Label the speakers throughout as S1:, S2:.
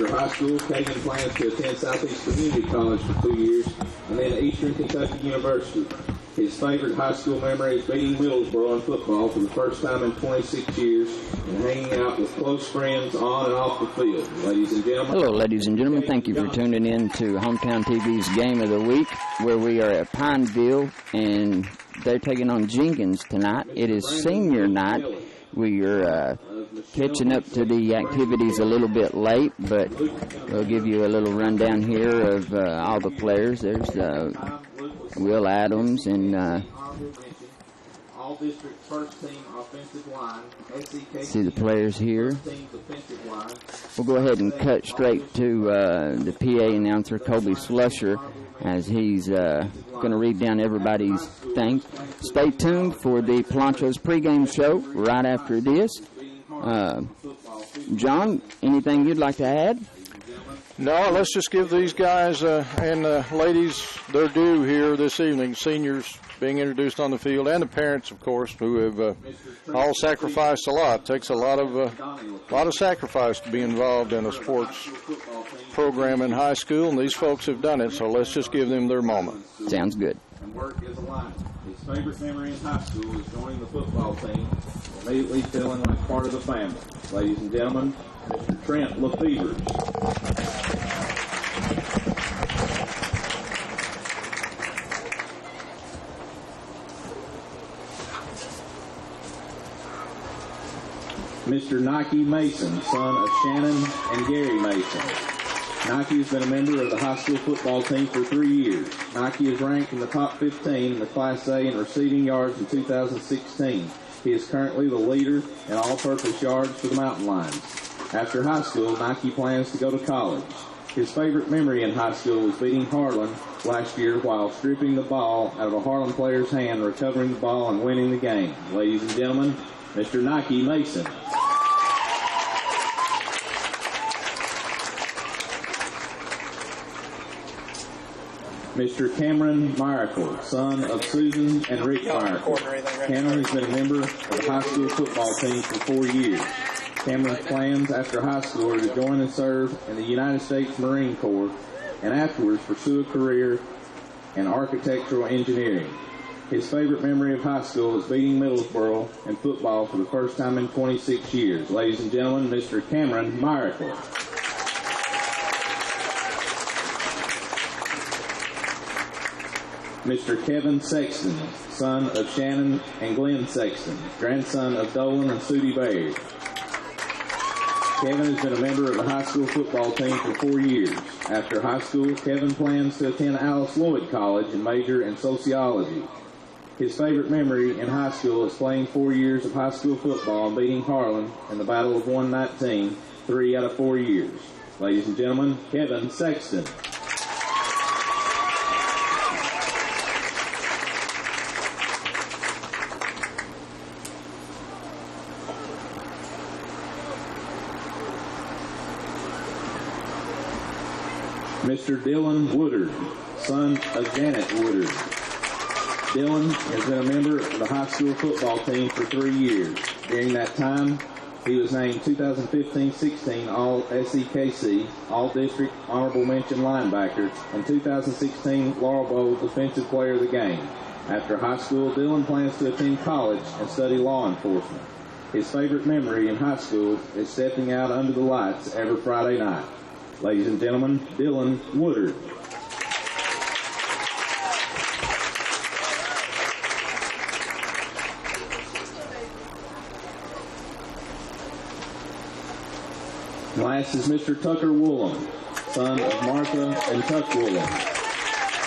S1: After high school, Kagan plans to attend Southeast Community College for 2 years and then Eastern Kentucky University. His favorite high school memory is beating Middlesboro in football for the first time in 26 years and hanging out with close friends on and off the field. Ladies and gentlemen.
S2: Hello, ladies and gentlemen. Thank you for tuning in to Hometown TV's Game of the Week, where we are at Pineville, and they're taking on Jenkins tonight. It is senior night. We are catching up to the activities a little bit late, but we'll give you a little rundown here of all the players. There's Will Adams and see the players here. We'll go ahead and cut straight to the PA announcer, Colby Slusher, as he's going to read down everybody's things. Stay tuned for the Pelancho's pregame show right after this. John, anything you'd like to add?
S3: No, let's just give these guys and ladies their due here this evening. Seniors being introduced on the field, and the parents, of course, who have all sacrificed a lot. It takes a lot of sacrifice to be involved in a sports program in high school, and these folks have done it. So let's just give them their moment.
S2: Sounds good.
S1: And work as a lineman. His favorite memory in high school is joining the football team, immediately feeling like part of the family. Ladies and gentlemen, Mr. Trent Lefevre. Mr. Nike Mason, son of Shannon and Gary Mason. Nike has been a member of the high school football team for 3 years. Nike is ranked in the top 15 in the Class A in receiving yards in 2016. He is currently the leader in all-purpose yards for the Mountain Lions. After high school, Nike plans to go to college. His favorite memory in high school was beating Harlan last year while stripping the ball out of a Harlan player's hand, recovering the ball, and winning the game. Ladies and gentlemen, Mr. Nike Mason. Mr. Cameron Miracle, son of Susan and Rick Miracle. Cameron has been a member of the high school football team for 4 years. Cameron's plans after high school are to join and serve in the United States Marine Corps and afterwards pursue a career in architectural engineering. His favorite memory of high school is beating Middlesboro in football for the first time in 26 years. Ladies and gentlemen, Mr. Cameron Miracle. Mr. Kevin Sexton, son of Shannon and Glenn Sexton, grandson of Dolan and Sudie Baird. Kevin has been a member of the high school football team for 4 years. After high school, Kevin plans to attend Alice Lloyd College and major in sociology. His favorite memory in high school is playing 4 years of high school football and beating Harlan in the Battle of 119, 3 out of 4 years. Ladies and gentlemen, Kevin Sexton. Mr. Dylan Woodard, son of Janet Woodard. Dylan has been a member of the high school football team for 3 years. During that time, he was named 2015-16 All-SEKC, All-District Honorable Mention Linebacker, and 2016 Laurel Bowl Defensive Player of the Game. After high school, Dylan plans to attend college and study law enforcement. His favorite memory in high school is stepping out under the lights every Friday night. Ladies and gentlemen, Dylan Woodard. Last is Mr. Tucker Woolham, son of Martha and Tuck Woolham.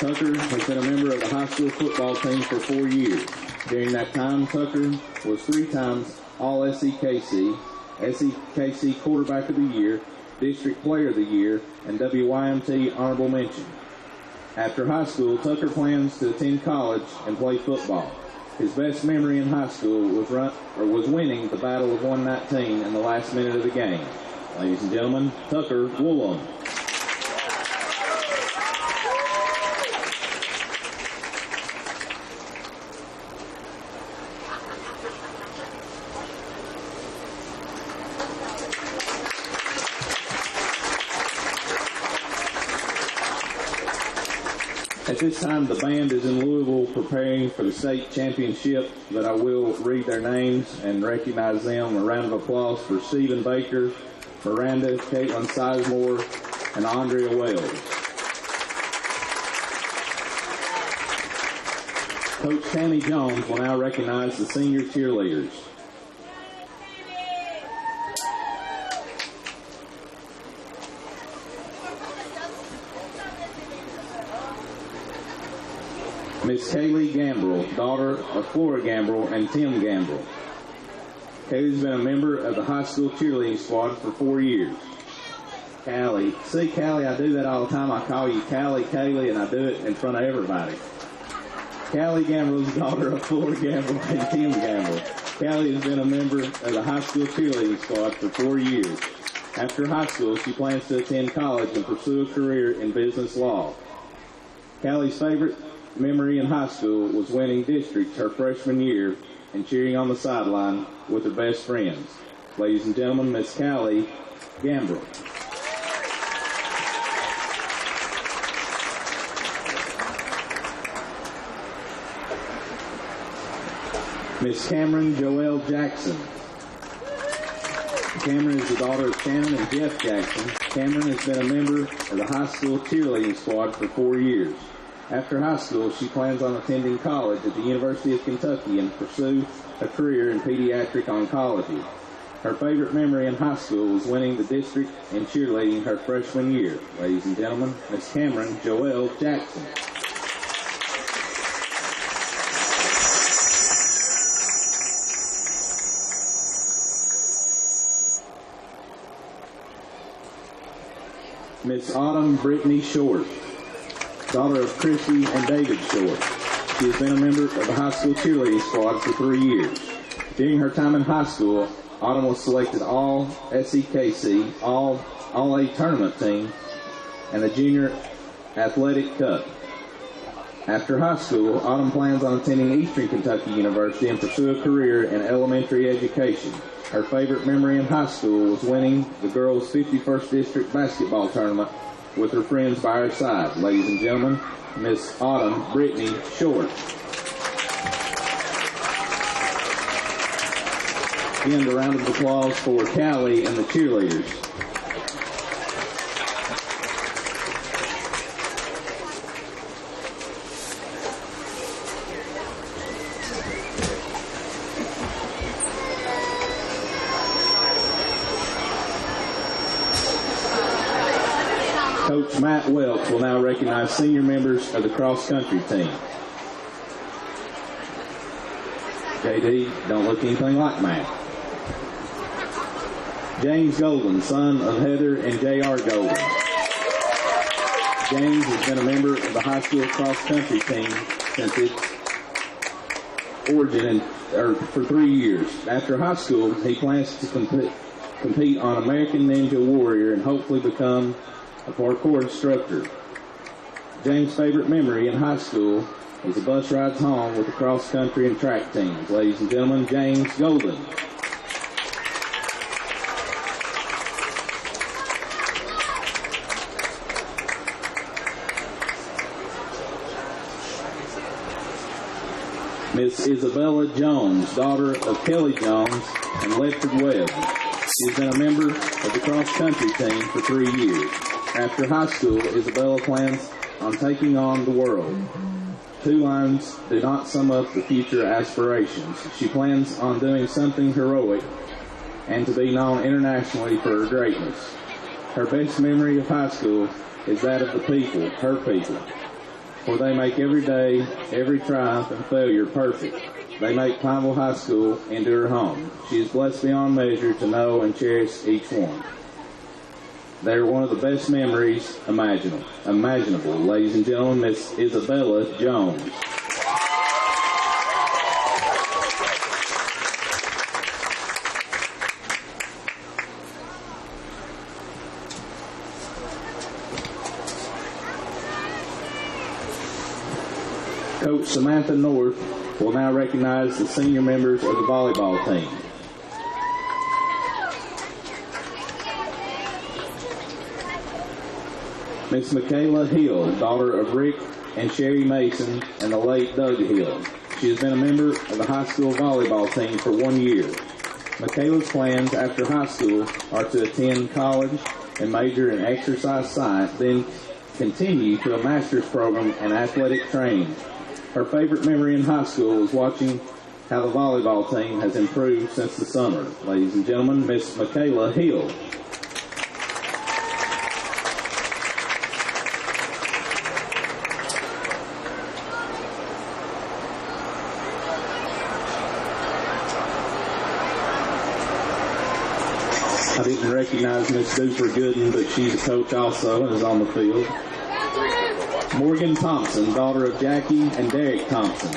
S1: Tucker has been a member of the high school football team for 4 years. During that time, Tucker was 3 times All-SEKC, SEKC Quarterback of the Year, District Player of the Year, and WYMT Honorable Mention. After high school, Tucker plans to attend college and play football. His best memory in high school was winning the Battle of 119 in the last minute of the game. Ladies and gentlemen, Tucker Woolham. At this time, the band is in Louisville preparing for the state championship, but I will read their names and recognize them. A round of applause for Stephen Baker, Miranda, Caitlin Sizemore, and Andrea Wells. Coach Tammy Jones will now recognize the senior cheerleaders. Miss Kaylee Gambrill, daughter of Flora Gambrill and Tim Gambrill. Kaylee's been a member of the high school cheerleading squad for 4 years. Callie. See, Callie, I do that all the time. I call you Callie, Kaylee, and I do it in front of everybody. Callie Gambrill is the daughter of Flora Gambrill and Tim Gambrill. Callie has been a member of the high school cheerleading squad for 4 years. After high school, she plans to attend college and pursue a career in business law. Callie's favorite memory in high school was winning districts her freshman year and cheering on the sideline with her best friends. Ladies and gentlemen, Miss Callie Gambrill. Miss Cameron Joelle Jackson. Cameron is the daughter of Shannon and Jeff Jackson. Cameron has been a member of the high school cheerleading squad for 4 years. After high school, she plans on attending college at the University of Kentucky and pursue a career in pediatric oncology. Her favorite memory in high school was winning the district in cheerleading her freshman year. Ladies and gentlemen, Miss Cameron Joelle Jackson. Miss Autumn Brittany Short, daughter of Christy and David Short. She has been a member of the high school cheerleading squad for 3 years. During her time in high school, Autumn was selected all SEKC, all A tournament team, and the Junior Athletic Cup. After high school, Autumn plans on attending Eastern Kentucky University and pursue a career in elementary education. Her favorite memory in high school was winning the girls' 51st District basketball tournament with her friends by her side. Ladies and gentlemen, Miss Autumn Brittany Short. Again, a round of applause for Callie and the cheerleaders. Coach Matt Welch will now recognize senior members of the cross-country team. JD, don't look anything like Matt. James Golden, son of Heather and J.R. Golden. James has been a member of the high school cross-country team since its origin for 3 years. After high school, he plans to compete on American Ninja Warrior and hopefully become a parkour instructor. James' favorite memory in high school is the bus rides home with the cross-country and track teams. Ladies and gentlemen, James Golden. Miss Isabella Jones, daughter of Kelly Jones and Ledford Webb. She has been a member of the cross-country team for 3 years. After high school, Isabella plans on taking on the world. 2 lines do not sum up the future aspirations. She plans on doing something heroic and to be known internationally for her greatness. Her best memory of high school is that of the people, her people, for they make every day, every triumph and failure perfect. They make Pineville High School into her home. She is blessed beyond measure to know and cherish each one. They are one of the best memories imaginable. Ladies and gentlemen, Miss Isabella Jones. Coach Samantha North will now recognize the senior members of the volleyball team. Miss Michaela Hill, daughter of Rick and Sherry Mason, and the late Doug Hill. She has been a member of the high school volleyball team for 1 year. Michaela's plans after high school are to attend college and major in exercise science, then continue to a master's program in athletic training. Her favorite memory in high school was watching how the volleyball team has improved since the summer. Ladies and gentlemen, Miss Michaela Hill. I didn't recognize Miss Duper Gooden, but she's a coach also and is on the field. Morgan Thompson, daughter of Jackie and Derek Thompson.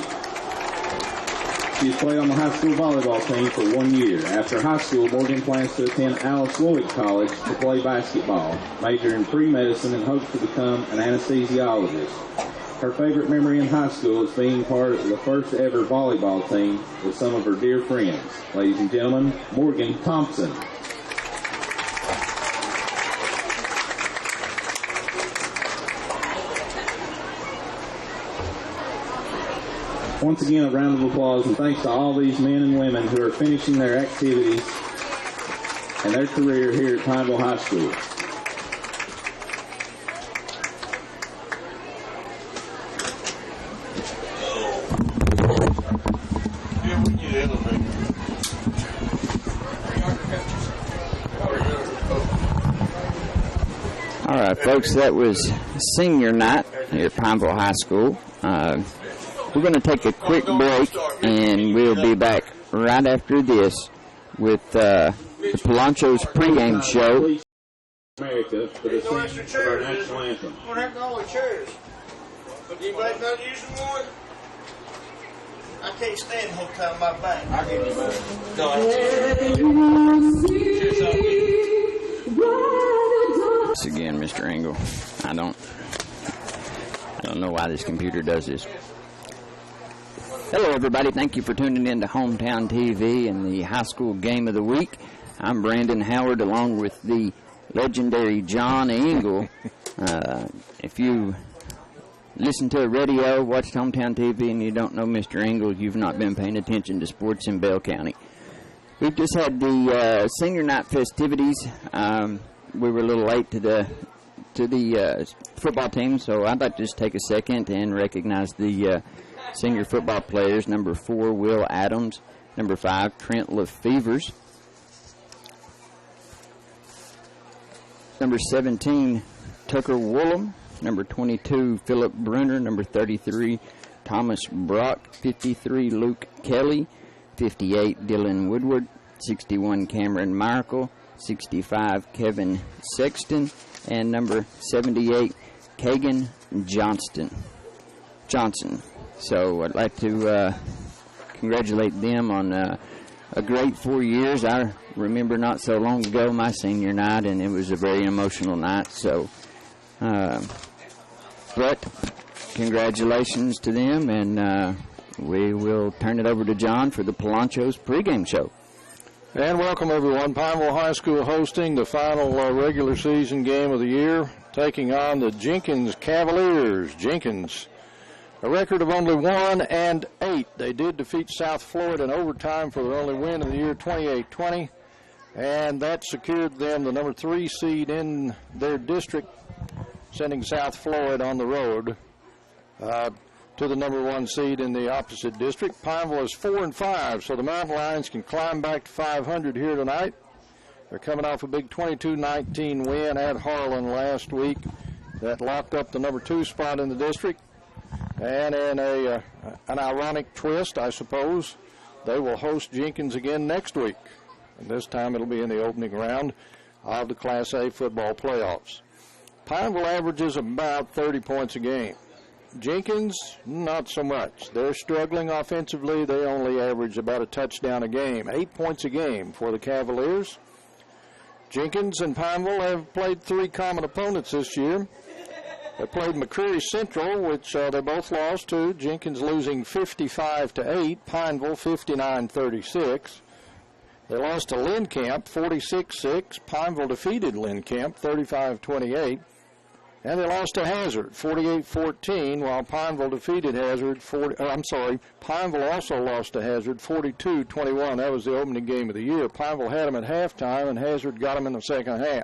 S1: She has played on the high school volleyball team for 1 year. After high school, Morgan plans to attend Alice Lloyd College to play basketball, major in pre-medicine, and hopes to become an anesthesiologist. Her favorite memory in high school is being part of the first ever volleyball team with some of her dear friends. Ladies and gentlemen, Morgan Thompson. Once again, a round of applause and thanks to all these men and women who are finishing their activities and their career here at Pineville High School.
S2: All right, folks, that was senior night here at Pineville High School. We're going to take a quick break, and we'll be back right after this with the Polancho's pregame show.
S1: America for the singing of our national anthem.
S4: We're going to have to all the chairs. Anybody not using one? I can't stand the whole time on my back. I'll give you one. No,
S2: Once again, Mr. Engel, I don't know why this computer does this. Hello, everybody. Thank you for tuning in to Hometown TV and the high school game of the week. I'm Brandon Howard, along with the legendary John Engel. If you listen to the radio, watch Hometown TV, and you don't know Mr. Engel, you've not been paying attention to sports in Bell County. We've just had the senior night festivities. We were a little late to the football team, so I'd like to just take a second and recognize the senior football players. Number 4, Will Adams. Number 5, Trent Lefevers. Number 17, Tucker Woolham. Number 22, Philip Brunner. Number 33, Thomas Brock. 53, Luke Kelly. 58, Dylan Woodward. 61, Cameron Miracle. 65, Kevin Sexton. And number 78, Kagan Johnson. So I'd like to congratulate them on a great 4 years. I remember not so long ago my senior night, and it was a very emotional night. So, but congratulations to them, and we will turn it over to John for the Polancho's pregame show.
S3: And welcome, everyone. Pineville High School hosting the final regular season game of the year, taking on the Jenkins Cavaliers. Jenkins, a record of only 1-8. They did defeat South Floyd in overtime for their only win of the year, 28-20, and that secured them the number 3 seed in their district, sending South Floyd on the road to the number 1 seed in the opposite district. Pineville is 4-5, so the Mountain Lions can climb back to 500 here tonight. They're coming off a big 22-19 win at Harlan last week that locked up the number 2 spot in the district. And in an ironic twist, I suppose, they will host Jenkins again next week. And this time it'll be in the opening round of the Class A football playoffs. Pineville averages about 30 points a game. Jenkins, not so much. They're struggling offensively. They only average about a touchdown a game, 8 points a game for the Cavaliers. Jenkins and Pineville have played 3 common opponents this year. They played McCreary Central, which they both lost to. Jenkins losing 55-8, Pineville 59-36. They lost to Lynn Camp 46-6. Pineville defeated Lynn Camp 35-28. And they lost to Hazard, 48-14, while Pineville defeated Hazard. Pineville also lost to Hazard, 42-21. That was the opening game of the year. Pineville had them at halftime, and Hazard got them in the second half.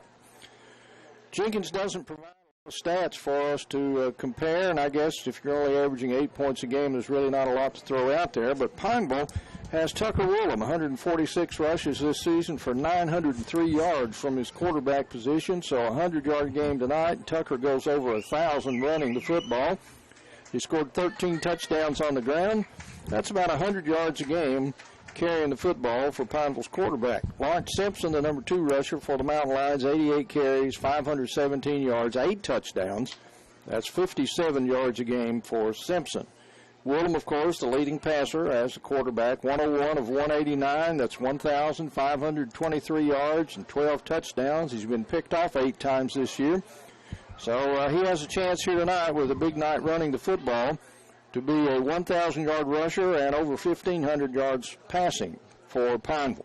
S3: Jenkins doesn't provide stats for us to compare, and I guess if you're only averaging 8 points a game, there's really not a lot to throw out there. But Pineville has Tucker Woolham, 146 rushes this season for 903 yards from his quarterback position, so a 100-yard game tonight. Tucker goes over 1,000 running the football. He scored 13 touchdowns on the ground. That's about 100 yards a game carrying the football for Pineville's quarterback. Lawrence Simpson, the number 2 rusher for the Mountain Lions, 88 carries, 517 yards, 8 touchdowns. That's 57 yards a game for Simpson. Woolham, of course, the leading passer as a quarterback, 101 of 189. That's 1,523 yards and 12 touchdowns. He's been picked off 8 times this year. So he has a chance here tonight with a big night running the football to be a 1,000-yard rusher and over 1,500 yards passing for Pineville.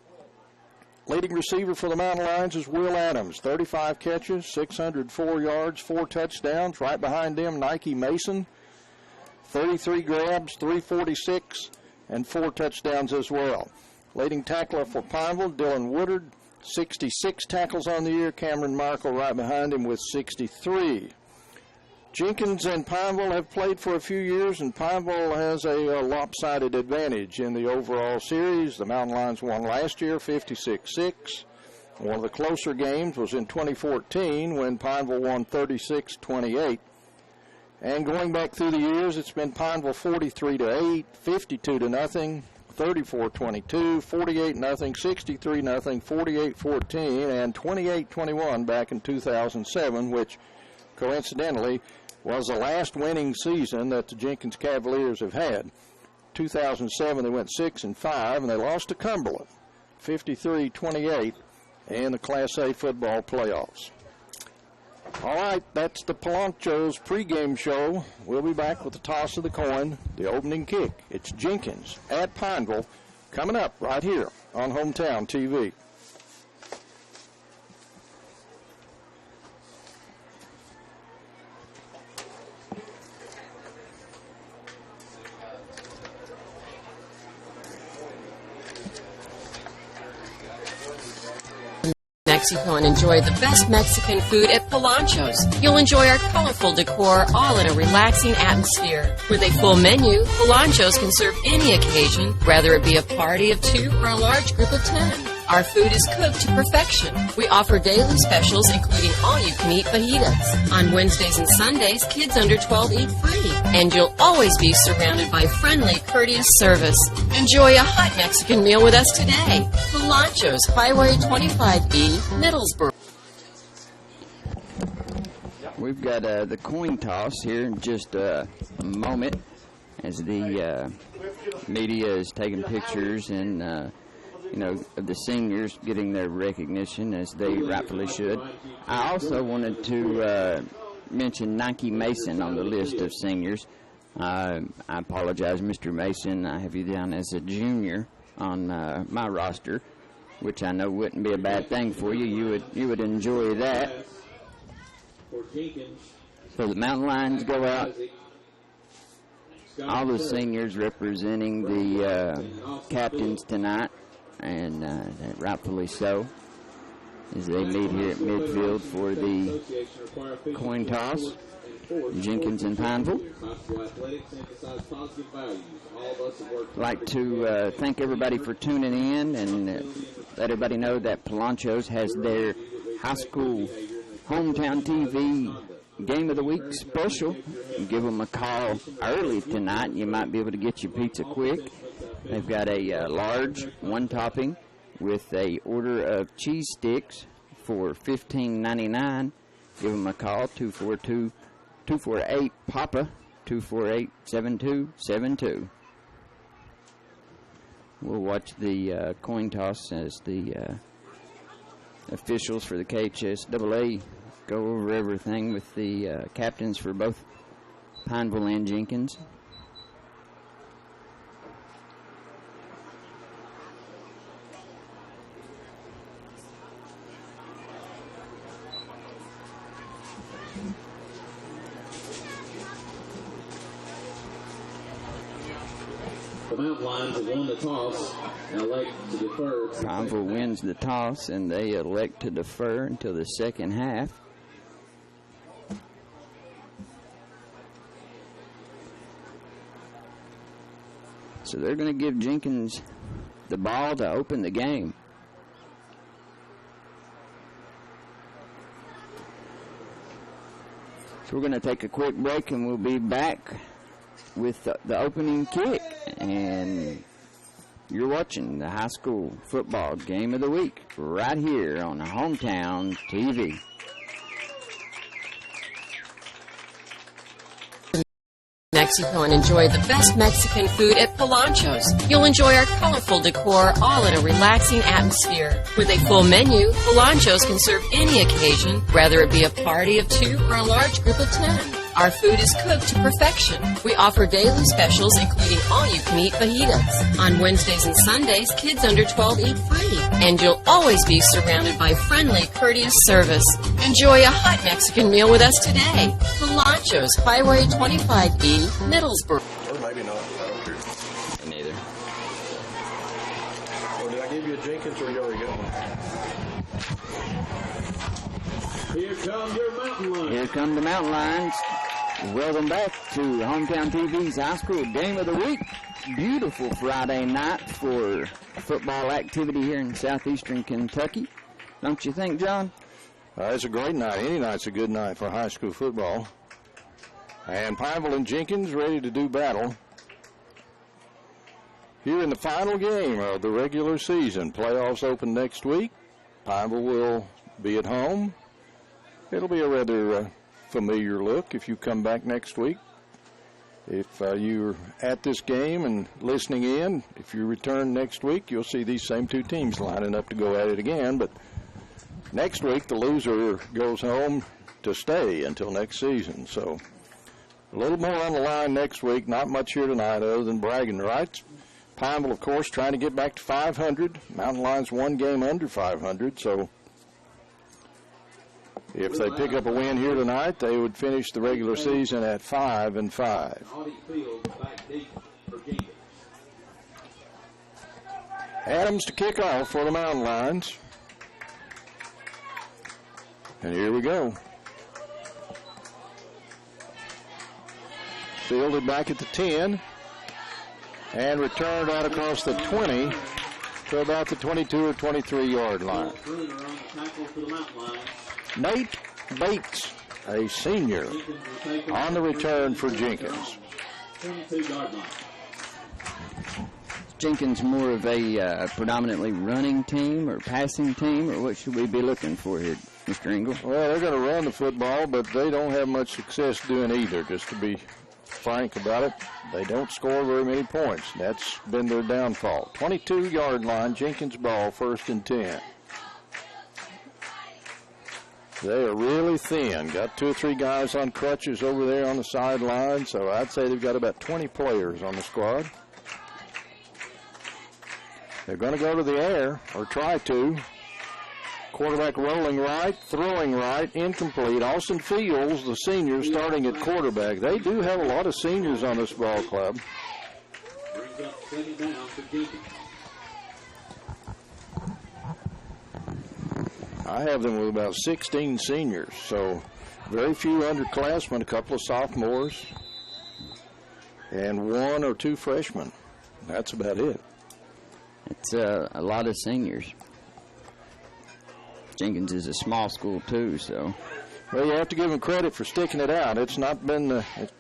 S3: Leading receiver for the Mountain Lions is Will Adams, 35 catches, 604 yards, 4 touchdowns. Right behind him, Nike Mason, 33 grabs, 346, and 4 touchdowns as well. Leading tackler for Pineville, Dylan Woodard, 66 tackles on the year. Cameron Markle right behind him with 63. Jenkins and Pineville have played for a few years, and Pineville has a lopsided advantage in the overall series. The Mountain Lions won last year, 56-6. One of the closer games was in 2014 when Pineville won 36-28. And going back through the years, it's been Pineville 43-8, 52-0, 34-22, 48-0, 63-0, 48-14, and 28-21 back in 2007, which coincidentally was the last winning season that the Jenkins Cavaliers have had. 2007, they went 6-5, and they lost to Cumberland, 53-28, in the Class A football playoffs. All right, that's the Polancho's pregame show. We'll be back with the toss of the coin, the opening kick. It's Jenkins at Pineville coming up right here on Hometown TV.
S5: Mexico and enjoy the best Mexican food at Polancho's. You'll enjoy our colorful decor all in a relaxing atmosphere. With a full menu, Polancho's can serve any occasion, whether it be a party of 2 or a large group of 10. Our food is cooked to perfection. We offer daily specials, including all-you-can-eat fajitas. On Wednesdays and Sundays, kids under 12 eat free. And you'll always be surrounded by friendly, courteous service. Enjoy a hot Mexican meal with us today. Polancho's, Highway 25E, Middlesboro.
S2: We've got the coin toss here in just a moment as the media is taking pictures and of the seniors getting their recognition as they rightfully should. I also wanted to mention Nike Mason on the list of seniors. I apologize, Mr. Mason. I have you down as a junior on my roster, which I know wouldn't be a bad thing for you. You would enjoy that. So the Mountain Lions go out. All the seniors representing the captains tonight, and rightfully so, as they meet here at midfield for the coin toss. Jenkins and Pineville. I'd like to thank everybody for tuning in and let everybody know that Polancho's has their high school hometown TV Game of the Week special. Give them a call early tonight. You might be able to get your pizza quick. They've got a large, one topping, with a order of cheese sticks for $15.99. Give them a call, 248-PAPA, 248-7272. We'll watch the coin toss as the officials for the KHSAA go over everything with the captains for both Pineville and Jenkins.
S1: The Mountain Lions have won the toss and elect to defer.
S2: Pineville wins the toss, and they elect to defer until the second half. So they're going to give Jenkins the ball to open the game. So we're going to take a quick break, and we'll be back with the opening kick. And you're watching the high school football game of the week right here on Hometown TV.
S5: Mexico and enjoy the best Mexican food at Polancho's. You'll enjoy our colorful decor all in a relaxing atmosphere. With a full menu, Polancho's can serve any occasion, whether it be a party of 2 or a large group of 10. Our food is cooked to perfection. We offer daily specials including all-you-can-eat fajitas. On Wednesdays and Sundays, kids under 12 eat free. And you'll always be surrounded by friendly, courteous service. Enjoy a hot Mexican meal with us today. Polancho's, Highway 25E, Middlesbrough.
S3: Or maybe not. I don't care.
S2: Neither.
S3: Well, did I give you a Jenkins or you already got one?
S1: Here come your Mountain Lions.
S2: Here come the Mountain Lions. Welcome back to Hometown TV's High School Game of the Week. Beautiful Friday night for football activity here in southeastern Kentucky. Don't you think, John?
S3: It's a great night. Any night's a good night for high school football. And Pineville and Jenkins ready to do battle here in the final game of the regular season. Playoffs open next week. Pineville will be at home. It'll be a rather familiar look if you come back next week. If you're at this game and listening in, if you return next week, you'll see these same two teams lining up to go at it again. But next week, the loser goes home to stay until next season. So a little more on the line next week. Not much here tonight other than bragging rights. Pineville, of course, trying to get back to 500. Mountain Lions one game under 500. So if they pick up a win here tonight, they would finish the regular season at 5-5. Adams to kick off for the Mountain Lions. And here we go. Fielded back at the 10 and returned out across the 20 to about the 22 or 23-yard line. Nate Bates, a senior, on the return for Jenkins.
S2: Jenkins more of a predominantly running team or passing team, or what should we be looking for here, Mr. Engel?
S3: Well, they're going to run the football, but they don't have much success doing either, just to be frank about it. They don't score very many points. That's been their downfall. 22-yard line, Jenkins ball, 1st and 10. They are really thin. Got 2 or 3 guys on crutches over there on the sideline, so I'd say they've got about 20 players on the squad. They're going to go to the air, or try to. Quarterback rolling right, throwing right, incomplete. Austin Fields, the senior, starting at quarterback. They do have a lot of seniors on this ball club. I have them with about 16 seniors, so very few underclassmen, a couple of sophomores, and 1 or 2 freshmen. That's about it.
S2: It's a lot of seniors. Jenkins is a small school, too, so.
S3: Well, you have to give them credit for sticking it out. It's not been, it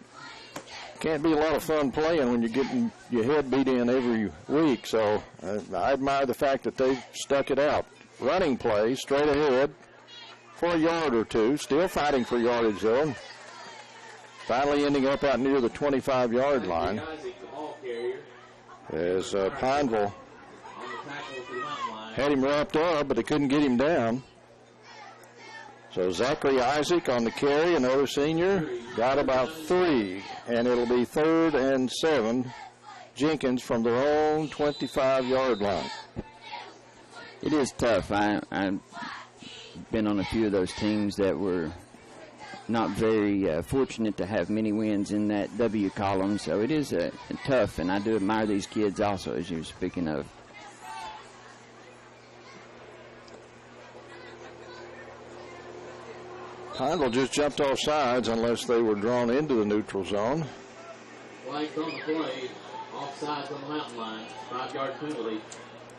S3: can't be a lot of fun playing when you're getting your head beat in every week, so I admire the fact that they've stuck it out. Running play, straight ahead for a yard or 2. Still fighting for yardage, though. Finally ending up out near the 25-yard line. As Pineville had him wrapped up, but they couldn't get him down. So Zachary Isaac on the carry, another senior, got about 3, and it'll be 3rd and 7. Jenkins from their own 25-yard line.
S2: It is tough. I've been on a few of those teams that were not very fortunate to have many wins in that W column, so it is tough, and I do admire these kids also, as you were speaking of.
S3: Pineville just jumped off sides unless they were drawn into the neutral zone.
S1: Flag on the play, offsides on the mountain line, 5-yard penalty.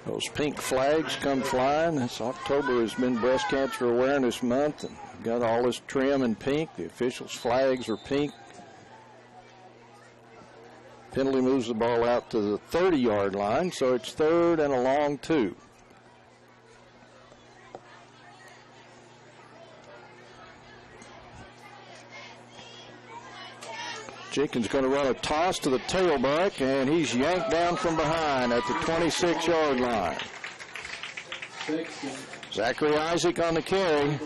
S3: Those pink flags come flying. This October has been Breast Cancer Awareness Month, and got all this trim in pink. The officials' flags are pink. Penalty moves the ball out to the 30-yard line, so it's 3rd and a long 2. Jenkins going to run a toss to the tailback, and he's yanked down from behind at the 26-yard line. Zachary Isaac on the carry,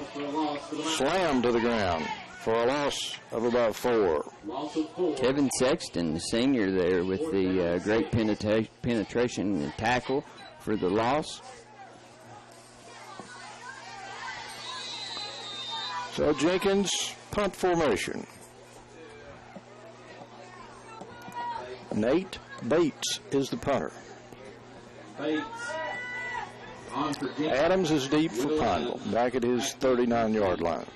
S3: slammed to the ground for a loss of about 4.
S2: Kevin Sexton, the senior there, with the great penetration and tackle for the loss.
S3: So Jenkins, punt formation. Nate Bates is the punter. Adams is deep for Pineville, back at his 39-yard line.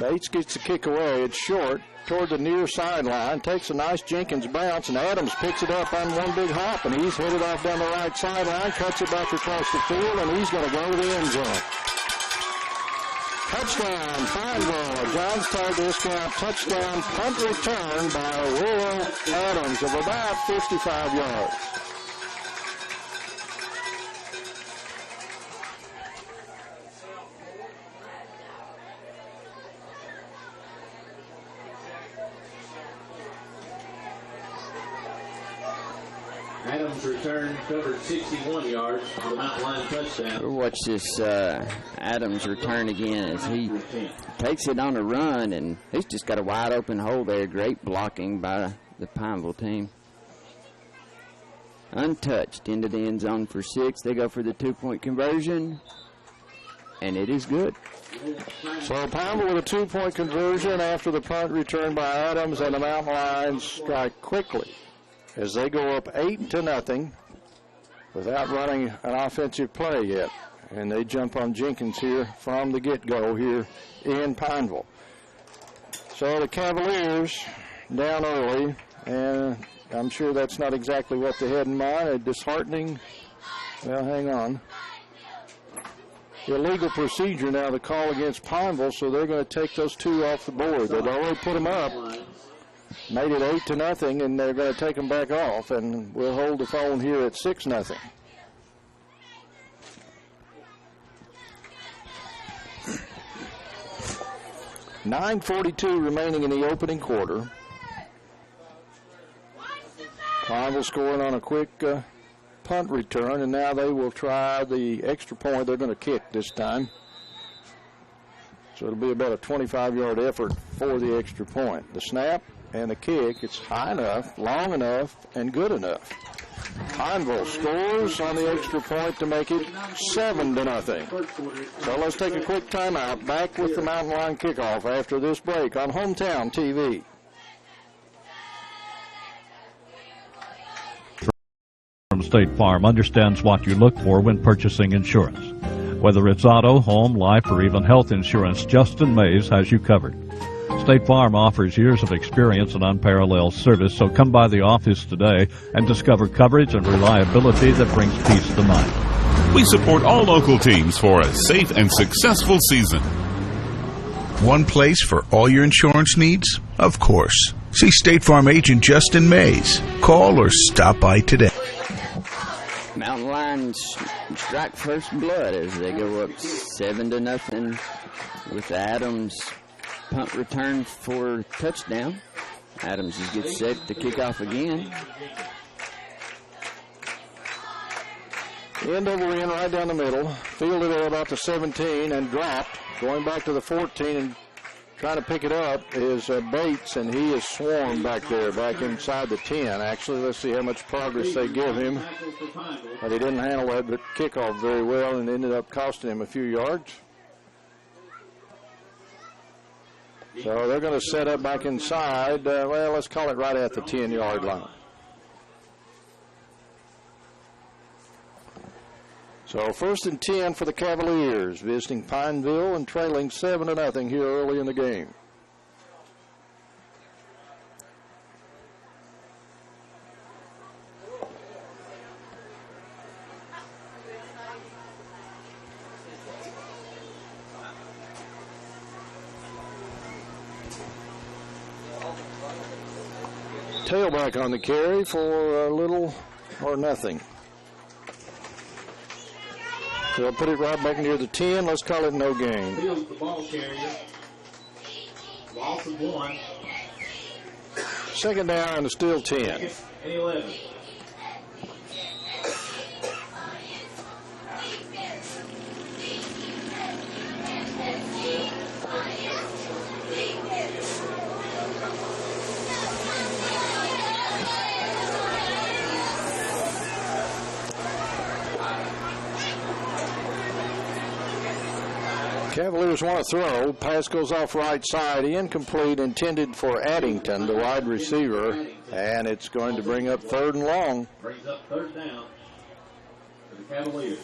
S3: Bates gets the kick away. It's short toward the near sideline. Takes a nice Jenkins bounce, and Adams picks it up on one big hop, and he's headed off down the right sideline, cuts it back across the field, and he's going to go to the end zone. Touchdown, Pineville. Johnstown discount touchdown punt return by Will Adams of about 55 yards.
S1: Adams' return covered 61 yards for the mountain line touchdown.
S2: We'll watch this Adams return again as he takes it on a run, and he's just got a wide open hole there. Great blocking by the Pineville team. Untouched into the end zone for 6. They go for the 2-point conversion, and it is good.
S3: So Pineville with a 2-point conversion after the punt return by Adams, and the Mountain Lions strike quickly as they go up 8-0 without running an offensive play yet. And they jump on Jenkins here from the get-go here in Pineville. So the Cavaliers down early, and I'm sure that's not exactly what they had in mind. A disheartening, well, hang on. Illegal procedure now, the call against Pineville, so they're going to take those 2 off the board. They'd already put them up. Made it 8-0, and they're going to take them back off, and we'll hold the phone here at 6-0. .9:42 remaining in the opening quarter. Pineville scoring on a quick punt return, and now they will try the extra point. They're going to kick this time. So it'll be about a 25-yard effort for the extra point. The snap and the kick, it's high enough, long enough, and good enough. Pineville scores on the extra point to make it 7-0. So let's take a quick timeout. Back with the Mountain Line kickoff after this break on Hometown TV.
S6: From State Farm understands what you look for when purchasing insurance. Whether it's auto, home, life, or even health insurance, Justin Mays has you covered. State Farm offers years of experience and unparalleled service, so come by the office today and discover coverage and reliability that brings peace to mind.
S7: We support all local teams for a safe and successful season.
S8: One place for all your insurance needs? Of course. See State Farm agent Justin Mays. Call or stop by today.
S2: Mountain Lions strike first blood as they go up 7-0 with Adams' punt return for touchdown. Adams gets set to kick off again.
S3: End over end right down the middle. Fielded at about the 17 and dropped. Going back to the 14 and Trying to pick it up is Bates, and he is swarmed back there, back inside the 10. Actually, let's see how much progress they give him. But he didn't handle that kickoff very well and ended up costing him a few yards. So they're going to set up back inside, well, let's call it right at the 10-yard line. So 1st and 10 for the Cavaliers, visiting Pineville and trailing 7-0 here early in the game. Tailback on the carry for a little or nothing. They'll put it right back near the 10. Let's call it no gain.
S1: Fields the ball carrier. Loss of 1.
S3: 2nd down and still 10.
S1: 2nd and 11.
S3: Cavaliers want to throw. Pass goes off right side. Incomplete, intended for Addington, the wide receiver. And it's going to bring up 3rd and long.
S1: Brings up 3rd down for the Cavaliers.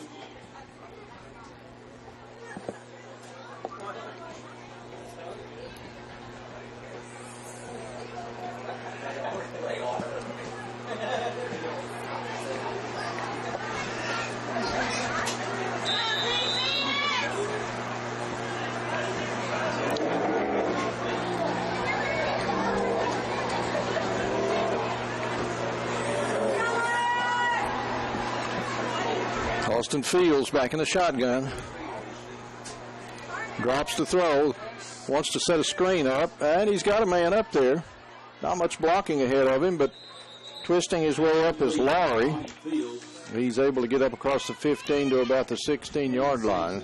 S3: Austin Fields back in the shotgun. Drops to throw. Wants to set a screen up. And he's got a man up there. Not much blocking ahead of him, but twisting his way up is Lowry. He's able to get up across the 15 to about the 16-yard line.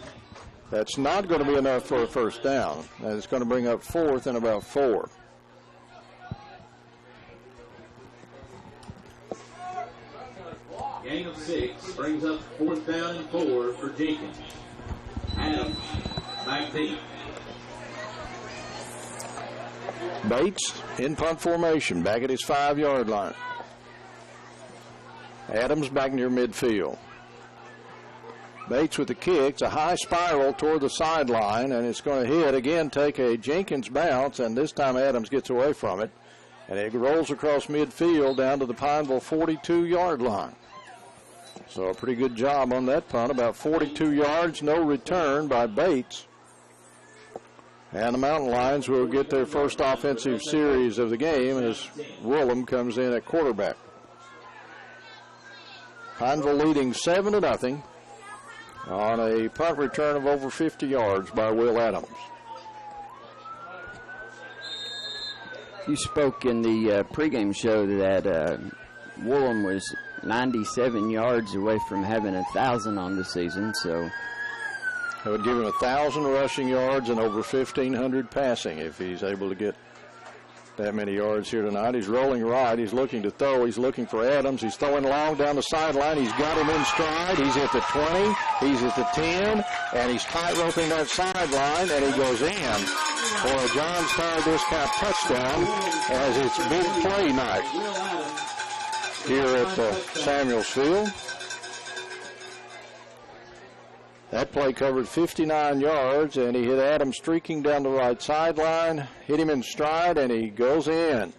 S3: That's not going to be enough for a 1st down. And it's going to bring up 4th and about 4.
S1: Gain of 6 brings up 4th down and 4 for Jenkins. Adams, back deep.
S3: Bates in punt formation, back at his 5-yard line. Adams back near midfield. Bates with the kick. It's a high spiral toward the sideline, and it's going to hit again, take a Jenkins bounce, and this time Adams gets away from it. And it rolls across midfield down to the Pineville 42-yard line. So a pretty good job on that punt. About 42 yards, no return by Bates. And the Mountain Lions will get their first offensive series of the game as Woolham comes in at quarterback. Pineville leading 7-0 on a punt return of over 50 yards by Will Adams.
S2: You spoke in the pregame show that Woolham was 97 yards away from having 1,000 on the season, so
S3: that would give him 1,000 rushing yards and over 1,500 passing if he's able to get that many yards here tonight. He's rolling right. He's looking to throw. He's looking for Adams. He's throwing long down the sideline. He's got him in stride. He's at the 20. He's at the 10. And he's tight-roping that sideline, and he goes in for a John Starr discount touchdown as it's big play night here at Samuels Field. That play covered 59 yards, and he hit Adams streaking down the right sideline, hit him in stride, and he goes in.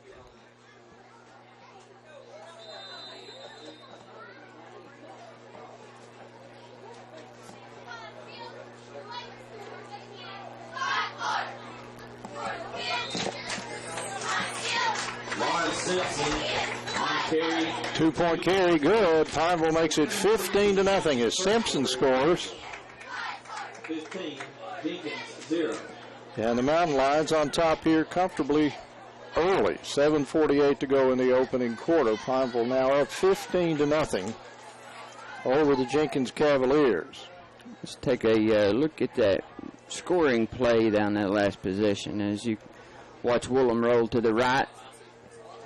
S3: Two-point carry, good. Pineville makes it 15-0 as Simpson scores.
S1: 15, Jenkins 0.
S3: And the Mountain Lions on top here comfortably early. 7:48 to go in the opening quarter. Pineville now up 15-0 over the Jenkins Cavaliers.
S2: Let's take a look at that scoring play down that last possession. As you watch Woolham roll to the right,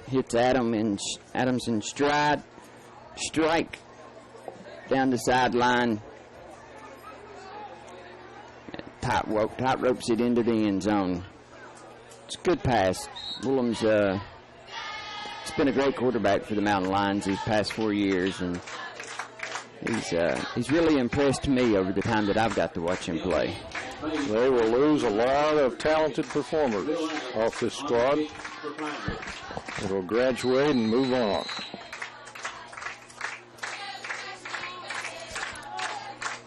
S2: hits Adams in stride, strike down the sideline, tight ropes it into the end zone. It's a good pass. Woolham's it's been a great quarterback for the Mountain Lions these past 4 years, and he's really impressed me over the time that I've got to watch him play.
S3: They will lose a lot of talented performers off this squad. It'll graduate and move on.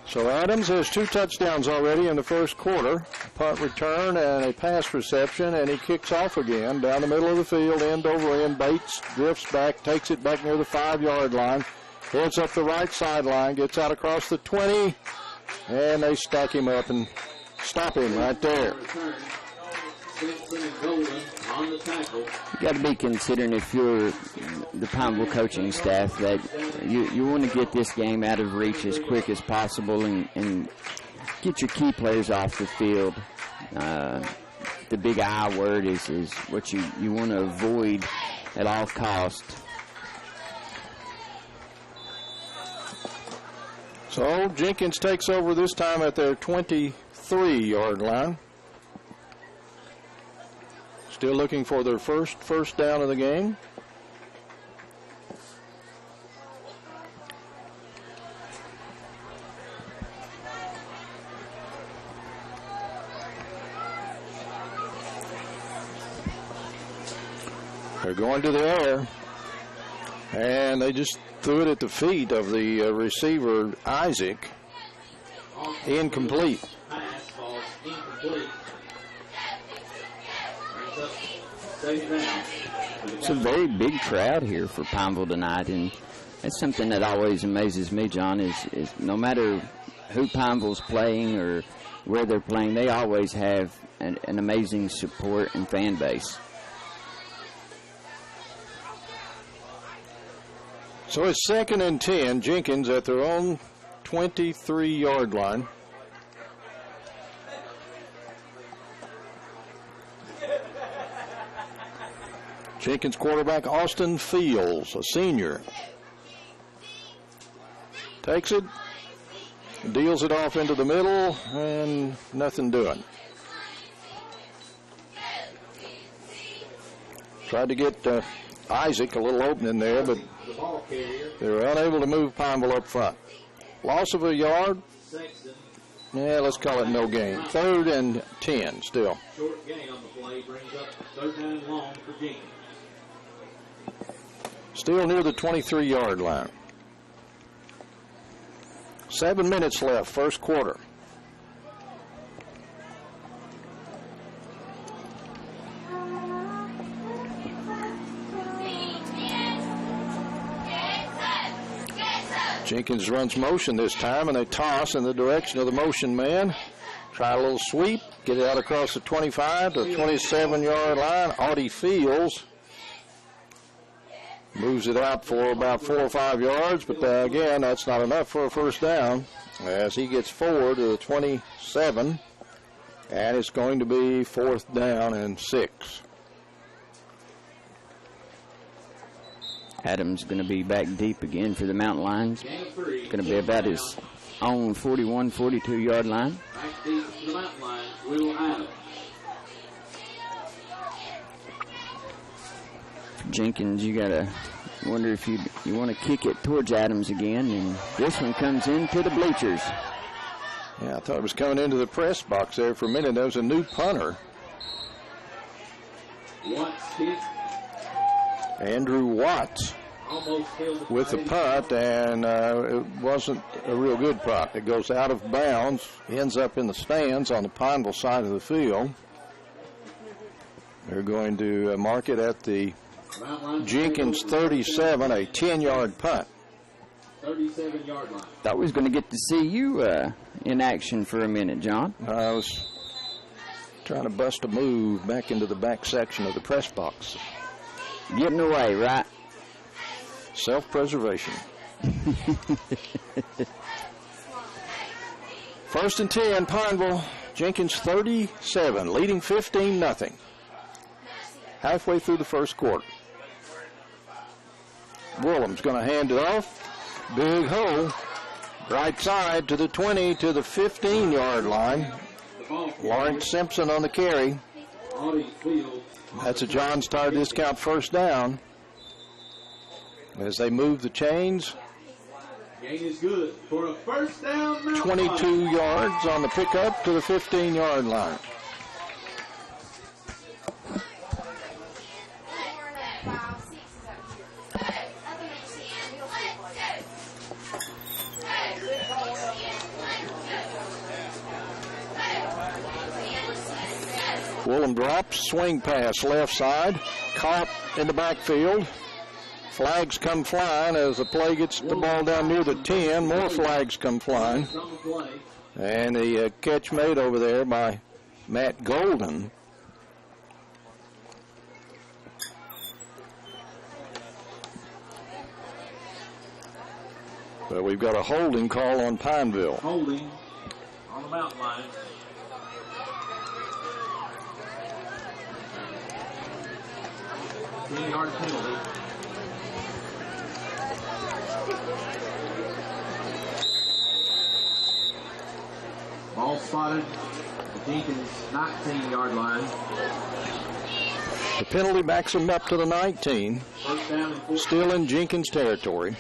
S3: So Adams has 2 touchdowns already in the first quarter. Punt return and a pass reception, and he kicks off again down the middle of the field, end over end. Bates drifts back, takes it back near the 5-yard line, heads up the right sideline, gets out across the 20, and they stack him up and stop him right there.
S2: You got to be considering, if you're the Pineville coaching staff, that you want to get this game out of reach as quick as possible and get your key players off the field. The big I word is what you want to avoid at all costs.
S3: So Jenkins takes over this time at their 23-yard line. Still looking for their first down of the game. They're going to the air, and they just threw it at the feet of the receiver, Isaac. Incomplete.
S2: It's a very big crowd here for Pineville tonight, and that's something that always amazes me, John, is no matter who Pineville's playing or where they're playing, they always have an amazing support and fan base.
S3: So it's 2nd and 10. Jenkins at their own 23-yard line. Jenkins quarterback Austin Fields, a senior. Takes it, deals it off into the middle, and nothing doing. Tried to get Isaac a little opening there, but they were unable to move Pineville up front. Loss of a yard. Yeah, let's call it no gain. 3rd and 10 still.
S1: Short gain on the play brings up 3rd down and long for Jenkins.
S3: Still near the 23-yard line. 7 minutes left, first quarter. Jenkins runs motion this time, and they toss in the direction of the motion man. Try a little sweep, get it out across the 25 to the 27-yard line. Audie Fields moves it out for about 4 or 5 yards, but again, that's not enough for a first down as he gets forward to the 27, and it's going to be 4th down and 6.
S2: Adams going to be back deep again for the Mountain Lions. Going to be about his own 41, 42-yard line.
S1: Back deep for the Mountain Lions, Will Adams.
S2: Jenkins, you got to wonder if you want to kick it towards Adams again, and this one comes into the bleachers.
S3: Yeah, I thought it was coming into the press box there for a minute. That was a new punter. Andrew Watts with the punt, and it wasn't a real good punt. It goes out of bounds, ends up in the stands on the Pineville side of the field. They're going to mark it at the Jenkins 37, a 10-yard punt.
S1: 37-yard line.
S2: Thought we was going to get to see you in action for a minute, John.
S3: I was trying to bust a move back into the back section of the press box.
S2: Getting away, right?
S3: Self-preservation. 1st and 10, Pineville. Jenkins 37, leading 15-0. Halfway through the first quarter. Willem's going to hand it off. Big hole. Right side to the 20 to the 15-yard line. Lawrence Simpson on the carry. That's a John's Tire Discount first down. As they move the chains.
S1: Gain is good for a first down.
S3: 22 yards on the pickup to the 15-yard line. Willem drops, swing pass left side, caught in the backfield. Flags come flying as the play gets the ball down near the 10. More flags come flying. And the catch made over there by Matt Golden. But we've got a holding call on Pineville.
S1: Holding on the mountain line. Yard penalty. Ball spotted at Jenkins' 19-yard line.
S3: The penalty backs him up to the 19.
S1: First down and 14.
S3: Still in Jenkins territory.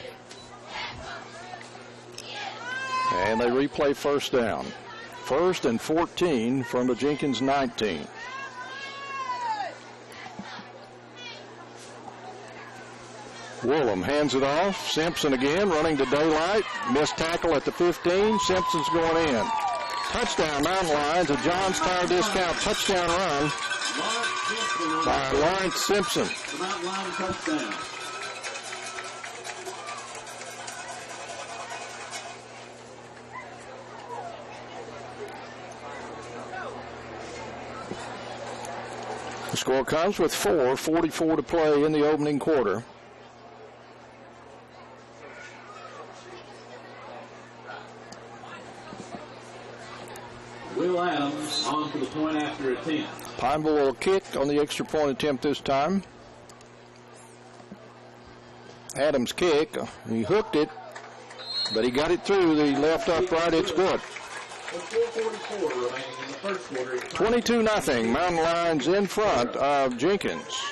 S3: And they replay first down. 1st and 14 from the Jenkins 19. Willem hands it off. Simpson again running to daylight. Missed tackle at the 15. Simpson's going in. Touchdown Mountain Lions. A John's Tire Discount touchdown run by Lawrence Simpson.
S1: The Mountain Lion touchdown.
S3: The score comes with 4:44 to play in the opening quarter.
S1: Will Adams on for the point after attempt.
S3: Pineville will kick on the extra point attempt this time. Adams' kick, he hooked it, but he got it through the left upright. It's good.
S1: 4:44 remaining in the first quarter.
S3: 22-0. Mountain Lions in front of Jenkins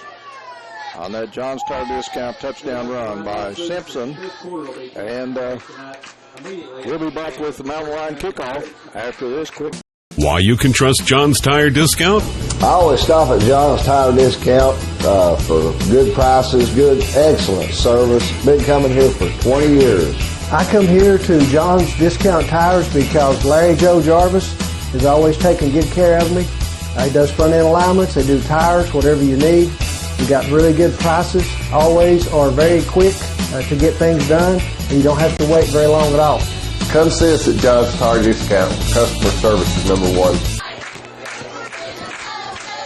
S3: on that John's Tire Discount touchdown run by Simpson. And we'll be back with the Mountain Lion kickoff after this quick.
S7: Why you can trust John's Tire Discount?
S9: I always stop at John's Tire Discount for good prices, good, excellent service. Been coming here for 20 years.
S10: I come here to John's Discount Tires because Larry Joe Jarvis is always taking good care of me. He does front end alignments, they do tires, whatever you need. We got really good prices, always are very quick to get things done, and you don't have to wait very long at all.
S9: Come see us at John's Tire Discount. Customer service is number one.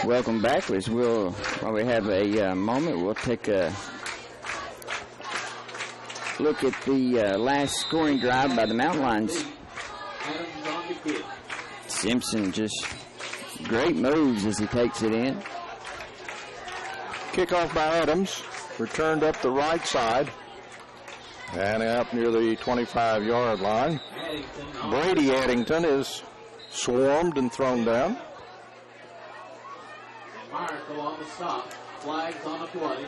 S2: Welcome back. While we have a moment, we'll take a look at the last scoring drive by the Mountain Lions. Simpson just great moves as he takes it in.
S3: Kickoff by Adams, returned up the right side and up near the 25-yard line. Brady Addington is swarmed and thrown down.
S1: Miracle on the stop. Flags on the play.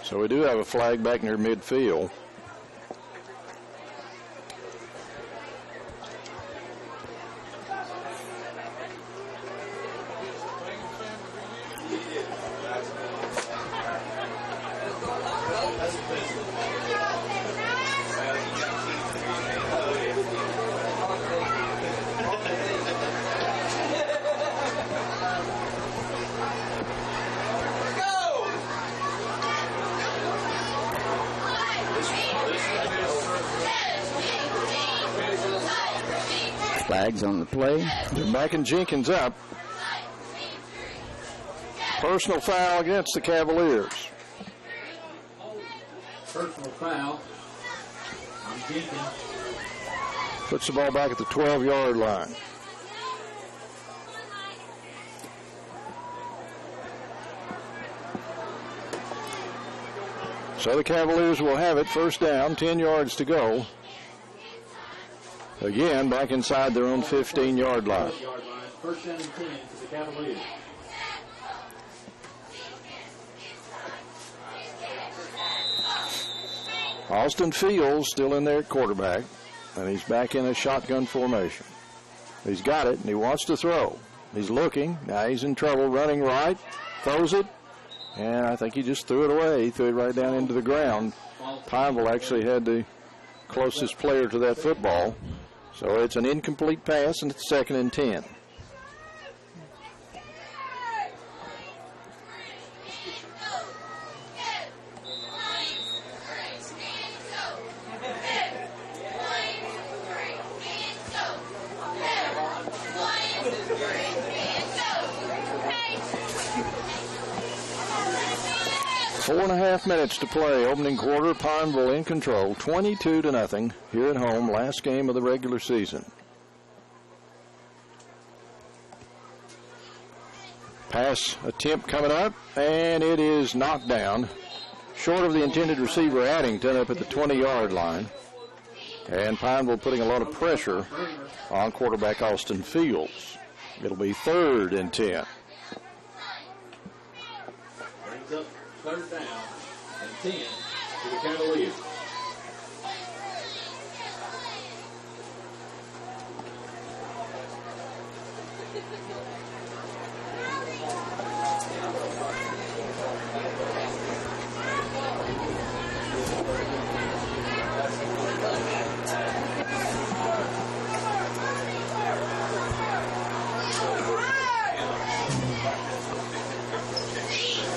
S3: So we do have a flag back near midfield.
S2: Flags on the play.
S3: They're backing Jenkins up. Personal foul against the Cavaliers.
S1: Personal foul on Jenkins.
S3: Puts the ball back at the 12-yard line. So the Cavaliers will have it, first down, 10 yards to go. Again, back inside their own 15-yard line.
S1: First down and 10 to the Cavaliers.
S3: Austin Fields still in there at quarterback, and he's back in a shotgun formation. He's got it, and he wants to throw. He's looking. Now he's in trouble, running right, throws it, and I think he just threw it away. He threw it right down into the ground. Pineville actually had the closest player to that football. So it's an incomplete pass, and it's 2nd and 10. Four and a half minutes to play. Opening quarter, Pineville in control, 22-0 here at home. Last game of the regular season. Pass attempt coming up, and it is knocked down, short of the intended receiver Addington up at the 20-yard line. And Pineville putting a lot of pressure on quarterback Austin Fields. It'll be 3rd and 10.
S1: Brings up 3rd down and 10 to the Cavaliers.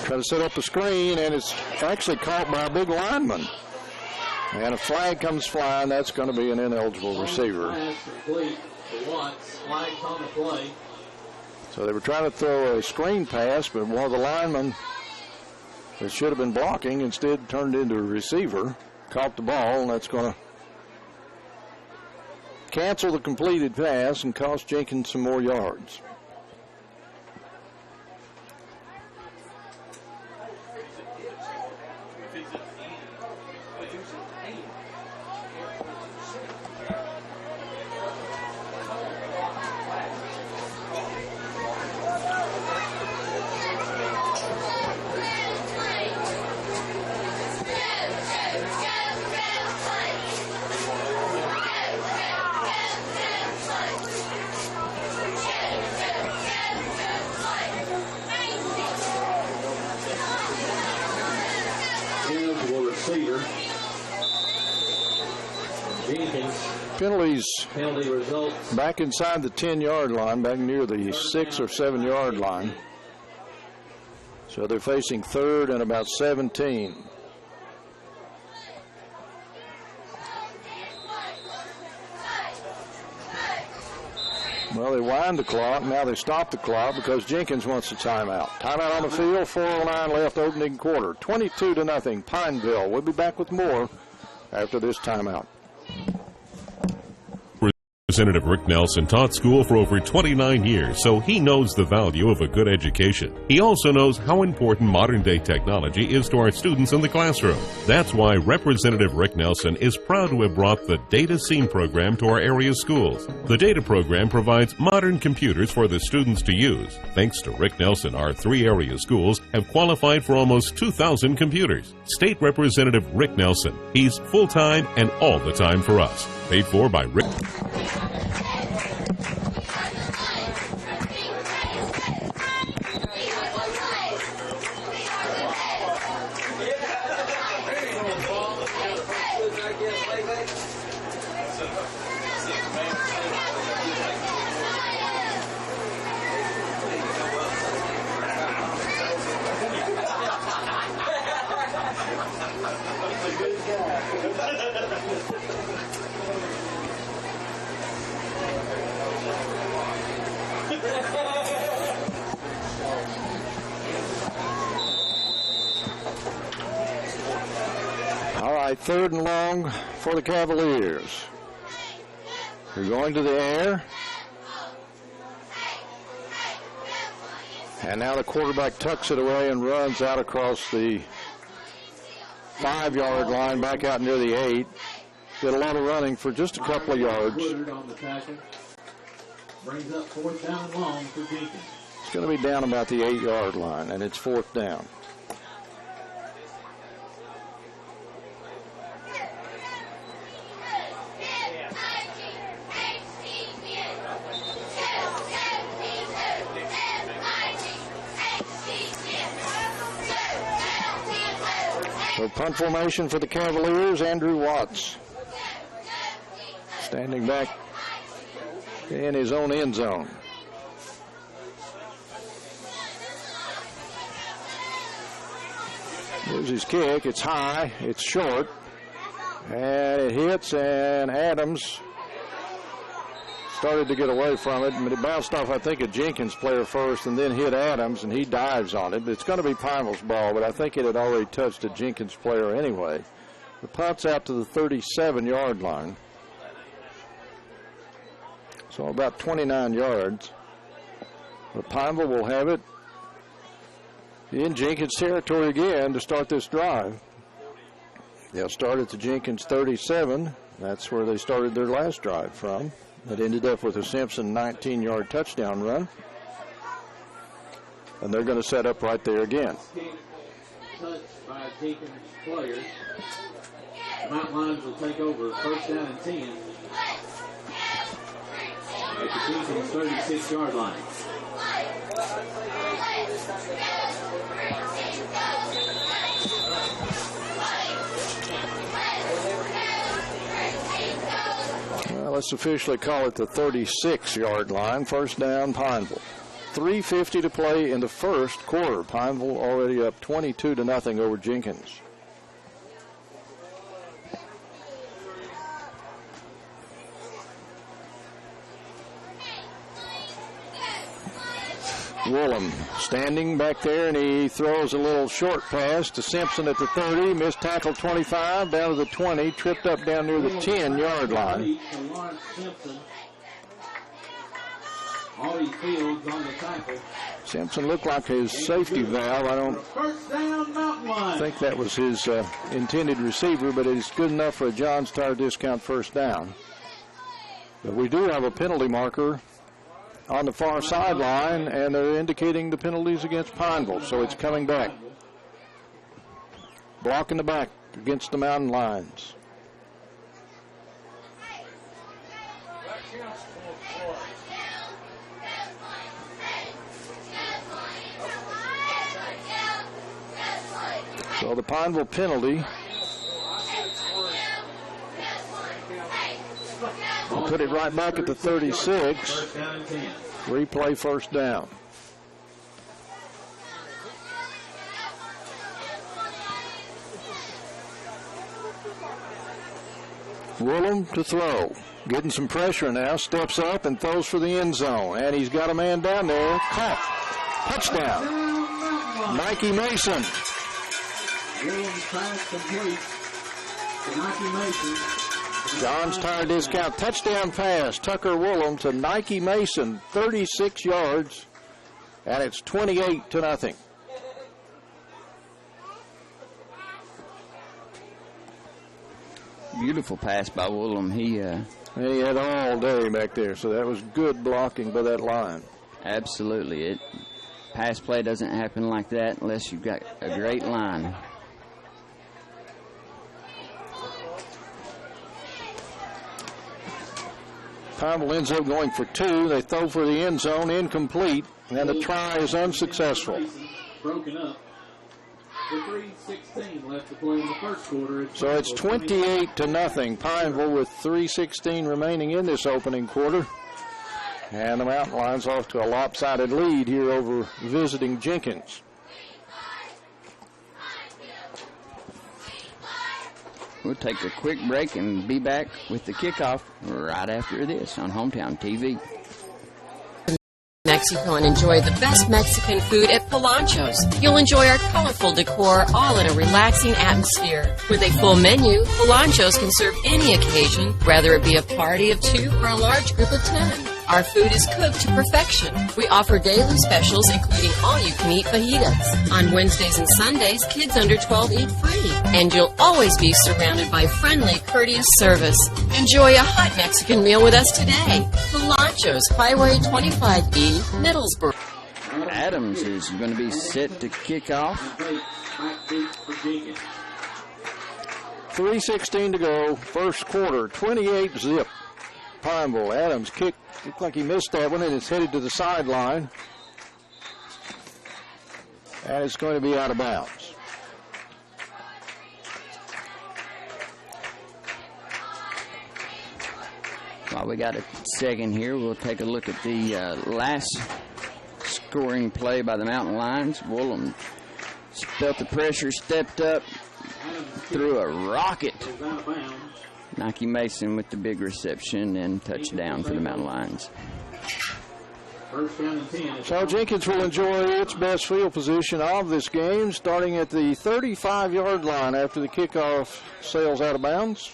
S3: Try to set up the screen, and it's actually caught by a big lineman. And a flag comes flying. That's going to be an ineligible receiver. So they were trying to throw a screen pass, but one of the linemen that should have been blocking instead turned into a receiver, caught the ball, and that's going to cancel the completed pass and cost Jenkins some more yards.
S1: Penalty results.
S3: Back inside the 10-yard line, back near the 6 or 7-yard line. So they're facing 3rd and about 17. Well, they wind the clock. Now they stop the clock because Jenkins wants a timeout. Timeout on the field, 4:09 left, opening quarter. 22-0, Pineville. We'll be back with more after this timeout.
S7: Representative Rick Nelson taught school for over 29 years, so he knows the value of a good education. He also knows how important modern-day technology is to our students in the classroom. That's why Representative Rick Nelson is proud to have brought the Data Scene program to our area schools. The Data program provides modern computers for the students to use. Thanks to Rick Nelson, our 3 area schools have qualified for almost 2,000 computers. State Representative Rick Nelson. He's full-time and all the time for us. Paid for by Rick.
S3: All right, 3rd and long for the Cavaliers. They're going to the air. And now the quarterback tucks it away and runs out across the 5-yard line, back out near the 8. Did a lot of running for just a couple of yards.
S1: Brings up 4th down and long for Jenkins.
S3: It's going to be down about the 8-yard line, and it's 4th down. So punt formation for the Cavaliers, Andrew Watts. Standing back in his own end zone. Here's his kick. It's high. It's short. And it hits, and Adams started to get away from it. But it bounced off, I think, a Jenkins player first and then hit Adams, and he dives on it. But it's going to be Pineville's ball, but I think it had already touched a Jenkins player anyway. The punt's out to the 37-yard line. So about 29 yards. But Pineville will have it in Jenkins territory again to start this drive. They'll start at the Jenkins 37. That's where they started their last drive from. It ended up with a Simpson 19-yard touchdown run. And they're going to set up right there again.
S1: Touched by Jenkins players. Mountain Lions will take over 1st down and 10 at the Jenkins 36-yard line.
S3: Well, let's officially call it the 36-yard line. 1st down, Pineville. 3:50 to play in the first quarter. Pineville already up 22-0 over Jenkins. Woolham standing back there, and he throws a little short pass to Simpson at the 30. Missed tackle 25, down to the 20, tripped up down near the 10-yard line. Simpson looked like his safety valve. I don't think that was his intended receiver, but it's good enough for a John's Tire Discount 1st down. But we do have a penalty marker on the far sideline, and they're indicating the penalties against Pineville, so it's coming back. Block in the back against the Mountain Lions. So the Pineville penalty put it right back at the 36. Replay 1st down. Woolham to throw. Getting some pressure now. Steps up and throws for the end zone. And he's got a man down there. Caught. Touchdown. Nike Mason.
S1: Williams pass complete to Nike Mason.
S3: John's Tire Discount touchdown pass. Tucker Woolham to Nike Mason, 36 yards, and it's 28-0.
S2: Beautiful pass by Woolham. He
S3: had all day back there, so that was good blocking by that line.
S2: Absolutely. Pass play doesn't happen like that unless you've got a great line.
S3: Pineville ends up going for 2. They throw for the end zone, incomplete, and the try is unsuccessful.
S1: Broken up. With 3:16 left to play in the first quarter.
S3: So it's 28-0. Pineville with 3:16 remaining in this opening quarter. And the Mountain Lions off to a lopsided lead here over visiting Jenkins.
S2: We'll take a quick break and be back with the kickoff right after this on Hometown TV.
S5: Mexico and enjoy the best Mexican food at Polancho's. You'll enjoy our colorful decor all in a relaxing atmosphere. With a full menu, Polancho's can serve any occasion, whether it be a party of 2 or a large group of 10. Our food is cooked to perfection. We offer daily specials, including all-you-can-eat fajitas. On Wednesdays and Sundays, kids under 12 eat free. And you'll always be surrounded by friendly, courteous service. Enjoy a hot Mexican meal with us today. Polancho's, Highway 25E, Middlesbrough.
S2: Adams is going to be set to kick off.
S3: 3:16 to go, first quarter, 28-zip. Pineville. Adams kicked, looked like he missed that one, and it's headed to the sideline. And it's going to be out of bounds.
S2: While we got a second here, we'll take a look at the last scoring play by the Mountain Lions. Woolham felt the pressure, stepped up, threw a rocket. Nike Mason with the big reception and touchdown for the Mountain Lions.
S3: So Jenkins will enjoy its best field position of this game, starting at the 35-yard line after the kickoff sails out of bounds.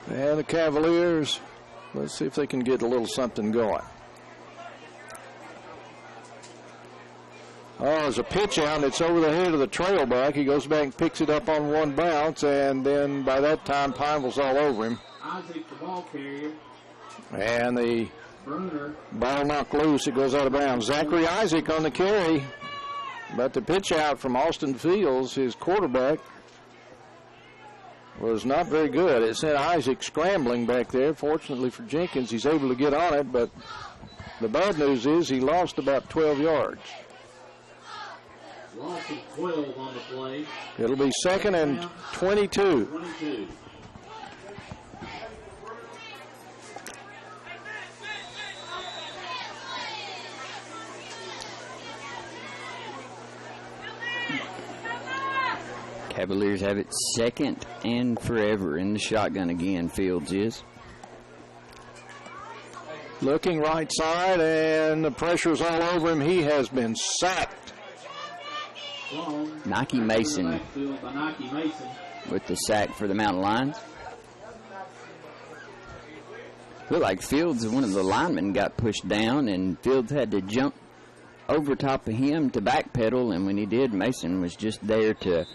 S3: And the Cavaliers, let's see if they can get a little something going. Oh, there's a pitch out, and it's over the head of the trailback. He goes back and picks it up on one bounce, and then by that time, Pineville's all over him.
S1: Isaac, the ball carrier.
S3: And the ball knocked loose. It goes out of bounds. Zachary Isaac on the carry, but the pitch out from Austin Fields, his quarterback, was not very good. It sent Isaac scrambling back there. Fortunately for Jenkins, he's able to get on it, but the bad news is he lost about 12 yards.
S1: Loss of 12 on the play.
S3: It'll be second and 22.
S2: Cavaliers have it second and forever in the shotgun again, Fields is.
S3: Looking right side, and the pressure's all over him. He has been sacked.
S2: Nike Mason with the sack for the Mountain Lions. Looked like Fields, one of the linemen, got pushed down, and Fields had to jump over top of him to backpedal, and when he did, Mason was just there to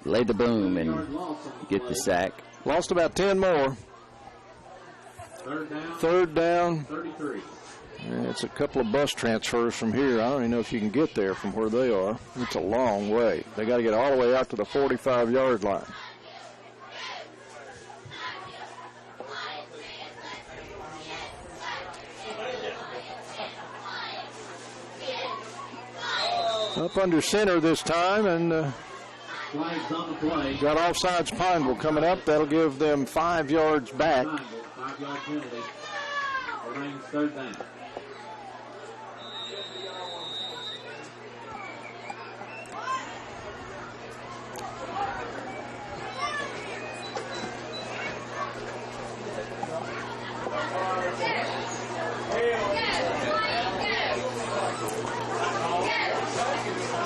S2: lay the boom and get the sack.
S3: Lost about 10 more. Third down.
S1: 33.
S3: It's a couple of bus transfers from here. I don't even know if you can get there from where they are. It's a long way. They got to get all the way out to the 45-yard line. Up under center this time, and
S1: Flags on the play.
S3: got offsides Pineville coming up. That'll give them 5 yards back.
S1: 5-yard penalty. Remains third down.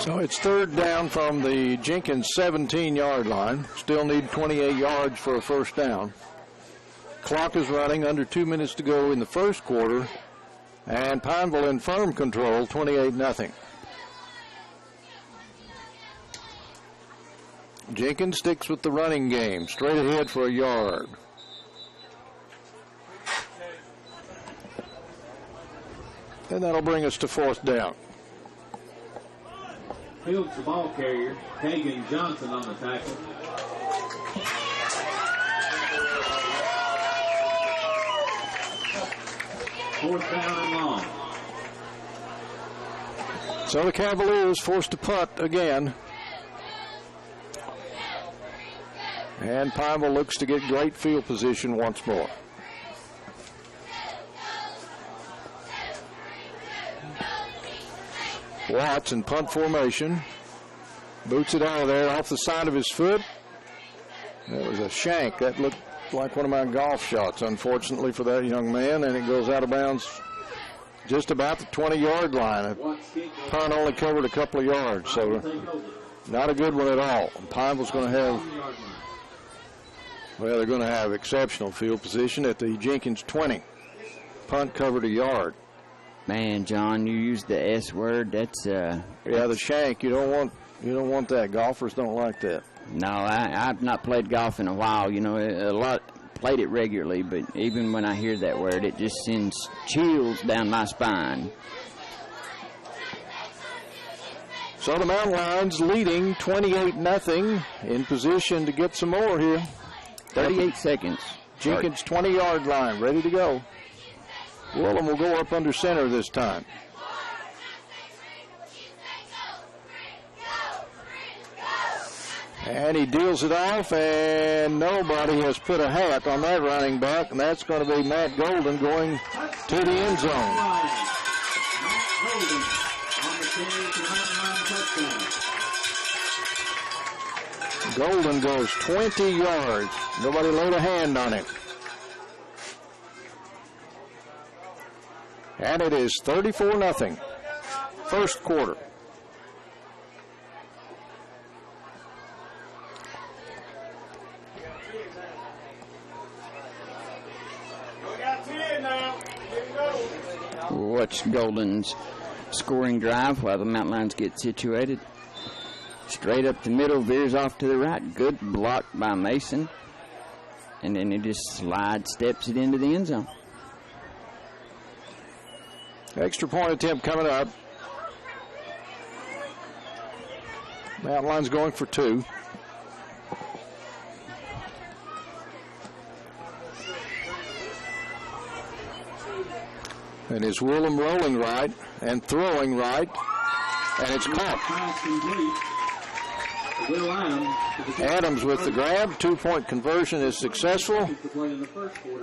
S3: So it's third down from the Jenkins 17-yard line. Still need 28 yards for a first down. Clock is running, under 2 minutes to go in the first quarter. And Pineville in firm control, 28-0. Jenkins sticks with the running game, straight ahead for a yard. And that'll bring us to fourth down.
S1: Fields the ball carrier. Hagan Johnson on the tackle. Fourth down and long.
S3: So the Cavaliers forced to punt again. And Pineville looks to get great field position once more. Watts in punt formation. Boots it out of there off the side of his foot. That was a shank. That looked like one of my golf shots, unfortunately for that young man, and it goes out of bounds just about the 20-yard line. A punt only covered a couple of yards, so not a good one at all. And Pineville's going to have, well, they're going to have exceptional field position at the Jenkins 20. Punt covered a yard.
S2: Man, John, you used the S word. That's
S3: yeah, the shank. You don't want that. Golfers don't like that.
S2: No, I've not played golf in a while. You know, played it regularly, but even when I hear that word, it just sends chills down my spine.
S3: So the Mountain Lions leading 28-0, in position to get some more here.
S2: 38 seconds.
S3: Jenkins 20-yard line, ready to go. Willem will go up under center this time. And he deals it off, and nobody has put a hat on that running back, and that's going to be Matt Golden going to the end zone. Golden goes 20 yards. Nobody laid a hand on him. And it is 34-0. First quarter.
S2: Watch Golden's scoring drive while the Mountain Lions get situated. Straight up the middle, veers off to the right. Good block by Mason. And then he just steps it into the end zone.
S3: Extra point attempt coming up. Mountain Lions going for 2. And it's Willem rolling right and throwing right, and it's caught. Adams with the grab. 2-point conversion is successful.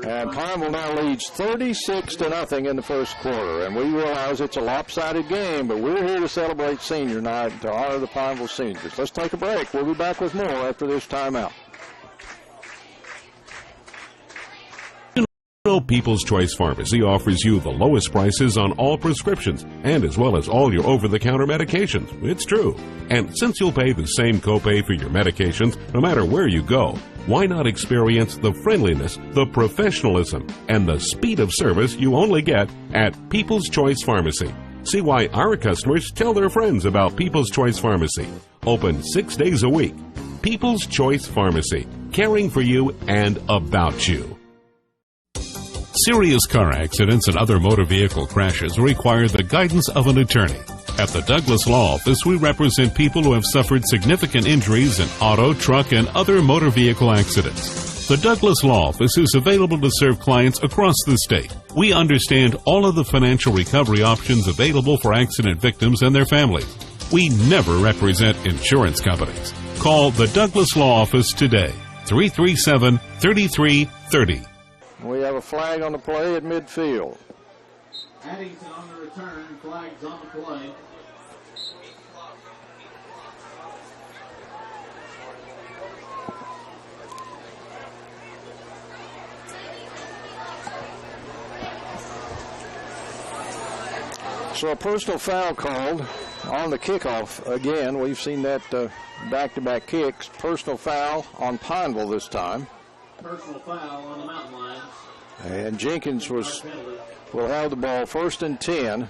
S3: And Pineville now leads 36-0 in the first quarter. And we realize it's a lopsided game, but we're here to celebrate senior night to honor the Pineville seniors. Let's take a break. We'll be back with more after this timeout.
S7: People's Choice Pharmacy offers you the lowest prices on all prescriptions and as well as all your over-the-counter medications. It's true. And since you'll pay the same copay for your medications no matter where you go, why not experience the friendliness, the professionalism, and the speed of service you only get at People's Choice Pharmacy? See why our customers tell their friends about People's Choice Pharmacy. Open 6 days a week. People's Choice Pharmacy, caring for you and about you. Serious car accidents and other motor vehicle crashes require the guidance of an attorney. At the Douglas Law Office, we represent people who have suffered significant injuries in auto, truck, and other motor vehicle accidents. The Douglas Law Office is available to serve clients across the state. We understand all of the financial recovery options available for accident victims and their families. We never represent insurance companies. Call the Douglas Law Office today, 337-3330.
S3: We have a flag on the play at midfield.
S1: Addington on the return, flags on the play.
S3: So a personal foul called on the kickoff again. We've seen that back-to-back kicks. Personal foul on Pineville this time.
S1: Personal foul on the Mountain Lions.
S3: And Jenkins will have the ball 1st and 10.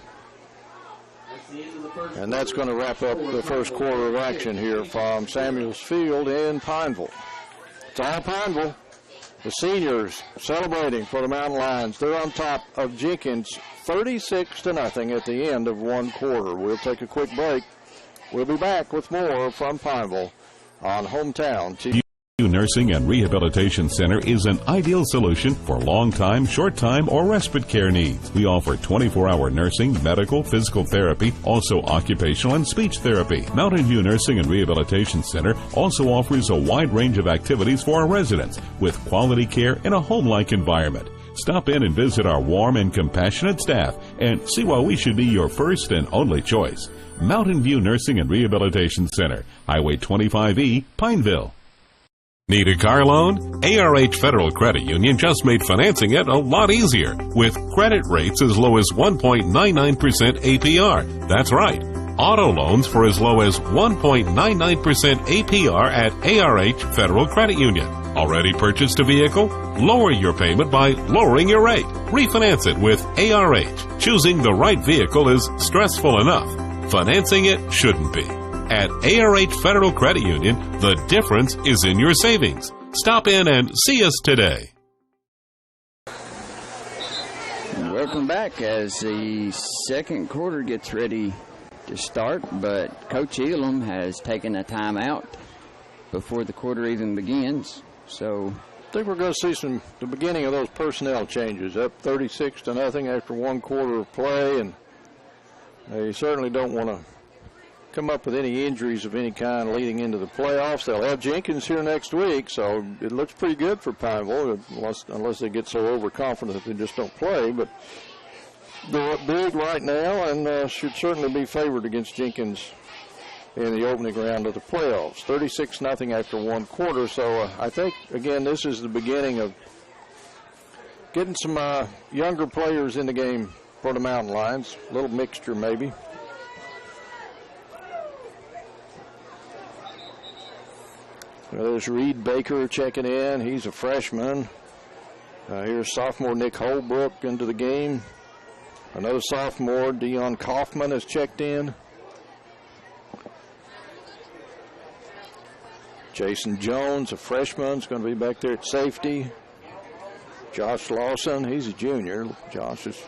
S3: And that's going to wrap up the first quarter of action here from Samuels Field in Pineville. It's all Pineville. The seniors celebrating for the Mountain Lions. They're on top of Jenkins 36-0 at the end of one quarter. We'll take a quick break. We'll be back with more from Pineville on Hometown TV.
S7: Nursing and Rehabilitation Center is an ideal solution for long-time, short-time, or respite care needs. We offer 24-hour nursing, medical, physical therapy, also occupational and speech therapy. Mountain View Nursing and Rehabilitation Center also offers a wide range of activities for our residents with quality care in a home-like environment. Stop in and visit our warm and compassionate staff and see why we should be your first and only choice. Mountain View Nursing and Rehabilitation Center, Highway 25E, Pineville. Need a car loan? ARH Federal Credit Union just made financing it a lot easier with credit rates as low as 1.99% APR. That's right. Auto loans for as low as 1.99% APR at ARH Federal Credit Union. Already purchased a vehicle? Lower your payment by lowering your rate. Refinance it with ARH. Choosing the right vehicle is stressful enough. Financing it shouldn't be. At ARH Federal Credit Union, the difference is in your savings. Stop in and see us today.
S2: Welcome back as the second quarter gets ready to start, but Coach Elam has taken a timeout before the quarter even begins. So
S3: I think we're going to see the beginning of those personnel changes. Up 36-0 after one quarter of play, and they certainly don't want to come up with any injuries of any kind leading into the playoffs. They'll have Jenkins here next week, so it looks pretty good for Pineville, unless they get so overconfident that they just don't play. But they're up big right now and should certainly be favored against Jenkins in the opening round of the playoffs. 36-0 after one quarter, so I think, again, this is the beginning of getting some younger players in the game for the Mountain Lions. A little mixture maybe. There's Reed Baker checking in. He's a freshman. Here's sophomore Nick Holbrook into the game. Another sophomore, Dion Kaufman, has checked in. Jason Jones, a freshman, is going to be back there at safety. Josh Lawson, he's a junior. Josh is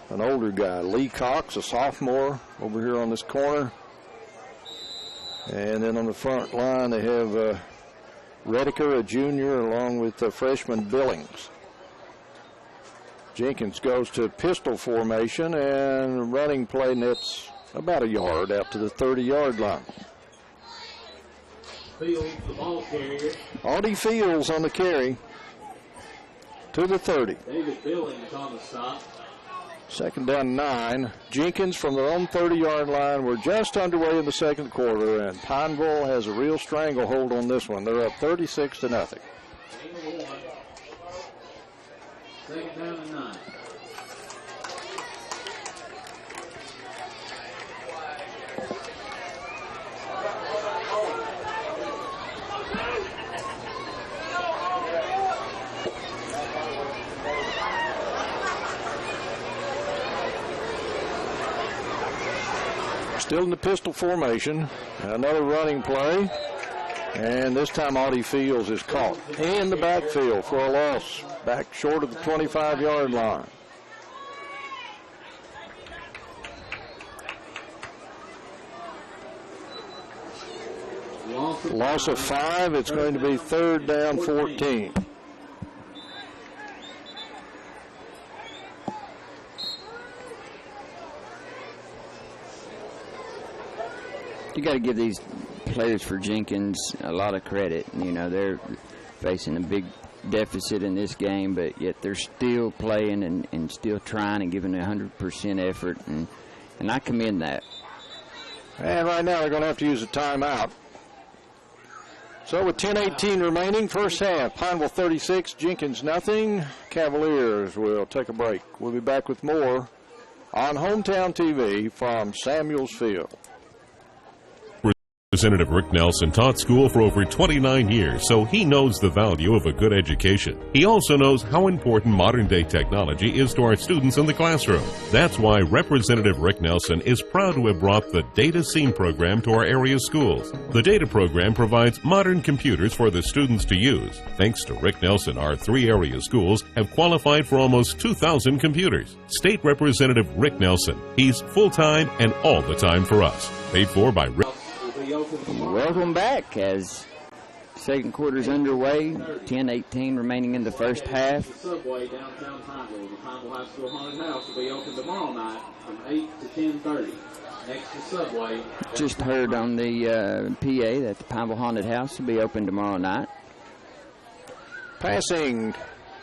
S3: an older guy. Lee Cox, a sophomore, over here on this corner. And then on the front line, they have Rediker, a junior, along with freshman Billings. Jenkins goes to pistol formation and running play nets about a yard out to the 30-yard line.
S1: Fields, the ball carrier.
S3: Audie Fields on the carry to the 30.
S1: David Billings on the stop.
S3: Second down 9. Jenkins from their own 30-yard line. We're just underway in the second quarter, and Pineville has a real stranglehold on this one. They're up 36-0.
S1: Second down and 9.
S3: Still in the pistol formation. Another running play. And this time Audie Fields is caught in the backfield for a loss. Back short of the 25-yard line. Loss of 5. It's going to be third down 14.
S2: You got to give these players for Jenkins a lot of credit. You know, they're facing a big deficit in this game, but yet they're still playing and still trying and giving 100% effort, and I commend that.
S3: And right now they're going to have to use a timeout. So with 10:18 remaining, first half, Pineville 36, Jenkins nothing. Cavaliers will take a break. We'll be back with more on Hometown TV from Samuels Field.
S7: Representative Rick Nelson taught school for over 29 years, so he knows the value of a good education. He also knows how important modern-day technology is to our students in the classroom. That's why Representative Rick Nelson is proud to have brought the Data Scene program to our area schools. The Data program provides modern computers for the students to use. Thanks to Rick Nelson, our 3 area schools have qualified for almost 2,000 computers. State Representative Rick Nelson. He's full-time and all the time for us. Paid for by Rick.
S2: Welcome back as second quarter's underway. 10:18 remaining in the first half.
S1: Subway downtown Pineville. The Pineville High School Haunted House will be open tomorrow night from 8 to 10:30. Next to Subway.
S2: Just heard on the PA that the Pineville Haunted House will be open tomorrow night.
S3: Passing.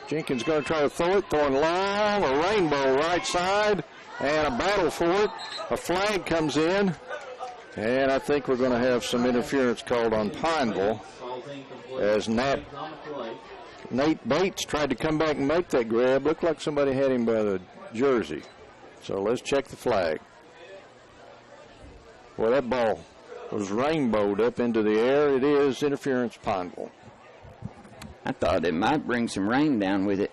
S3: Jenkins going to try to throw it, throwing long, a rainbow right side, and a battle for it. A flag comes in. And I think we're going to have some interference called on Pineville. as Nate Bates tried to come back and make that grab. Looked like somebody had him by the jersey. So let's check the flag. Well, that ball was rainbowed up into the air. It is interference, Pineville.
S2: I thought it might bring some rain down with it.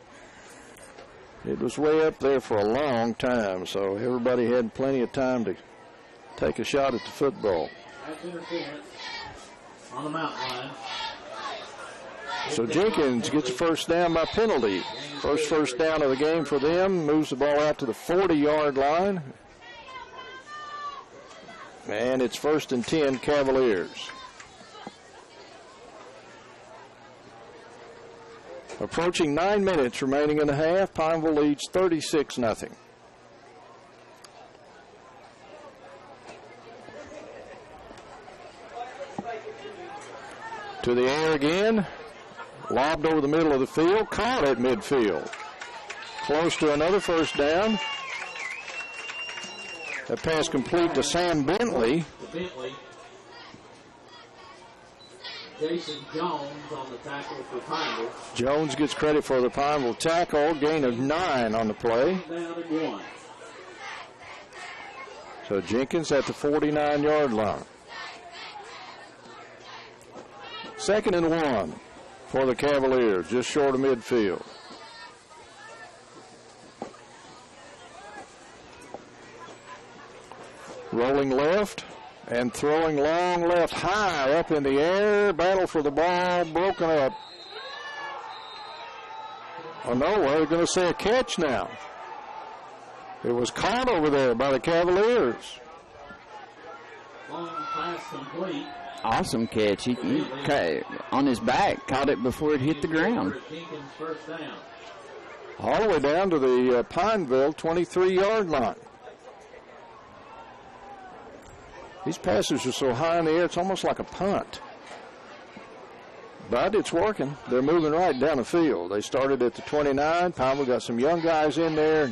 S3: It was way up there for a long time, so everybody had plenty of time to take a shot at the football.
S1: That's interference on the mountain line.
S3: So Jenkins gets a first down by penalty. First down of the game for them. Moves the ball out to the 40-yard line. And it's 1st and 10 Cavaliers. Approaching 9 minutes remaining in the half. Pineville leads 36-0. To the air again. Lobbed over the middle of the field. Caught at midfield. Close to another first down. That pass complete to Sam Bentley.
S1: Jason Jones on the tackle for Pineville.
S3: Jones gets credit for the Pineville tackle. Gain of 9 on the play.
S1: Down and 1.
S3: So Jenkins at the 49-yard line. 2nd and 1 for the Cavaliers, just short of midfield. Rolling left and throwing long left high up in the air. Battle for the ball, broken up. Oh no, we're going to say a catch now. It was caught over there by the Cavaliers.
S1: Long pass complete.
S2: Awesome catch. He on his back, caught it before it hit the ground.
S1: Jenkins first down.
S3: All the way down to the Pineville 23-yard line. These passes are so high in the air, it's almost like a punt. But it's working. They're moving right down the field. They started at the 29. Pineville got some young guys in there.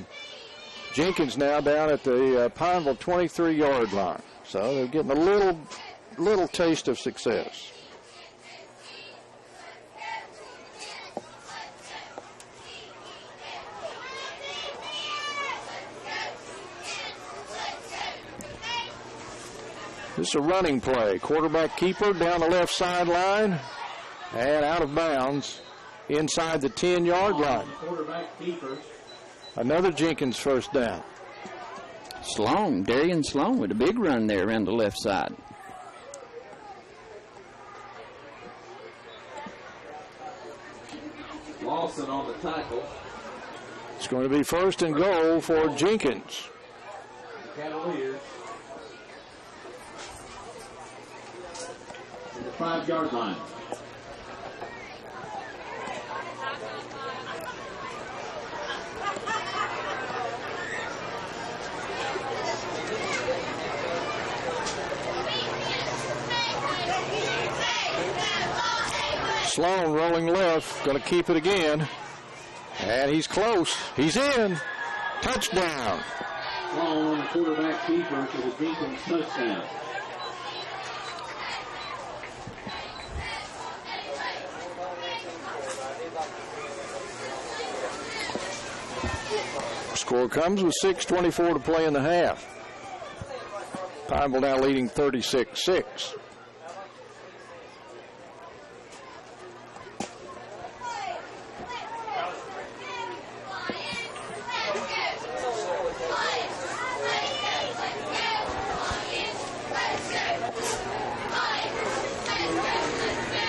S3: Jenkins now down at the Pineville 23-yard line. So they're getting a little taste of success. This is a running play. Quarterback keeper down the left sideline and out of bounds inside the 10-yard line.
S1: Quarterback keeper.
S3: Another Jenkins first down.
S2: Darian Sloan with a big run there around the left side.
S1: Lawson on the tackle.
S3: It's going to be 1st and goal for Jenkins.
S1: The Cavaliers. The 5-yard line.
S3: Sloan rolling left, going to keep it again. And he's close. He's in. Touchdown.
S1: Sloan on the quarterback keeper for the Jenkins touchdown.
S3: Score comes with 6:24 to play in the half. Pineville now leading 36-6.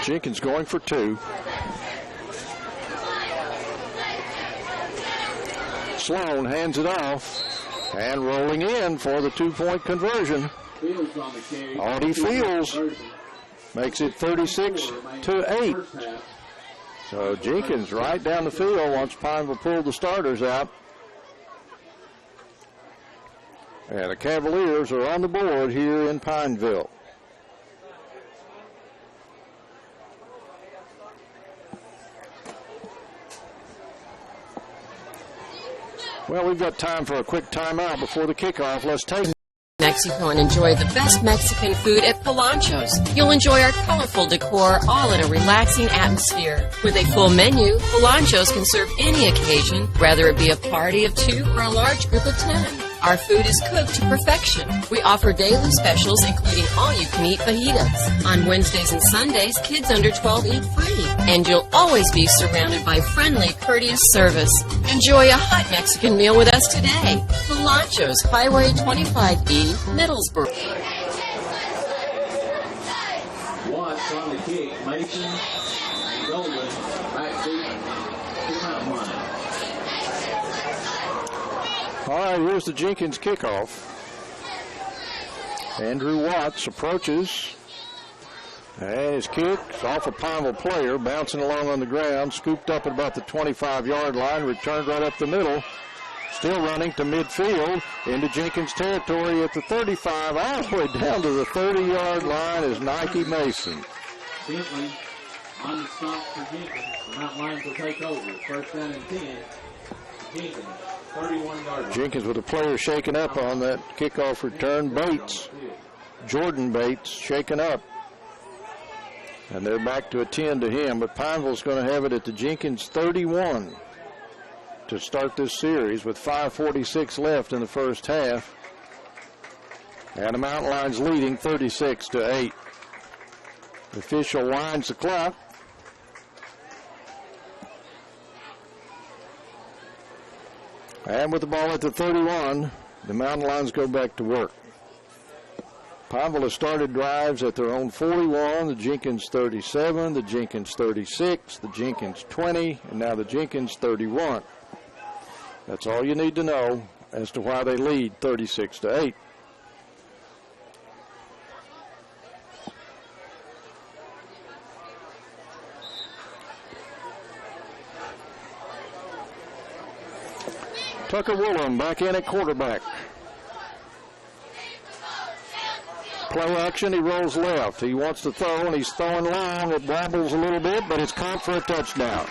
S3: Jenkins going for 2. Sloan hands it off and rolling in for the 2-point conversion. Audie Fields makes it 36-8. So Jenkins right down the field once Pineville pulled the starters out. And the Cavaliers are on the board here in Pineville.
S5: Well, we've got time for a quick timeout before the kickoff. Let's take
S3: next
S5: Mexico and enjoy the best Mexican food at Polancho's. You'll enjoy our colorful decor all in a relaxing atmosphere. With a full menu, Polancho's can serve any occasion, whether it be a party of 2 or a large group of 10. Our food is cooked to perfection. We offer daily specials including all-you-can-eat fajitas. On Wednesdays and Sundays, kids under 12 eat free. And you'll always be surrounded by friendly, courteous service. Enjoy a hot Mexican meal with us today. Polancho's, Highway 25E, Middlesboro.
S1: Watts on the kick. Mason and Golden back deep to the mountain line.
S3: All right, here's the Jenkins kickoff. Andrew Watts approaches. And his kick is off a Pineville player, bouncing along on the ground, scooped up at about the 25-yard line, returned right up the middle. Still running to midfield into Jenkins territory at the 35, all the way down to the 30-yard line is Nike Mason.
S1: Bentley on the stop for Jenkins. The mountain lions will take over. First down and 10. Jenkins. 31-yard.
S3: Jenkins with a player shaken up on that kickoff return. Bates, Jordan Bates, shaken up. And they're back to attend to him, but Pineville's going to have it at the Jenkins 31 to start this series with 5:46 left in the first half. And the Mountain Lions leading 36-8. The official winds the clock. And with the ball at the 31, the Mountain Lions go back to work. Pineville has started drives at their own 41, the Jenkins 37, the Jenkins 36, the Jenkins 20, and now the Jenkins 31. That's all you need to know as to why they lead 36-8. Tucker Woolham back in at quarterback. Play action, he rolls left. He wants to throw, and he's throwing long. It wobbles a little bit, but it's caught for a touchdown.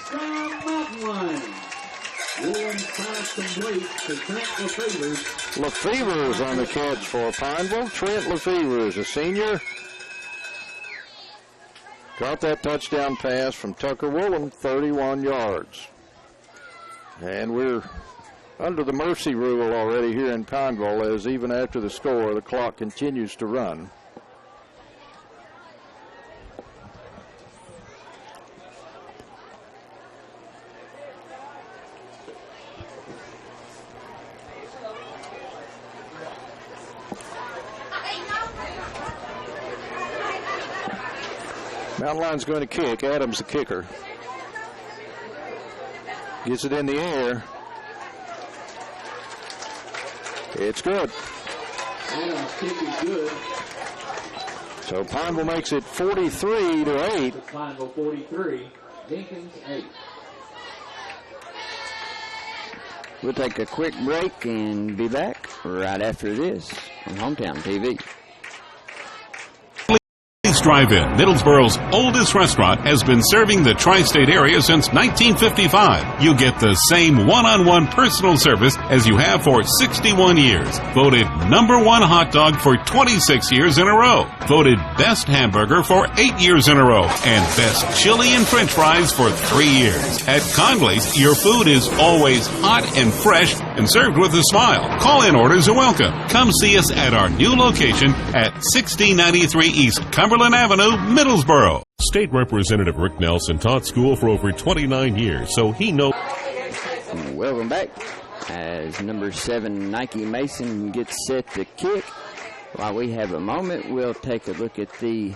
S3: Lefevre on the catch for Pineville. Trent Lefevre is a senior. Got that touchdown pass from Tucker Woolham, 31 yards. And we're under the mercy rule already here in Pineville, as even after the score, the clock continues to run. Mountain Lions going to kick. Adams the kicker. Gets it in the air. It's good.
S1: Adams' kick is good.
S3: So Pineville makes it 43-8.
S1: Pineville 43, Jenkins 8.
S2: We'll take a quick break and be back right after this on Hometown TV.
S7: Drive-In, Middlesboro's oldest restaurant, has been serving the tri-state area since 1955. You get the same one-on-one personal service as you have for 61 years. Voted #1 hot dog for 26 years in a row. Voted best hamburger for 8 years in a row. And best chili and french fries for 3 years. At Conley's, your food is always hot and fresh and served with a smile. Call-in orders are welcome. Come see us at our new location at 1693 East Cumberland Avenue, Middlesboro. State Representative Rick Nelson taught school for over 29 years, so he knows.
S2: Welcome back. As number 7, Nike Mason, gets set to kick. While we have a moment, we'll take a look at the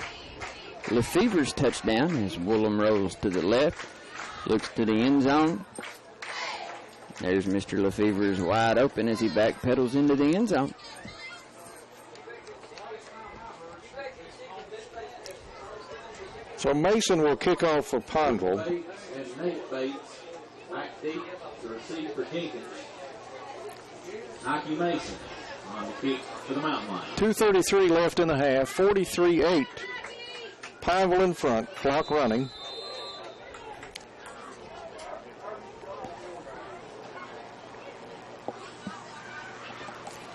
S2: Lefevre's touchdown as Woolham rolls to the left, looks to the end zone. There's Mr. Lefevre's wide open as he backpedals into the end zone.
S3: So Mason will kick off for Pineville.
S1: And Nate Bates back deep to receive for Jenkins. Nike Mason on the kick for the Mountain Lions.
S3: 2:33 left in the half. 43-8. Pineville in front. Clock running.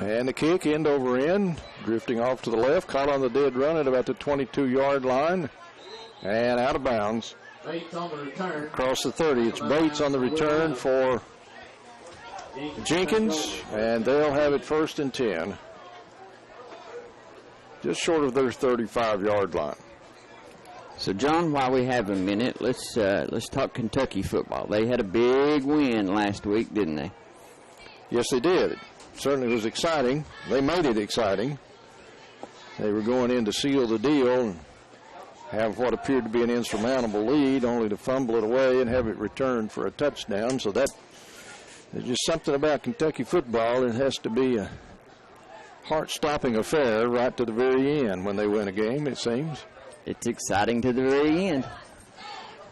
S3: And the kick end over end. drifting off to the left, caught on the dead run at about the 22-yard line, and out of bounds.
S1: Bates on the return.
S3: Across the 30. It's Bates on the return for Jenkins, and they'll have it 1st and 10. Just short of their 35-yard line.
S2: So, John, while we have a minute, let's talk Kentucky football. They had a big win last week, didn't they?
S3: Yes, they did. It certainly was exciting. They made it exciting. They were going in to seal the deal and have what appeared to be an insurmountable lead, only to fumble it away and have it returned for a touchdown. So that there's just something about Kentucky football. It has to be a heart-stopping affair right to the very end when they win a game, it seems.
S2: It's exciting to the very end.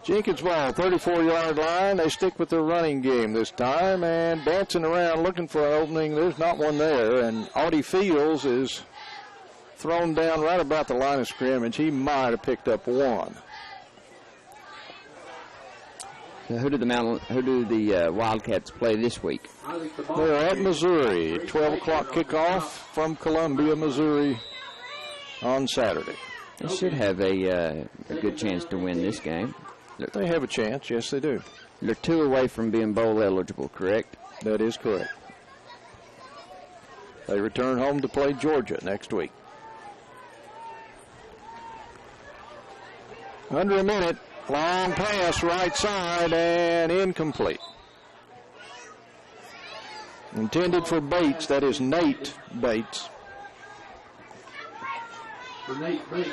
S3: Jenkins ball, 34-yard line. They stick with their running game this time and dancing around looking for an opening. There's not one there, and Audie Fields is thrown down right about the line of scrimmage. He might have picked up one.
S2: So who do the Wildcats play this week?
S3: They're at Missouri. 12 o'clock kickoff from Columbia, Missouri on Saturday.
S2: They should have a good chance to win this game.
S3: They have a chance, yes they do.
S2: They're 2 away from being bowl eligible, correct?
S3: That is correct. They return home to play Georgia next week. Under a minute, long pass right side and incomplete. Intended for Bates, that is Nate Bates.
S1: For Nate Bates.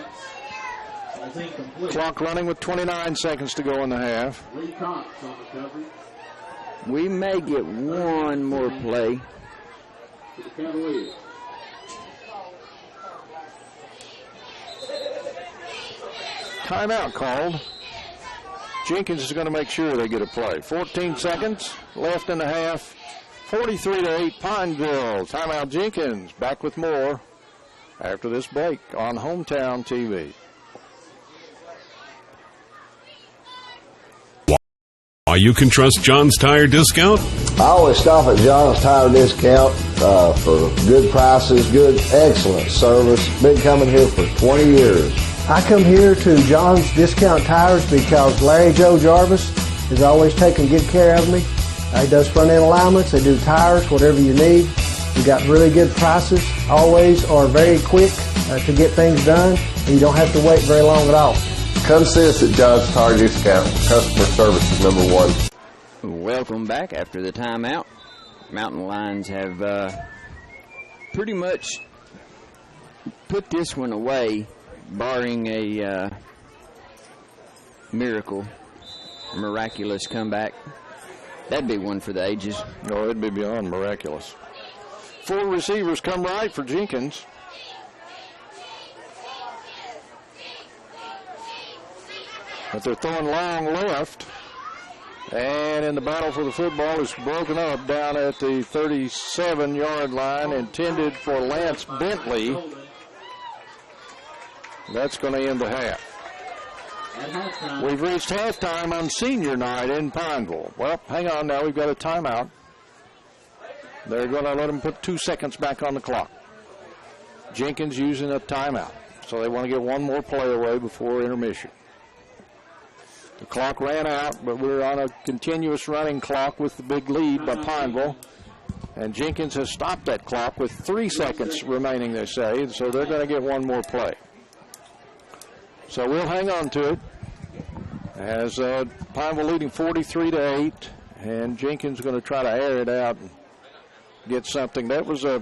S1: It's incomplete.
S3: Clock running with 29 seconds to go in the half.
S1: Lee Cox on the coverage.
S2: We may get one more play.
S1: To the Cavaliers.
S3: Timeout called. Jenkins is going to make sure they get a play. 14 seconds left in the half. 43-8 Pineville. Timeout Jenkins. Back with more after this break on Hometown TV.
S7: Why you can trust John's Tire Discount?
S9: I always stop at John's Tire Discount for good prices, good, excellent service. Been coming here for 20 years.
S10: I come here to John's Discount Tires because Larry Joe Jarvis is always taking good care of me. He does front end alignments, they do tires, whatever you need. We got really good prices, always are very quick to get things done, and you don't have to wait very long at all.
S9: Come see us at John's Tire Discount. Customer service is number one.
S2: Welcome back after the timeout. Mountain Lions have pretty much put this one away, barring a miraculous comeback. That'd be one for the ages.
S3: No, it'd be beyond miraculous. 4 receivers come right for Jenkins. But they're throwing long left. And in the battle for the football, it's broken up down at the 37-yard line, intended for Lance Bentley. That's going to end the half. We've reached halftime on senior night in Pineville. Well, hang on now. We've got a timeout. They're going to let them put 2 seconds back on the clock. Jenkins using a timeout. So they want to get one more play away before intermission. The clock ran out, but we're on a continuous running clock with the big lead by Pineville. And Jenkins has stopped that clock with 3 seconds remaining, they say. So they're going to get one more play. So we'll hang on to it as Pineville leading 43-8, and Jenkins going to try to air it out and get something. That was a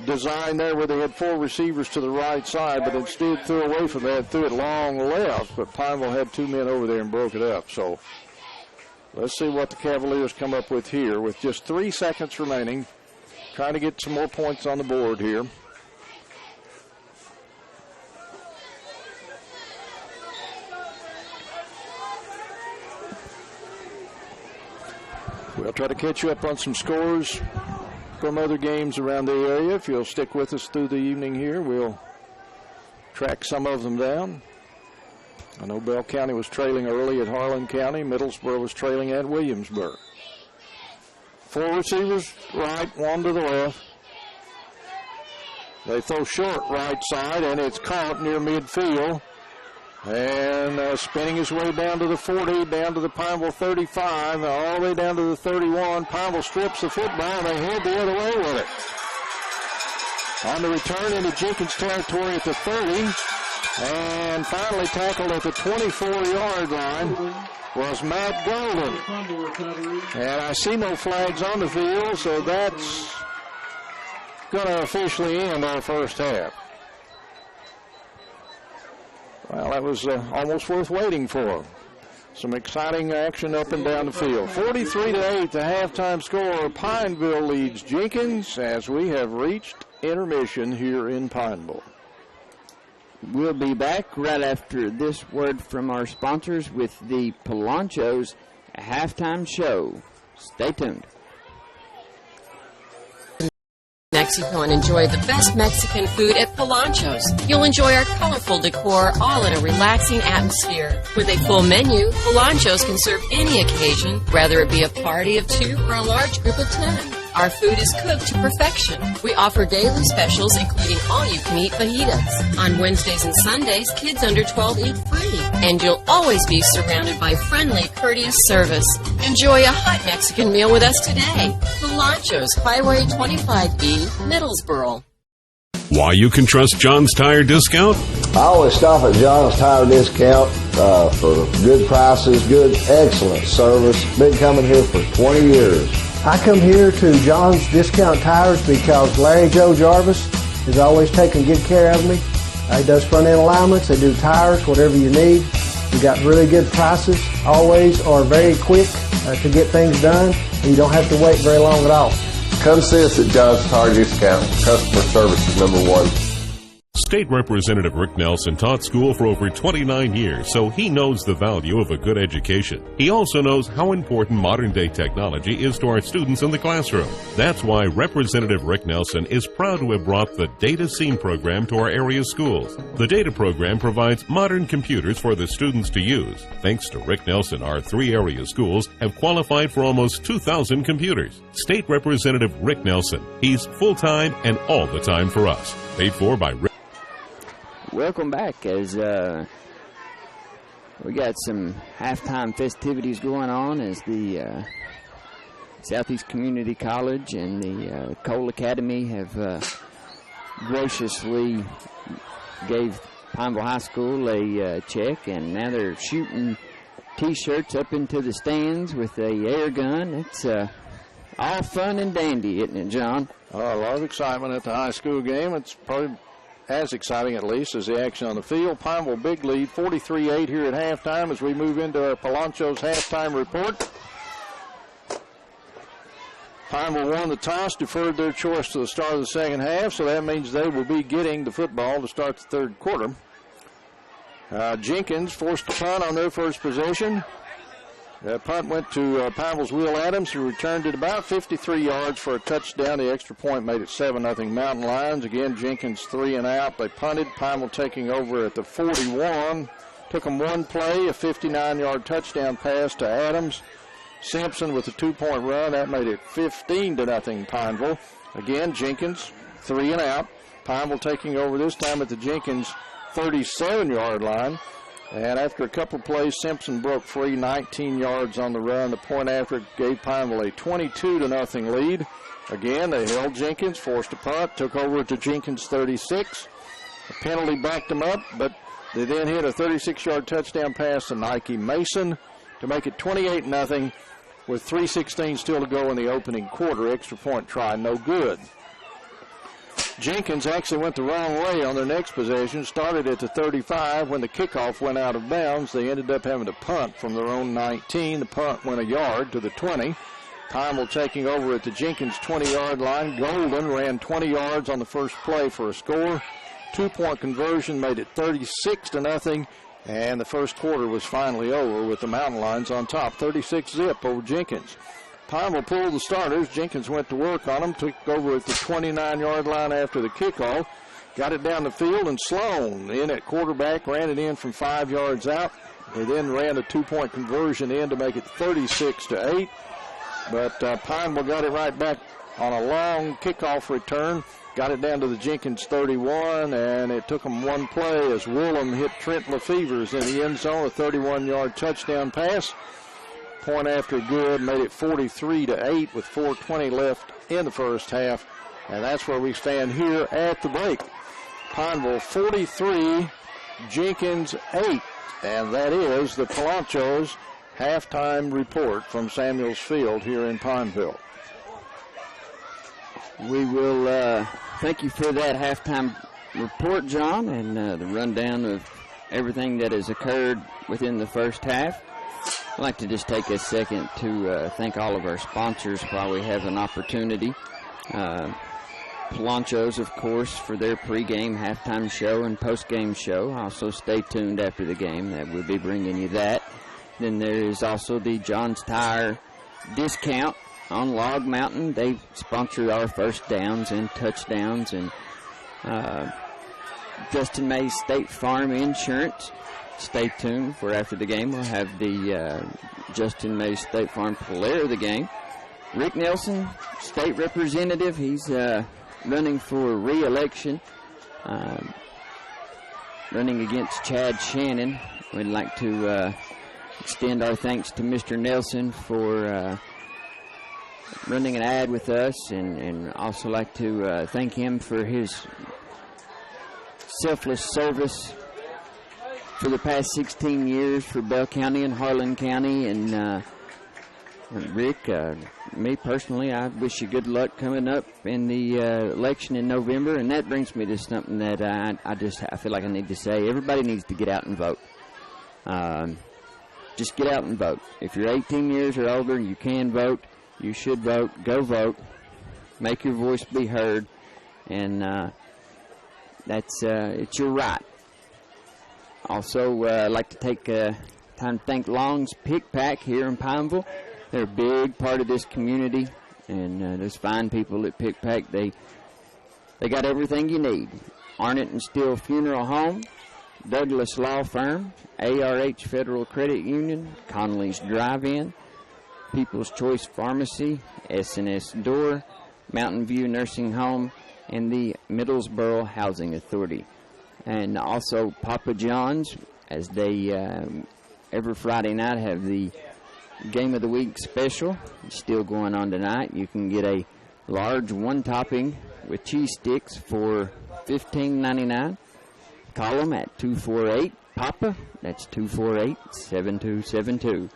S3: design there where they had 4 receivers to the right side, but instead threw away from that, threw it long left, but Pineville had 2 men over there and broke it up. So let's see what the Cavaliers come up with here with just 3 seconds remaining, trying to get some more points on the board here. We'll try to catch you up on some scores from other games around the area. If you'll stick with us through the evening here, we'll track some of them down. I know Bell County was trailing early at Harlan County. Middlesboro was trailing at Williamsburg. 4 receivers right, 1 to the left. They throw short right side, and it's caught near midfield. And spinning his way down to the 40, down to the Pineville 35, all the way down to the 31. Pineville strips the football, and they head the other way with it. On the return into Jenkins territory at the 30, and finally tackled at the 24-yard line was Matt Golden. And I see no flags on the field, so that's going to officially end our first half. Well, that was almost worth waiting for. Some exciting action up and down the field. 43-8, the halftime score. Pineville leads Jenkins as we have reached intermission here in Pineville.
S2: We'll be back right after this word from our sponsors with the Polancho's halftime show. Stay tuned.
S5: Mexico and enjoy the best Mexican food at Polancho's. You'll enjoy our colorful decor all in a relaxing atmosphere. With a full menu, Polancho's can serve any occasion, whether it be a party of 2 or a large group of 10. Our food is cooked to perfection. We offer daily specials including all-you-can-eat fajitas. On Wednesdays and Sundays, kids under 12 eat free. And you'll always be surrounded by friendly, courteous service. Enjoy a hot Mexican meal with us today. Polancho's, Highway 25E, Middlesboro.
S7: Why you can trust John's Tire Discount?
S9: I always stop at John's Tire Discount for good prices, good, excellent service. Been coming here for 20 years.
S10: I come here to John's Discount Tires because Larry Joe Jarvis is always taking good care of me. He does front end alignments, they do tires, whatever you need. We got really good prices, always are very quick to get things done, and you don't have to wait very long at all.
S11: Come see us at John's Tire Discount. Customer service is number one.
S7: State Representative Rick Nelson taught school for over 29 years, so he knows the value of a good education. He also knows how important modern-day technology is to our students in the classroom. That's why Representative Rick Nelson is proud to have brought the Data Scene program to our area schools. The Data program provides modern computers for the students to use. Thanks to Rick Nelson, our 3 area schools have qualified for almost 2,000 computers. State Representative Rick Nelson. He's full-time and all the time for us. Paid for by Rick.
S2: Welcome back as we got some halftime festivities going on as the Southeast Community College and the Cole Academy have graciously gave Pineville High School a check, and now they're shooting T-shirts up into the stands with a air gun. It's all fun and dandy, isn't it, John?
S3: A lot of excitement at the high school game. It's probably as exciting, at least, as the action on the field. Pineville big lead, 43-8 here at halftime as we move into our Polancho's halftime report. Pineville won the toss, deferred their choice to the start of the second half, so that means they will be getting the football to start the third quarter. Jenkins forced a punt on their first possession. That punt went to Pineville's Will Adams, who returned it about 53 yards for a touchdown. The extra point made it 7-0 Mountain Lions. Again, Jenkins 3 and out. They punted. Pineville taking over at the 41. Took them one play, a 59-yard touchdown pass to Adams. Simpson with a 2-point run. That made it 15-0 Pineville. Again, Jenkins 3 and out. Pineville taking over this time at the Jenkins 37-yard line. And after a couple of plays, Simpson broke free, 19 yards on the run. The point after it gave Pineville a 22-0 lead. Again, they held Jenkins, forced a punt, took over to Jenkins 36. A penalty backed them up, but they then hit a 36-yard touchdown pass to Nike Mason to make it 28-0 with 3:16 still to go in the opening quarter. Extra point try, no good. Jenkins actually went the wrong way on their next possession, started at the 35. When the kickoff went out of bounds, they ended up having to punt from their own 19. The punt went a yard to the 20. Pineville taking over at the Jenkins 20-yard line. Golden ran 20 yards on the first play for a score. 2-point conversion made it 36-0, and the first quarter was finally over with the Mountain Lions on top, 36-0 over Jenkins. Pineville pulled the starters. Jenkins went to work on them, took over at the 29-yard line after the kickoff, got it down the field, and Sloan in at quarterback, ran it in from 5 yards out. They then ran a 2-point conversion in to make it 36-8. But Pineville got it right back on a long kickoff return. Got it down to the Jenkins 31, and it took them one play as Woolham hit Trent Lefevers in the end zone, a 31-yard touchdown pass. Point after good, made it 43-8 with 4:20 left in the first half, and that's where we stand here at the break. Pineville 43, Jenkins 8, and that is the Palanchos halftime report from Samuels Field here in Pineville.
S2: We will thank you for that halftime report, John, and the rundown of everything that has occurred within the first half. I'd like to just take a second to thank all of our sponsors while we have an opportunity. Palanchos, of course, for their pregame, halftime show, and postgame show. Also, stay tuned after the game. That we'll be bringing you that. Then there is also the John's Tire discount on Log Mountain. They sponsor our first downs and touchdowns. And Justin May's State Farm Insurance. Stay tuned for after the game. We'll have the Justin May's State Farm player of the game. Rick Nelson, state representative. He's running for re-election, running against Chad Shannon. We'd like to extend our thanks to Mr. Nelson for running an ad with us, and also like to thank him for his selfless service for the past 16 years for Bell County and Harlan County. And Rick, me personally, I wish you good luck coming up in the election in November. And that brings me to something that I feel like I need to say. Everybody needs to get out and vote. Just get out and vote. If you're 18 years or older and you can vote, you should vote. Go vote. Make your voice be heard. And it's your right. Also, I'd like to take time to thank Long's Pick Pack here in Pineville. They're a big part of this community, and those fine people at Pick Pack, they got everything you need. Arnott and Steele Funeral Home, Douglas Law Firm, ARH Federal Credit Union, Connolly's Drive-In, People's Choice Pharmacy, S&S Door, Mountain View Nursing Home, and the Middlesboro Housing Authority. And also Papa John's, as they every Friday night have the Game of the Week special. It's still going on tonight. You can get a large one topping with cheese sticks for $15.99. Call them at 248-PAPA. That's 248-7272.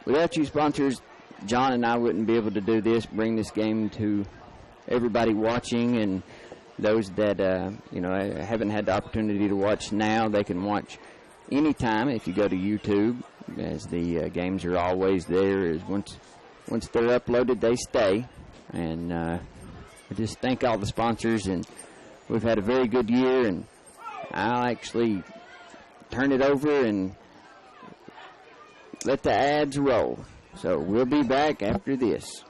S2: Without you sponsors, John and I wouldn't be able to do this, bring this game to everybody watching, and those that haven't had the opportunity to watch now, they can watch anytime if you go to YouTube, as the games are always there. As once they're uploaded, they stay. And I just thank all the sponsors, and we've had a very good year, and I'll actually turn it over and let the ads roll. So we'll be back after this.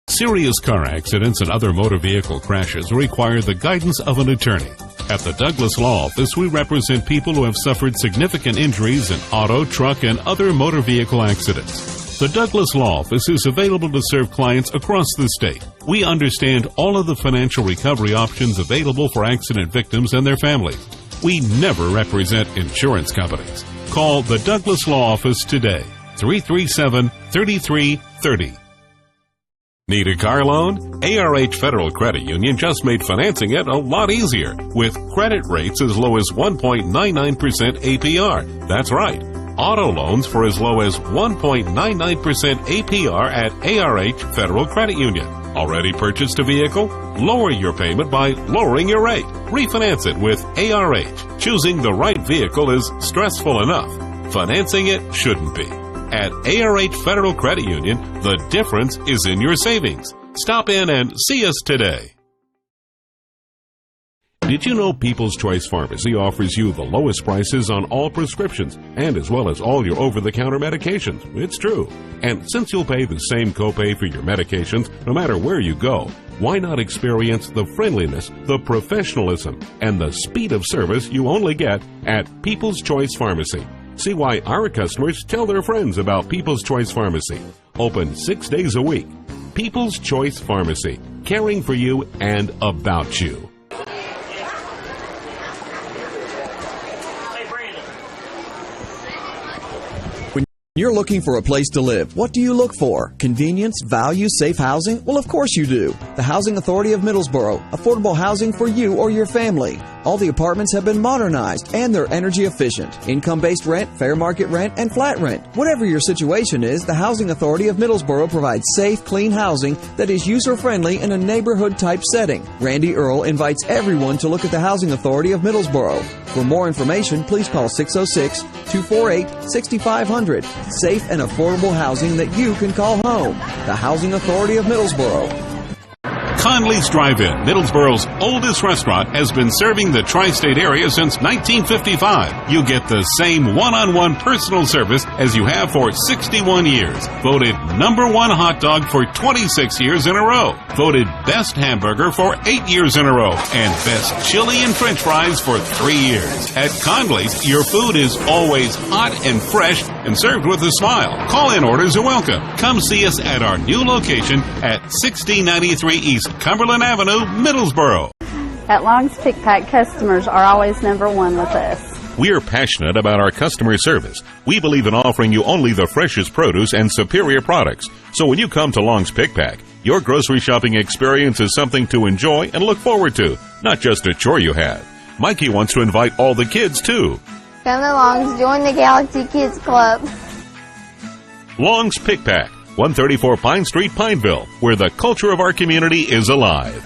S7: Serious car accidents and other motor vehicle crashes require the guidance of an attorney. At the Douglas Law Office, we represent people who have suffered significant injuries in auto, truck, and other motor vehicle accidents. The Douglas Law Office is available to serve clients across the state. We understand all of the financial recovery options available for accident victims and their families. We never represent insurance companies. Call the Douglas Law Office today, 337-3330. Need a car loan? ARH Federal Credit Union just made financing it a lot easier with credit rates as low as 1.99% APR. That's right. Auto loans for as low as 1.99% APR at ARH Federal Credit Union. Already purchased a vehicle? Lower your payment by lowering your rate. Refinance it with ARH. Choosing the right vehicle is stressful enough. Financing it shouldn't be. At ARH Federal Credit Union, the difference is in your savings. Stop in and see us today. Did you know People's Choice Pharmacy offers you the lowest prices on all prescriptions and as well as all your over-the-counter medications? It's true. And since you'll pay the same copay for your medications no matter where you go, why not experience the friendliness, the professionalism, and the speed of service you only get at People's Choice Pharmacy? See why our customers tell their friends about People's Choice Pharmacy. Open 6 days a week. People's Choice Pharmacy, caring for you and about you.
S12: You're looking for a place to live. What do you look for? Convenience, value, safe housing? Well, of course you do. The Housing Authority of Middlesboro. Affordable housing for you or your family. All the apartments have been modernized and they're energy efficient. Income-based rent, fair market rent, and flat rent. Whatever your situation is, the Housing Authority of Middlesboro provides safe, clean housing that is user-friendly in a neighborhood-type setting. Randy Earl invites everyone to look at the Housing Authority of Middlesboro. For more information, please call 606-248-6500. Safe and affordable housing that you can call home. The Housing Authority of Middlesboro.
S7: Conley's Drive-In, Middlesboro's oldest restaurant, has been serving the tri-state area since 1955. You get the same one-on-one personal service as you have for 61 years. Voted #1 hot dog for 26 years in a row. Voted best hamburger for 8 years in a row. And best chili and french fries for 3 years. At Conley's, your food is always hot and fresh and served with a smile. Call-in orders are welcome. Come see us at our new location at 1693 East Cumberland Avenue, Middlesboro.
S13: At Long's Pick Pack, customers are always #1 with us.
S7: We are passionate about our customer service. We believe in offering you only the freshest produce and superior products. So when you come to Long's Pick Pack, your grocery shopping experience is something to enjoy and look forward to, not just a chore you have. Mikey wants to invite all the kids, too.
S14: Come to Long's, join the Galaxy Kids Club.
S7: Long's Pick Pack, 134 Pine Street, Pineville, where the culture of our community is alive.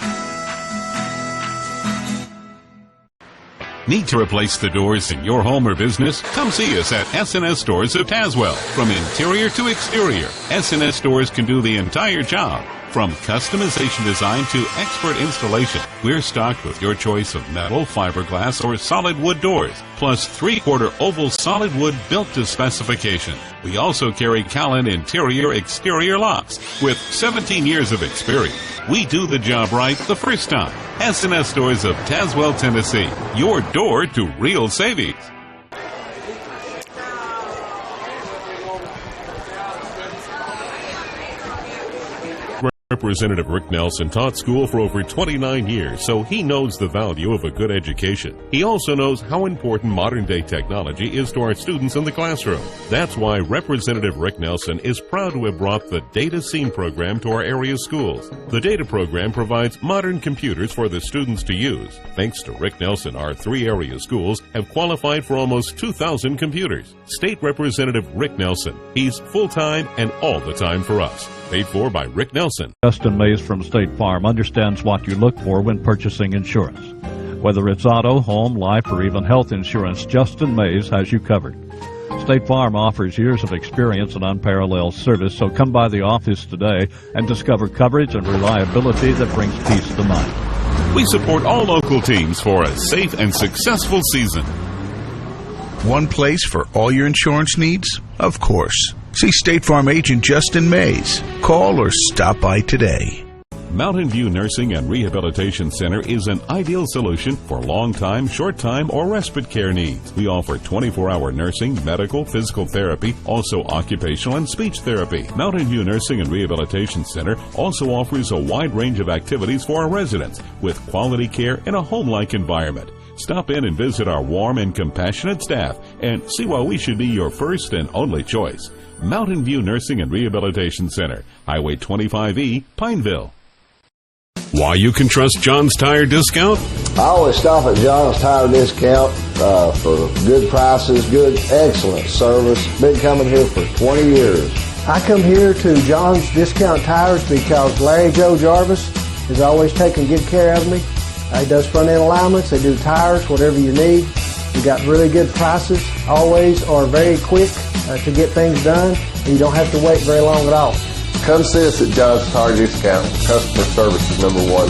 S7: Need to replace the doors in your home or business? Come see us at S&S Stores of Tazewell. From interior to exterior, S&S Stores can do the entire job. From customization design to expert installation, we're stocked with your choice of metal, fiberglass, or solid wood doors, plus 3/4 oval solid wood built to specification. We also carry Callan interior-exterior locks with 17 years of experience. We do the job right the first time. S&S Stores of Tazewell, Tennessee, your door to real savings. Representative Rick Nelson taught school for over 29 years, so he knows the value of a good education. He also knows how important modern-day technology is to our students in the classroom. That's why Representative Rick Nelson is proud to have brought the Data Scene program to our area schools. The Data program provides modern computers for the students to use. Thanks to Rick Nelson, our 3 area schools have qualified for almost 2,000 computers. State Representative Rick Nelson. He's full-time and all the time for us. Paid for by Rick Nelson.
S6: Justin Mays from State Farm understands what you look for when purchasing insurance. Whether it's auto, home, life, or even health insurance, Justin Mays has you covered. State Farm offers years of experience and unparalleled service, so come by the office today and discover coverage and reliability that brings peace to mind.
S7: We support all local teams for a safe and successful season.
S8: One place for all your insurance needs? Of course. See State Farm agent Justin Mays. Call or stop by today.
S7: Mountain View Nursing and Rehabilitation Center is an ideal solution for long-time, short-time, or respite care needs. We offer 24-hour nursing, medical, physical therapy, also occupational and speech therapy. Mountain View Nursing and Rehabilitation Center also offers a wide range of activities for our residents with quality care in a home-like environment. Stop in and visit our warm and compassionate staff and see why we should be your first and only choice. Mountain View Nursing and Rehabilitation Center, Highway 25E, Pineville. Why you can trust John's Tire Discount?
S9: I always stop at John's Tire Discount for good prices, good, excellent service. Been coming here for 20 years.
S10: I come here to John's Discount Tires because Larry Joe Jarvis is always taking good care of me. He does front-end alignments. They do tires, whatever you need. We got really good prices. Always are very quick to get things done, and you don't have to wait very long at all.
S11: Come see us at John's Tire Discount. Customer service is #1.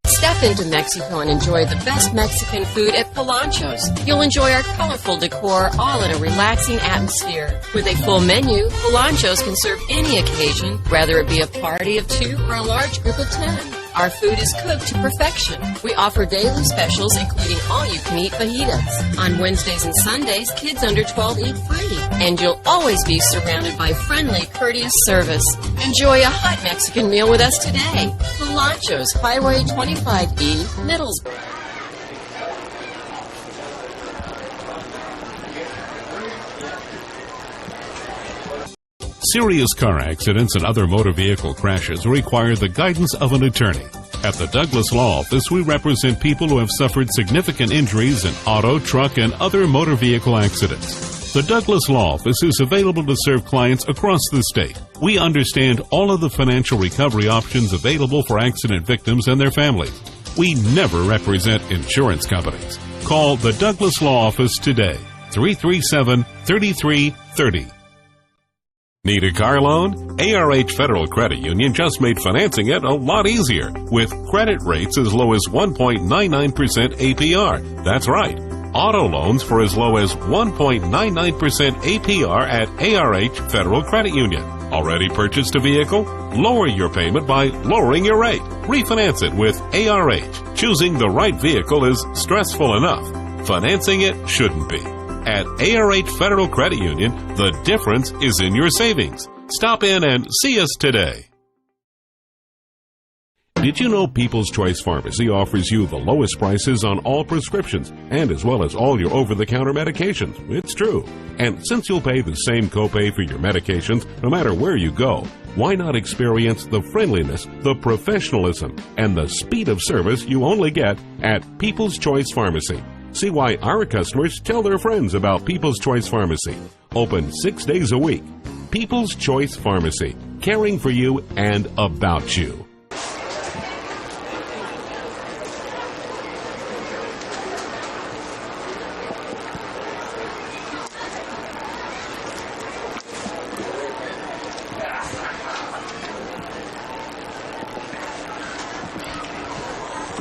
S5: Step into Mexico and enjoy the best Mexican food at Polancho's. You'll enjoy our colorful decor all in a relaxing atmosphere. With a full menu, Polancho's can serve any occasion, whether it be a party of 2 or a large group of 10. Our food is cooked to perfection. We offer daily specials including all-you-can-eat fajitas. On Wednesdays and Sundays, kids under 12 eat free. And you'll always be surrounded by friendly, courteous service. Enjoy a hot Mexican meal with us today. Polancho's, Highway 25E, Middlesboro.
S7: Serious car accidents and other motor vehicle crashes require the guidance of an attorney. At the Douglas Law Office, we represent people who have suffered significant injuries in auto, truck, and other motor vehicle accidents. The Douglas Law Office is available to serve clients across the state. We understand all of the financial recovery options available for accident victims and their families. We never represent insurance companies. Call the Douglas Law Office today, 337-3330. Need a car loan? ARH Federal Credit Union just made financing it a lot easier with credit rates as low as 1.99% APR. That's right. Auto loans for as low as 1.99% APR at ARH Federal Credit Union. Already purchased a vehicle? Lower your payment by lowering your rate. Refinance it with ARH. Choosing the right vehicle is stressful enough. Financing it shouldn't be. At ARH Federal Credit Union, the difference is in your savings. Stop in and see us today. Did you know People's Choice Pharmacy offers you the lowest prices on all prescriptions and as well as all your over-the-counter medications? It's true. And since you'll pay the same copay for your medications no matter where you go, why not experience the friendliness, the professionalism, and the speed of service you only get at People's Choice Pharmacy? See why our customers tell their friends about People's Choice Pharmacy. Open 6 days a week. People's Choice Pharmacy, caring for you and about you.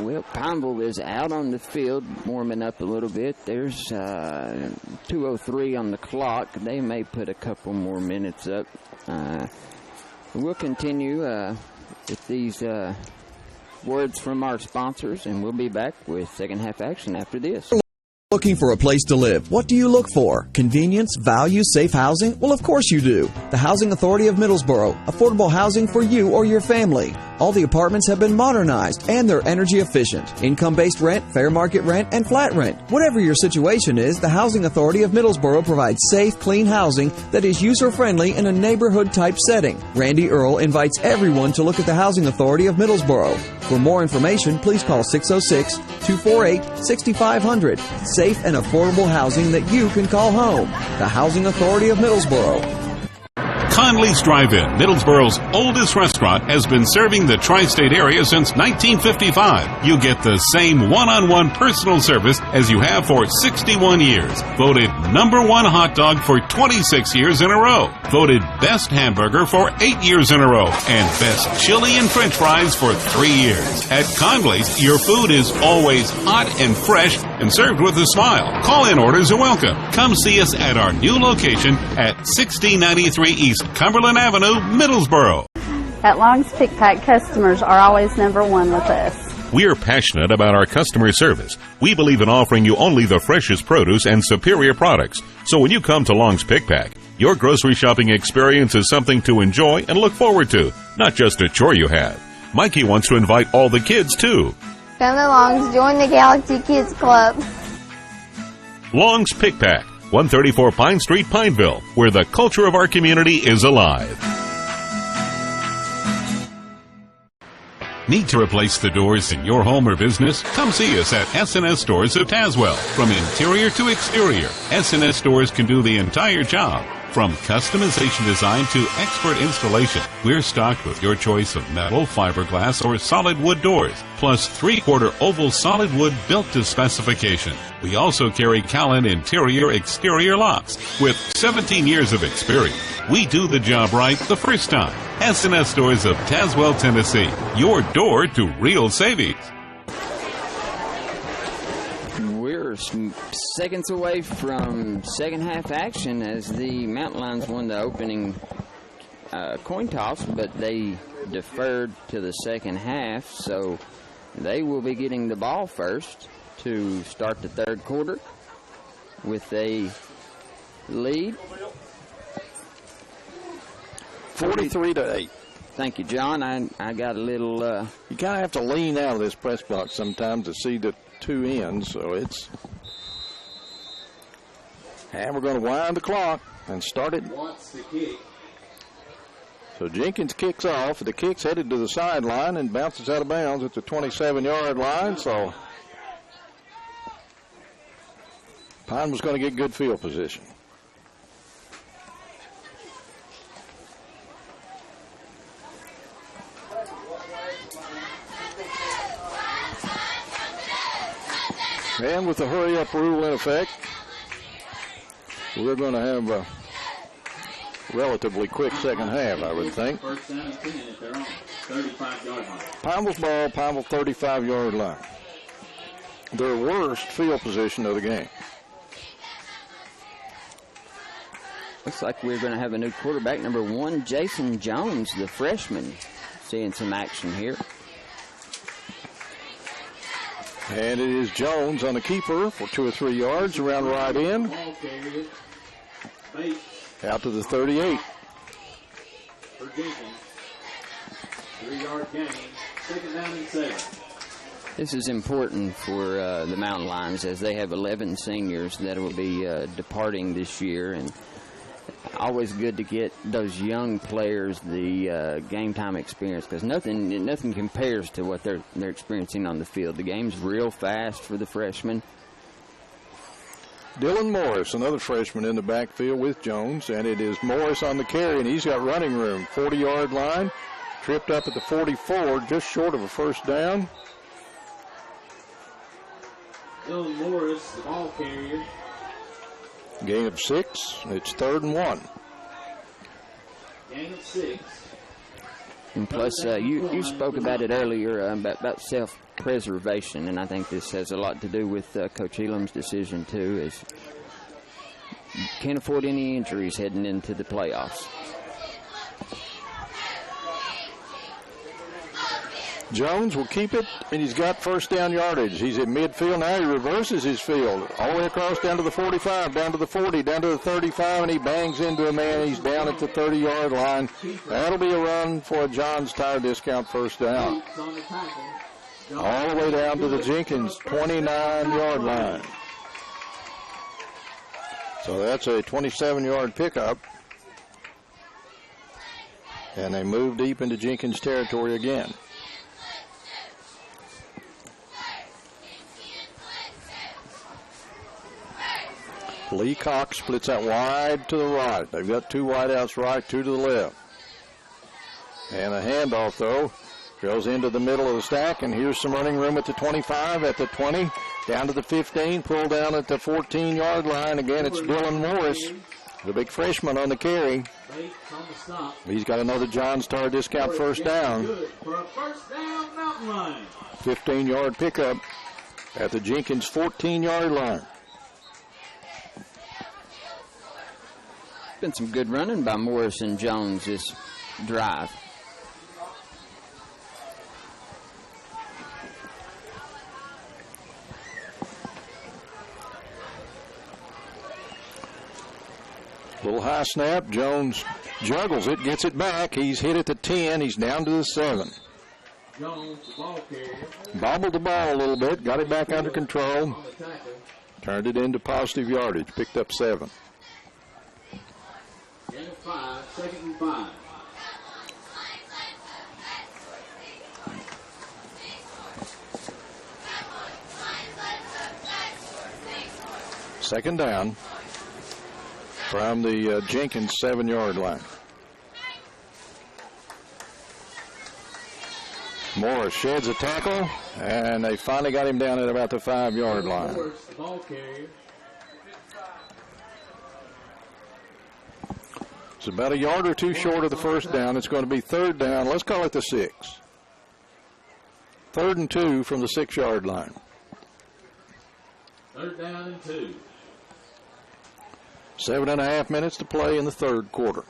S2: Well, Pineville is out on the field, warming up a little bit. There's 2:03 on the clock. They may put a couple more minutes up. We'll continue with these words from our sponsors, and we'll be back with second half action after this.
S12: Looking for a place to live? What do you look for? Convenience, value, safe housing? Well, of course you do. The Housing Authority of Middlesboro. Affordable housing for you or your family. All the apartments have been modernized and they're energy efficient. Income-based rent, fair market rent, and flat rent. Whatever your situation is, the Housing Authority of Middlesboro provides safe, clean housing that is user-friendly in a neighborhood-type setting. Randy Earle invites everyone to look at the Housing Authority of Middlesboro. For more information, please call 606-248-6500. Safe and affordable housing that you can call home. The Housing Authority of Middlesboro.
S7: Conley's Drive-In, Middlesboro's oldest restaurant, has been serving the tri-state area since 1955. You get the same one-on-one personal service as you have for 61 years. Voted #1 hot dog for 26 years in a row. Voted best hamburger for 8 years in a row. And best chili and french fries for 3 years. At Conley's, your food is always hot and fresh and served with a smile. Call-in orders are welcome. Come see us at our new location at 1693 East Cumberland Avenue, Middlesboro.
S13: At Long's Pick Pack, customers are always #1 with us.
S7: We're passionate about our customer service. We believe in offering you only the freshest produce and superior products. So when you come to Long's Pick Pack, your grocery shopping experience is something to enjoy and look forward to, not just a chore you have. Mikey wants to invite all the kids, too.
S14: Come to Long's, join the Galaxy Kids Club.
S7: Long's Pick Pack, 134 Pine Street, Pineville, where the culture of our community is alive. Need to replace the doors in your home or business? Come see us at S&S Stores of Tazewell. From interior to exterior, S&S Stores can do the entire job. From customization design to expert installation, we're stocked with your choice of metal, fiberglass, or solid wood doors, plus 3/4 oval solid wood built to specification. We also carry Callan interior-exterior locks. With 17 years of experience, we do the job right the first time. S&S Stores of Tazewell, Tennessee, your door to real savings.
S2: We're seconds away from second half action as the Mountain Lions won the opening coin toss, but they deferred to the second half, so they will be getting the ball first to start the third quarter with a lead.
S3: 43-8.
S2: Thank you, John. I got a little...
S3: You kind of have to lean out of this press box sometimes to see the two ends, so it's... And we're going to wind the clock and start it. So Jenkins kicks off. The kick's headed to the sideline and bounces out of bounds at the 27-yard line, so Pine was going to get good field position. And with the hurry-up rule in effect, we're going to have a relatively quick second half, I would think.
S1: First down and 10 at their own 35-yard line.
S3: Pineville's ball, Pineville 35-yard line. Their worst field position of the game.
S2: Looks like we're going to have a new quarterback, number 1, Jason Jones, the freshman, seeing some action here.
S3: And it is Jones on the keeper for 2 or 3 yards around right in. Out to the 38.
S1: For Jenkins. 3-yard gain. Second down and 7.
S2: This is important for the Mountain Lions as they have 11 seniors that will be departing this year, and always good to get those young players the game time experience, because nothing compares to what they're experiencing on the field. The game's real fast for the freshmen.
S3: Dylan Morris, another freshman in the backfield with Jones, and it is Morris on the carry, and he's got running room. 40-yard line, tripped up at the 44, just short of a first down.
S1: Dylan Morris, the ball carrier.
S3: Gain of 6. It's 3rd and 1.
S1: Gain of 6.
S2: And plus, you spoke about it earlier about self-preservation, and I think this has a lot to do with Coach Elam's decision, too, is you can't afford any injuries heading into the playoffs.
S3: Jones will keep it, and he's got first down yardage. He's at midfield now. He reverses his field all the way across down to the 45, down to the 40, down to the 35, and he bangs into a man. He's down at the 30-yard line. That'll be a run for a John's Tire Discount first down. All the way down to the Jenkins 29-yard line. So that's a 27-yard pickup. And they move deep into Jenkins territory again. Lee Cox splits out wide to the right. They've got 2 wideouts right, 2 to the left. And a handoff, though, goes into the middle of the stack, and here's some running room at the 25, at the 20, down to the 15, pulled down at the 14-yard line. Again, it's Dylan Morris, the big freshman on the carry. He's got another John's Tire Discount first down. 15-yard pickup at the Jenkins 14-yard line.
S2: Been some good running by Morris and Jones this drive.
S3: Little high snap. Jones juggles it, gets it back. He's hit at the 10. He's down to the 7.
S1: Jones, the ball carrier.
S3: Bobbled the ball a little bit, got it back under control. Turned it into positive yardage, picked up 7.
S1: Gain of 5, second and 5.
S3: Second down from the Jenkins 7-yard line. Morris sheds a tackle, and they finally got him down at about the 5-yard line.
S1: Morris, the ball carrier.
S3: It's about a yard or 2 short of the first down. It's going to be 3rd down. Let's call it the 6. 3rd and 2 from the 6-yard line.
S1: 3rd down and 2.
S3: 7.5 minutes to play in the 3rd quarter.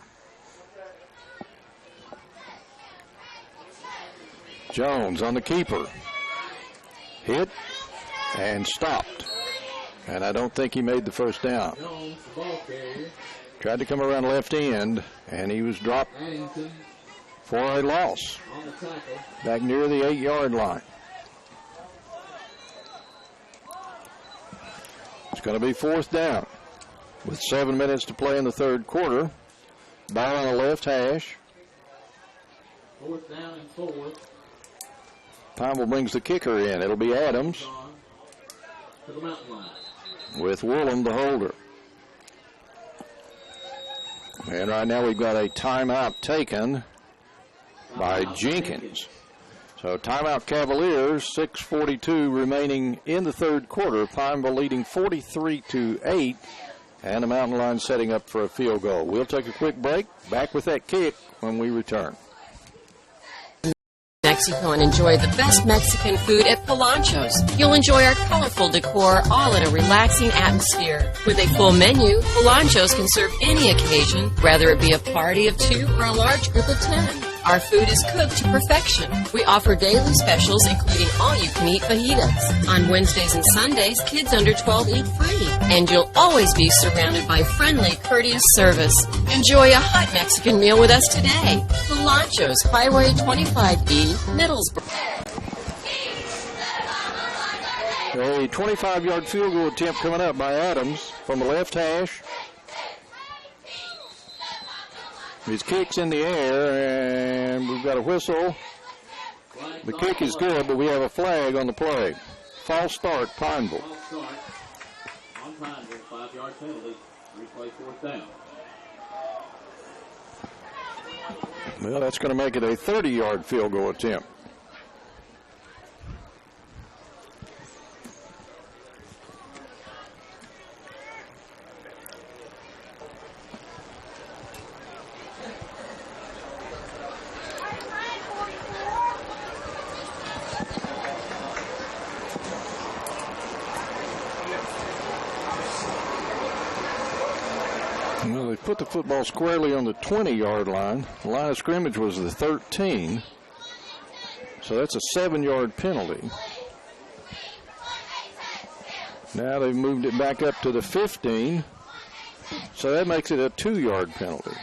S3: Jones on the keeper. Hit and stopped. And I don't think he made the first down. Tried to come around left end, and he was dropped for a loss back near the 8-yard line. It's going to be fourth down with 7 minutes to play in the third quarter. Ball on the left hash.
S1: Fourth down and 4.
S3: Pineville brings the kicker in. It'll be Adams
S1: To the mountain line.
S3: with Woolham the holder. And right now we've got a timeout taken by Jenkins. So timeout Cavaliers, 6:42 remaining in the third quarter. Pineville leading 43-8, and the Mountain Line setting up for a field goal. We'll take a quick break. Back with that kick when we return.
S5: Mexico and enjoy the best Mexican food at Polancho's. You'll enjoy our colorful decor all in a relaxing atmosphere. With a full menu, Polancho's can serve any occasion, whether it be a party of 2 or a large group of 10. Our food is cooked to perfection. We offer daily specials, including all-you-can-eat fajitas. On Wednesdays and Sundays, kids under 12 eat free. And you'll always be surrounded by friendly, courteous service. Enjoy a hot Mexican meal with us today. Polancho's, Highway 25E, Middlesbrough.
S3: A 25-yard field goal attempt coming up by Adams from the left hash. His kick's in the air, and we've got a whistle. The kick is good, but we have a flag on the play. False start, Pineville.
S1: False start on Pineville, 5-yard penalty. Replay fourth down.
S3: Well, that's going to make it a 30-yard field goal attempt. Well, they put the football squarely on the 20-yard line. The line of scrimmage was the 13. So that's a 7-yard penalty. Now they've moved it back up to the 15. So that makes it a 2-yard penalty.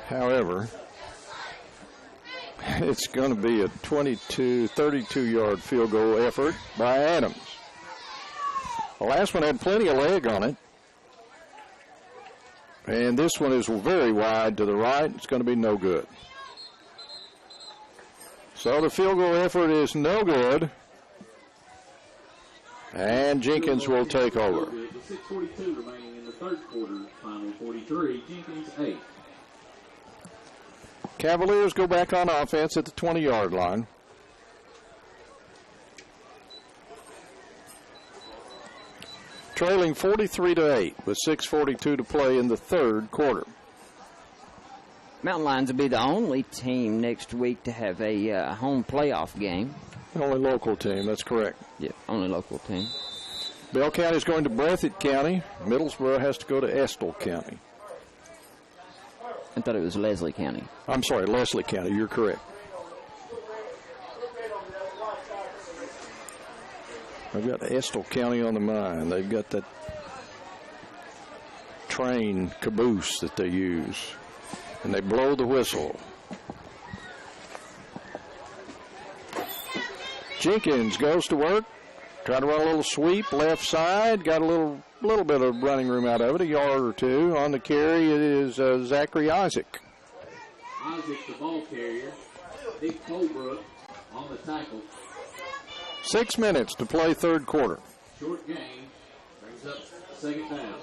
S3: However, it's going to be a 32-yard field goal effort by Adams. The last one had plenty of leg on it. And this one is very wide to the right. It's going to be no good. So the field goal effort is no good. And Jenkins will take over.
S1: 6:42 remaining in the third quarter. Final 43. Jenkins 8.
S3: Cavaliers go back on offense at the 20-yard line. Trailing 43-8 with 6:42 to play in the third quarter.
S2: Mountain Lions will be the only team next week to have a home playoff game.
S3: The only local team, that's correct.
S2: Yeah, only local team.
S3: Bell County is going to Breathitt County. Middlesbrough has to go to Estill County.
S2: I thought it was Leslie County.
S3: I'm sorry, Leslie County. You're correct. I've got Estill County on the mind. They've got that train caboose that they use, and they blow the whistle. Jenkins goes to work, try to run a little sweep left side, got a little bit of running room out of it, a yard or two. On the carry, it is Zachary Isaac.
S1: Isaac, the ball carrier. Dick Colebrook on the tackle.
S3: 6 minutes to play third quarter.
S1: Short game brings up second down.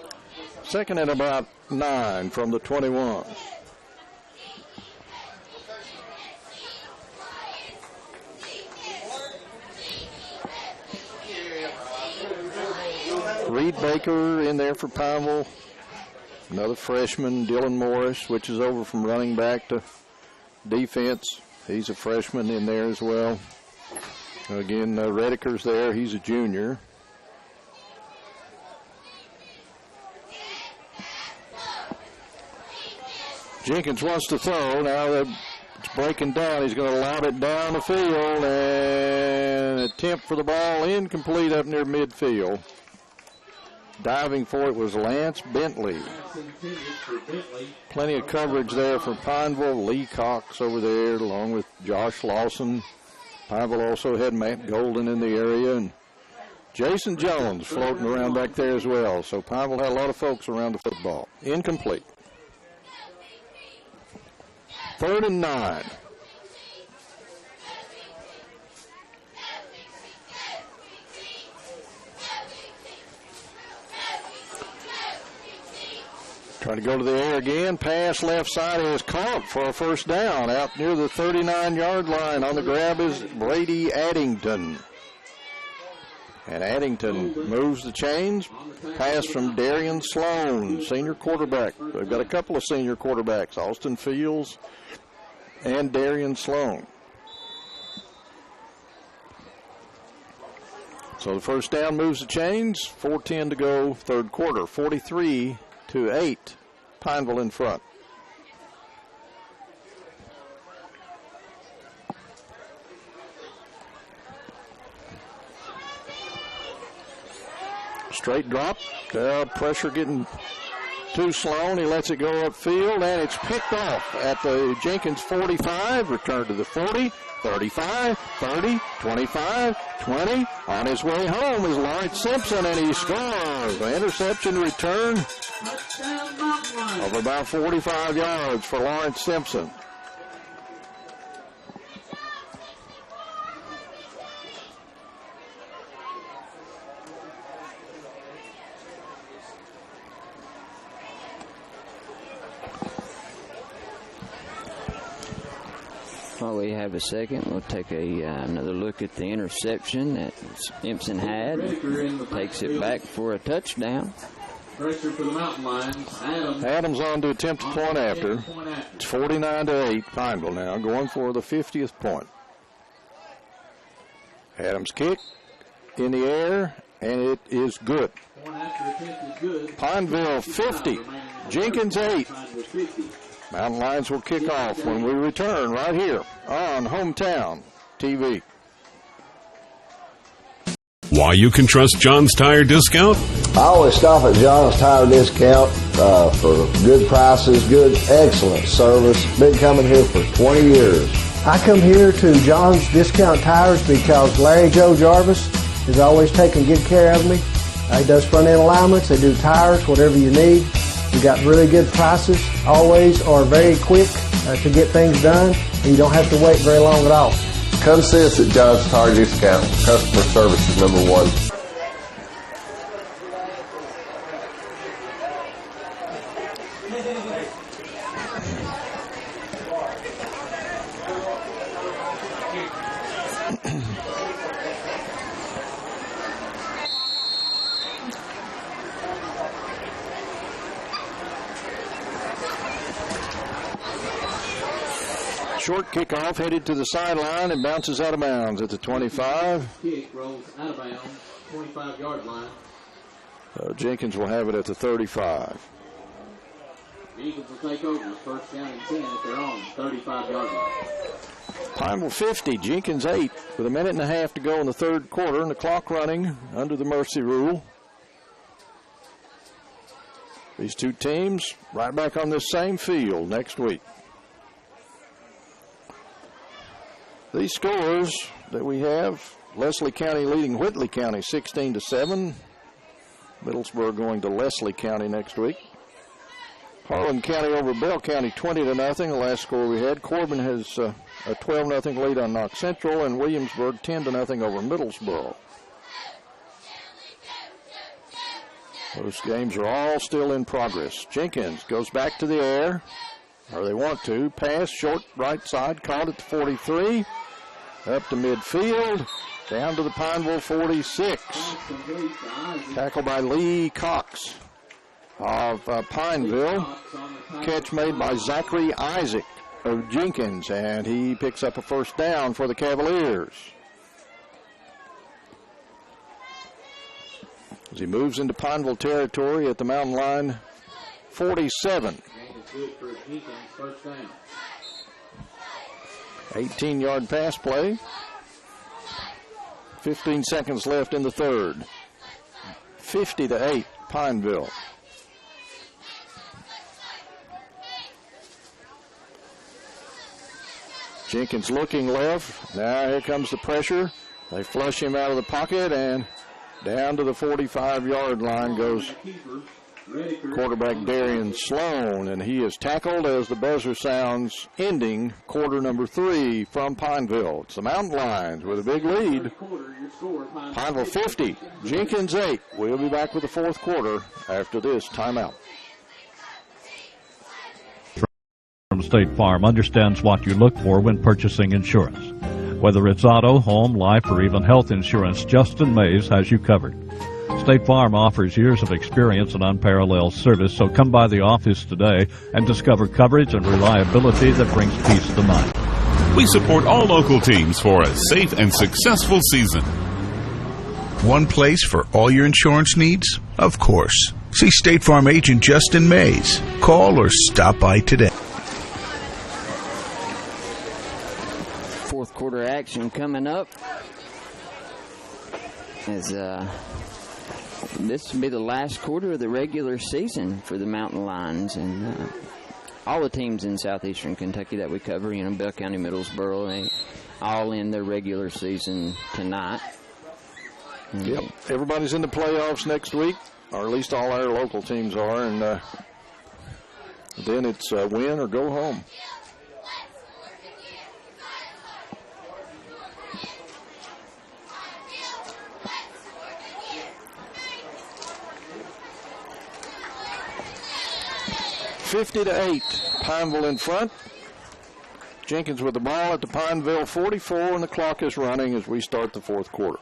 S3: Second and about 9 from the 21. Reed Baker in there for Pineville. Another freshman, Dylan Morris, switches over from running back to defense. He's a freshman in there as well. Again, Rediker's there. He's a junior. Jenkins wants to throw. Now it's breaking down. He's going to lob it down the field, and attempt for the ball incomplete up near midfield. Diving for it was Lance Bentley. Plenty of coverage there from Pineville. Lee Cox over there along with Josh Lawson. Pineville also had Matt Golden in the area, and Jason Jones floating around back there as well. So Pineville had a lot of folks around the football. Incomplete. 3rd and 9. Trying to go to the air again. Pass left side is caught for a first down out near the 39-yard line. On the grab is Brady Addington. And Addington moves the chains. Pass from Darian Sloan, senior quarterback. They've got a couple of senior quarterbacks, Austin Fields and Darian Sloan. So the first down moves the chains. 4:10 to go, third quarter. 43-8. Pineville in front. Straight drop. Pressure getting to Sloan. He lets it go upfield, and it's picked off at the Jenkins 45. Return to the 40, 35, 30, 25, 20. On his way home is Lawrence Simpson, and he scores. The interception return of about 45 yards for Lawrence Simpson.
S2: While we have a second, we'll take another look at the interception that Simpson had. Takes it back for a touchdown.
S1: Pressure for the Mountain Lions.
S3: Adams on to attempt a point after. It's 49-8. Pineville now going for the 50th point. Adams kick in the air, and it is good. Pineville 50. Jenkins 8. Mountain Lions will kick off when we return right here on Hometown TV.
S7: Why you can trust John's Tire Discount?
S9: I always stop at John's Tire Discount for good prices, good, excellent service. Been coming here for 20 years.
S10: I come here to John's Discount Tires because Larry Joe Jarvis is always taking good care of me. He does front end alignments. They do tires, whatever you need. We got really good prices, always are very quick to get things done, and you don't have to wait very long at all.
S11: Come see us at John's Tire Discount. Customer service is number one.
S3: Short kickoff headed to the sideline and bounces out of bounds at the 25.
S1: Kick rolls out of bounds, 25-yard line.
S3: Jenkins will have it at the 35.
S1: The Eagles will take over first down and 10 at their own 35-yard line.
S3: Pineville 50, Jenkins 8, with a minute and a half to go in the third quarter, and the clock running under the mercy rule. These two teams right back on this same field next week. These scores that we have, Leslie County leading Whitley County 16-7. Middlesboro going to Leslie County next week. Harlan County over Bell County 20-0, the last score we had. Corbin has a 12-0 lead on Knox Central, and Williamsburg 10-0 over Middlesboro. Those games are all still in progress. Jenkins goes back to the air, or they want to. Pass, short right side, caught at the 43. Up to midfield, down to the Pineville 46. Tackled by Lee Cox of Pineville. Catch made by Zachary Isaac of Jenkins, and he picks up a first down for the Cavaliers. As he moves into Pineville territory at the Mountain Line 47. 18-yard pass play. 15 seconds left in the third. 50-8, Pineville. Jenkins looking left. Now here comes the pressure. They flush him out of the pocket, and down to the 45-yard line goes quarterback Darian Sloan, and he is tackled as the buzzer sounds, ending quarter number 3 from Pineville. It's the Mountain Lions with a big lead. Pineville 50, Jenkins 8. We'll be back with the fourth quarter after this timeout.
S6: From State Farm understands what you look for when purchasing insurance. Whether it's auto, home, life, or even health insurance, Justin Mays has you covered. State Farm offers years of experience and unparalleled service, so come by the office today and discover coverage and reliability that brings peace to mind.
S7: We support all local teams for a safe and successful season.
S8: One place for all your insurance needs? Of course. See State Farm agent Justin Mays. Call or stop by today.
S2: Fourth quarter action coming up. As this will be the last quarter of the regular season for the Mountain Lions, and all the teams in southeastern Kentucky that we cover, Bell County, Middlesboro, they all in their regular season tonight.
S3: Yep, everybody's in the playoffs next week, or at least all our local teams are, and then it's win or go home. (50-8), Pineville in front. Jenkins with the ball at the Pineville 44, and the clock is running as we start the fourth quarter.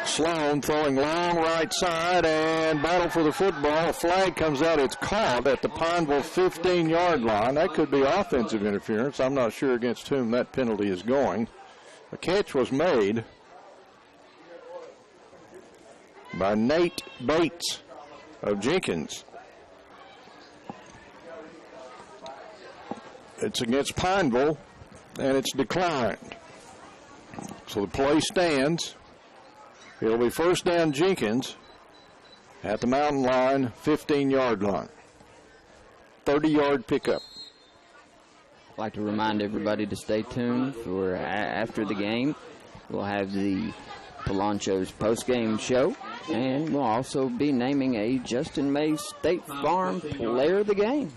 S3: Sloan throwing long right side and battle for the football. A flag comes out. It's caught at the Pineville 15-yard line. That could be offensive interference. I'm not sure against whom that penalty is going. The catch was made by Nate Bates of Jenkins. It's against Pineville, and it's declined. So the play stands. It'll be first down Jenkins at the Mountain Line, 15-yard line. 30-yard pickup.
S2: I'd like to remind everybody to stay tuned for after the game. We'll have the Polancho's postgame show, and we'll also be naming a Justin Mays State Farm Player of the Game.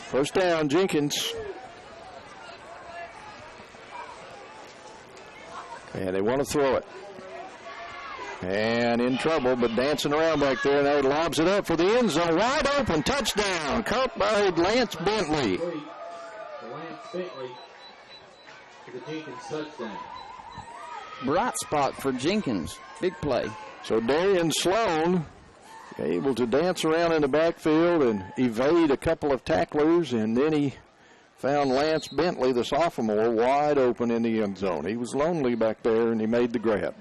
S3: First down, Jenkins. And they want to throw it. And in trouble, but dancing around back there. Now he lobs it up for the end zone. Wide open, touchdown. Caught by Lance Bentley.
S1: Lance Bentley for the Jenkins touchdown.
S2: Bright spot for Jenkins. Big play.
S3: So Darian Sloan able to dance around in the backfield and evade a couple of tacklers, and then he found Lance Bentley, the sophomore, wide open in the end zone. He was lonely back there, and he made the grab.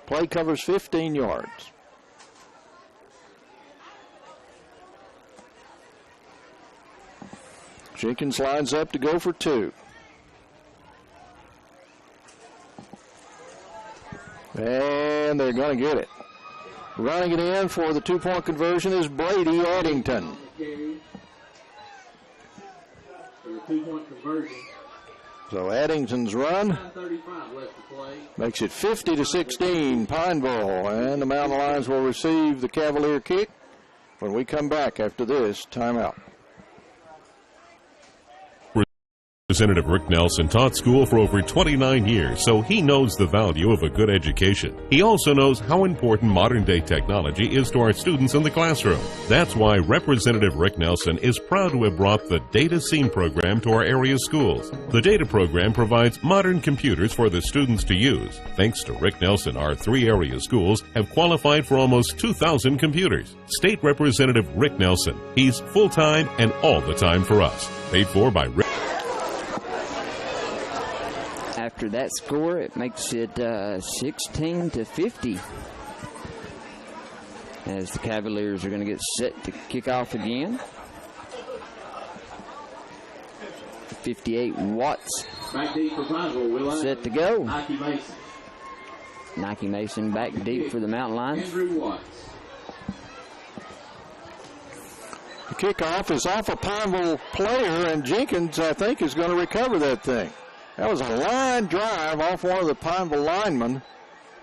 S3: Play covers 15 yards. Jenkins lines up to go for 2. And they're going to get it. Running it in for the 2-point conversion is Brady Addington. So Addington's run makes it 50-16, Pineville, and the Mountain Lions will receive the Cavalier kick when we come back after this timeout.
S7: Representative Rick Nelson taught school for over 29 years, so he knows the value of a good education. He also knows how important modern-day technology is to our students in the classroom. That's why Representative Rick Nelson is proud to have brought the Data Scene program to our area schools. The Data program provides modern computers for the students to use. Thanks to Rick Nelson, our 3 area schools have qualified for almost 2,000 computers. State Representative Rick Nelson. He's full-time and all the time for us. Paid for by Rick.
S2: After that score, it makes it 16-50. As the Cavaliers are going to get set to kick off again. 58 Watts
S1: Back deep for Pineville, Will
S2: set to go.
S1: Nike Mason.
S2: Nike Mason back deep for the Mountain Lions.
S1: Andrew Watts.
S3: The kickoff is off a Pineville player, and Jenkins, I think, is going to recover that thing. That was a line drive off one of the Pineville linemen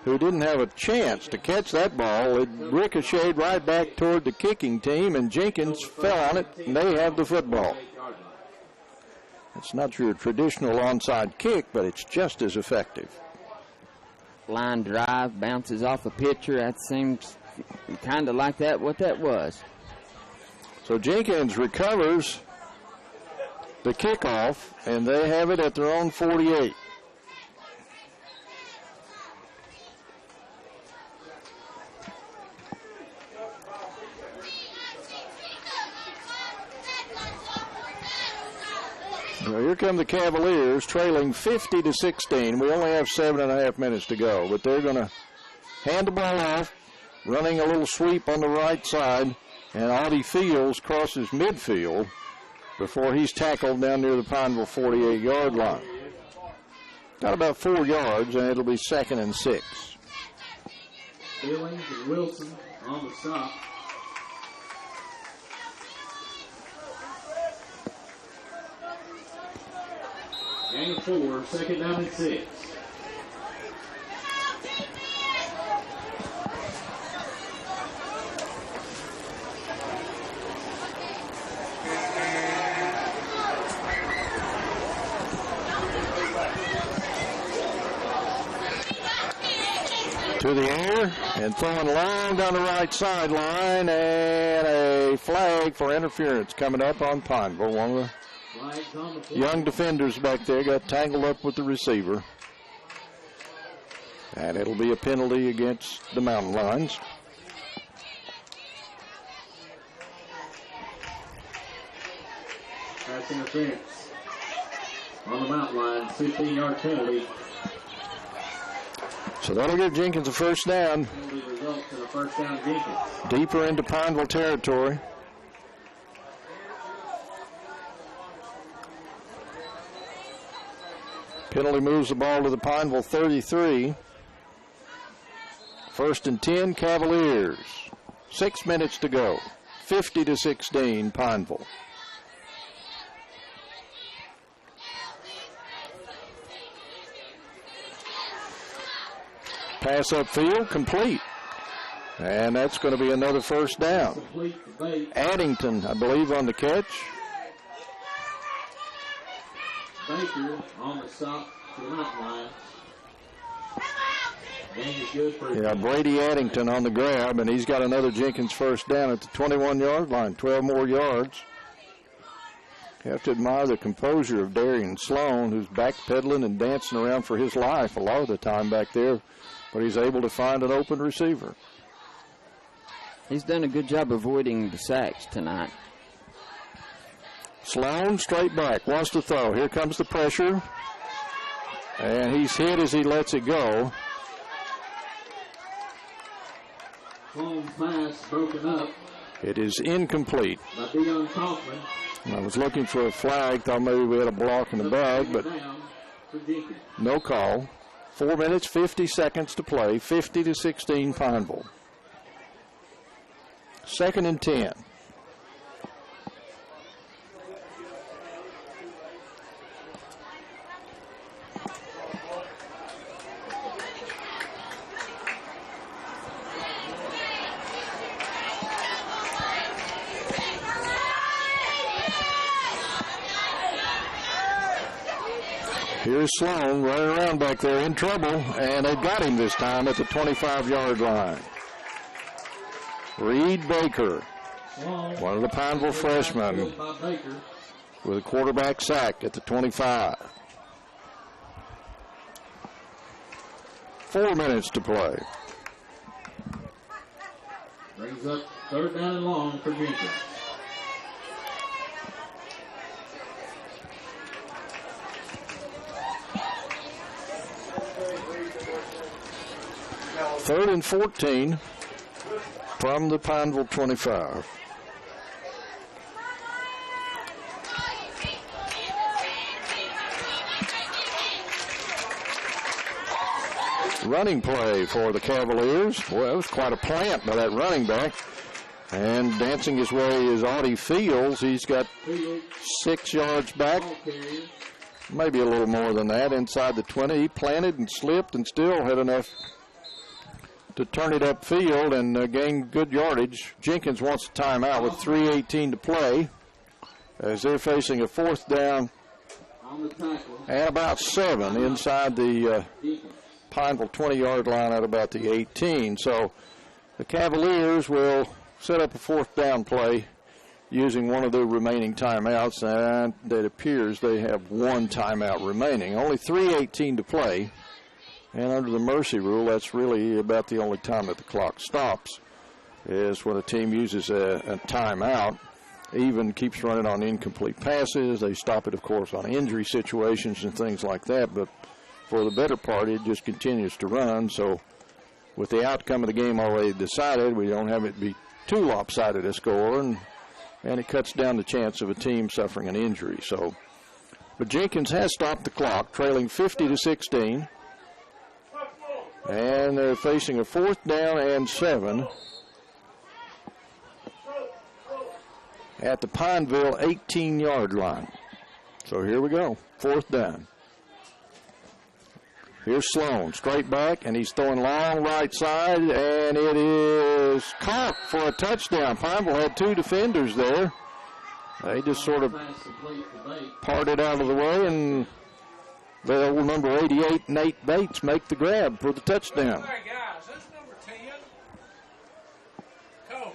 S3: who didn't have a chance to catch that ball. It ricocheted right back toward the kicking team, and Jenkins fell on it, and they have the football. It's not your traditional onside kick, but it's just as effective.
S2: Line drive, bounces off a pitcher. That seems kind of like that, what that was.
S3: So Jenkins recovers the kickoff, and they have it at their own 48. Well, here come the Cavaliers, trailing 50-16. We only have 7.5 minutes to go, but they're going to hand the ball off, running a little sweep on the right side, and Audie Fields crosses midfield before he's tackled down near the Pineville 48-yard line. Got about 4 yards, and it'll be 2nd and 6.
S1: Billings and Wilson on the stop. Gain of 4, 2nd down and 6.
S3: To the air and throwing long down the right sideline, and a flag for interference coming up on Pineville. One of the young defenders back there got tangled up with the receiver. And it'll be a penalty against the Mountain Lions.
S1: Pass interference on the Mountain Lions, 15-yard penalty.
S3: So that'll give Jenkins a first down.
S1: Penalty results in a first down Jenkins.
S3: Deeper into Pineville territory. Penalty moves the ball to the Pineville 33. 1st and 10, Cavaliers. 6 minutes to go. 50-16, Pineville. Pass upfield, complete. And that's going to be another first down. Addington, I believe, on the catch.
S1: Baker on the stop to the Mountain Lions. Gain is good for
S3: Yeah, Brady Addington on the grab, and he's got another Jenkins first down at the 21-yard line, 12 more yards. You have to admire the composure of Darian Sloan, who's backpedaling and dancing around for his life a lot of the time back there, but he's able to find an open receiver.
S2: He's done a good job avoiding the sacks tonight.
S3: Sloan straight back, wants to throw. Here comes the pressure. And he's hit as he lets it go.
S1: Sloan's pass broken up.
S3: It is incomplete.
S1: By Dion Kaufman.
S3: I was looking for a flag, thought maybe we had a block in the bag, but no call. 4 minutes, 50 seconds to play, 50-16 Pineville. 2nd and 10. Here's Sloan running around back there in trouble, and they've got him this time at the 25-yard line. Reed Baker, one of the Pineville freshmen, with a quarterback sack at the 25. 4 minutes to play.
S1: Brings up 3rd down and long for Jenkins.
S3: Third and 14 from the Pineville 25. Running play for the Cavaliers. Boy, that was quite a plant by that running back. And dancing his way is Audie Fields. He's got 6 yards back, maybe a little more than that, inside the 20. He planted and slipped and still had enough to turn it upfield and gain good yardage. Jenkins wants a timeout with 3:18 to play as they're facing a 4th down and about 7 inside the Pineville 20-yard line at about the 18. So the Cavaliers will set up a 4th down play using one of their remaining timeouts, and it appears they have 1 timeout remaining. Only 3:18 to play, and under the mercy rule, that's really about the only time that the clock stops, is when a team uses a timeout. Even keeps running on incomplete passes. They stop it, of course, on injury situations and things like that, but for the better part, it just continues to run. So with the outcome of the game already decided, we don't have it be too lopsided a score, and it cuts down the chance of a team suffering an injury. So, but Jenkins has stopped the clock, trailing 50-16, and they're facing a 4th down and 7 at the Pineville 18-yard line. So here we go, 4th down. Here's Sloan, straight back, and he's throwing long right side, and it is caught for a touchdown. Pineville had 2 defenders there. They just sort of parted out of the way, and the old number 88, Nate Bates, make the grab for the touchdown.
S15: Hey, guys, that's number 10. Go.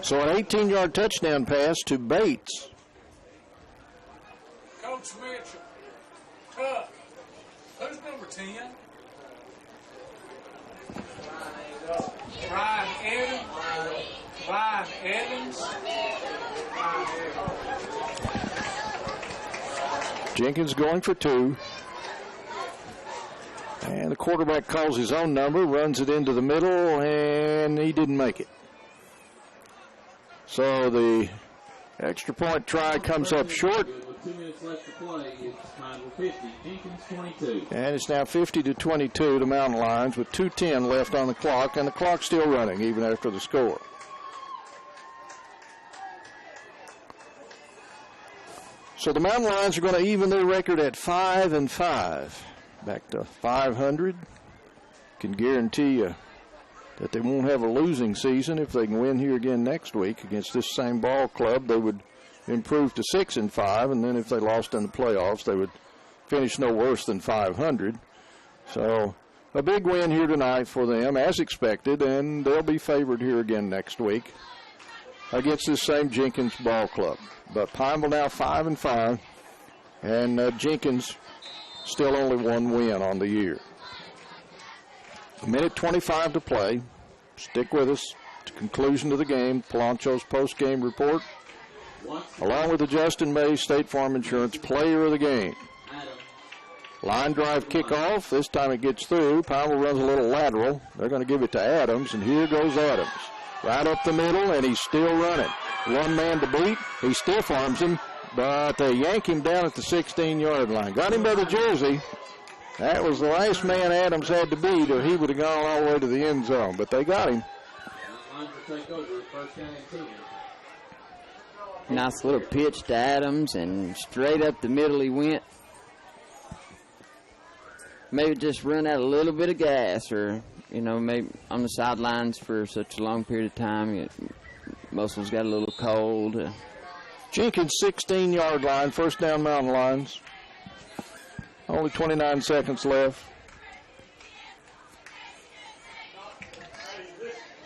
S3: So an 18-yard touchdown pass to Bates.
S15: Coach Mitchell. Tuck. Who's number 10? Ryan Evans.
S3: Jenkins going for 2. And the quarterback calls his own number, runs it into the middle, and he didn't make it. So the extra point try comes up short.
S1: 2 minutes left to play. It's Pineville 50, Jenkins 22.
S3: And it's now 50-22 to Mountain Lions with 2:10 left on the clock, and the clock's still running even after the score. So the Mountain Lions are going to even their record at 5-5, back to 500. Can guarantee you that they won't have a losing season. If they can win here again next week against this same ball club, they would improve to 6-5, and then if they lost in the playoffs, they would finish no worse than 500. So a big win here tonight for them, as expected, and they'll be favored here again next week against this same Jenkins ball club. But Pineville now 5-5, and Jenkins still only 1 win on the year. 1:25 to play. Stick with us to conclusion of the game. Palancho's post-game report, along with the Justin Mays State Farm Insurance Player of the Game. Line drive kickoff. This time it gets through. Pineville runs a little lateral. They're going to give it to Adams, and here goes Adams. Right up the middle, and he's still running. 1 man to beat. He stiff arms him, but they yank him down at the 16-yard line. Got him by the jersey. That was the last man Adams had to beat, or he would have gone all the way to the end zone, but they got him.
S2: Nice little pitch to Adams, and straight up the middle he went. Maybe just run out a little bit of gas, or, maybe on the sidelines for such a long period of time. Muscles got a little cold.
S3: Jenkins 16-yard line, first down Mountain Lions. Only 29 seconds left.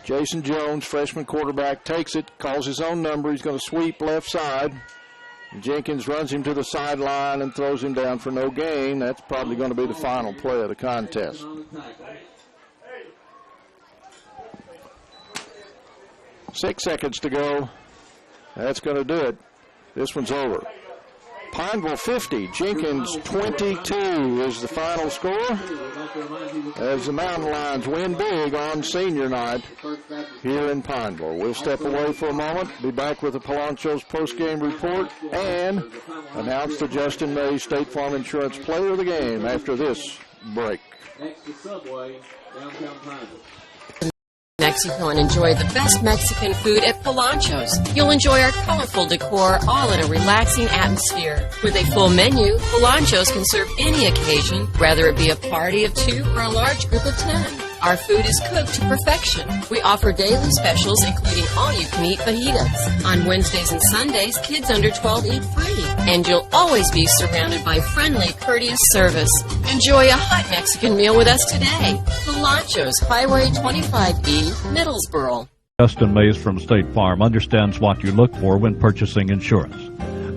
S3: Jason Jones, freshman quarterback, takes it, calls his own number. He's going to sweep left side. Jenkins runs him to the sideline and throws him down for no gain. That's probably going to be the final play of the contest. 6 seconds to go. That's going to do it. This one's over. Pineville 50, Jenkins 22 is the final score as the Mountain Lions win big on senior night here in Pineville. We'll step away for a moment, be back with the Palancho's postgame report, and announce the Justin May State Farm Insurance Player of the Game after this break.
S1: Next to Subway, downtown Pineville.
S5: Mexico and enjoy the best Mexican food at Palancho's. You'll enjoy our colorful decor all in a relaxing atmosphere. With a full menu, Palancho's can serve any occasion, whether it be a party of 2 or a large group of 10. Our food is cooked to perfection. We offer daily specials including all-you-can-eat fajitas. On Wednesdays and Sundays, kids under 12 eat free. And you'll always be surrounded by friendly, courteous service. Enjoy a hot Mexican meal with us today. Palancho's, Highway 25E, Middlesboro.
S6: Justin Mays from State Farm understands what you look for when purchasing insurance.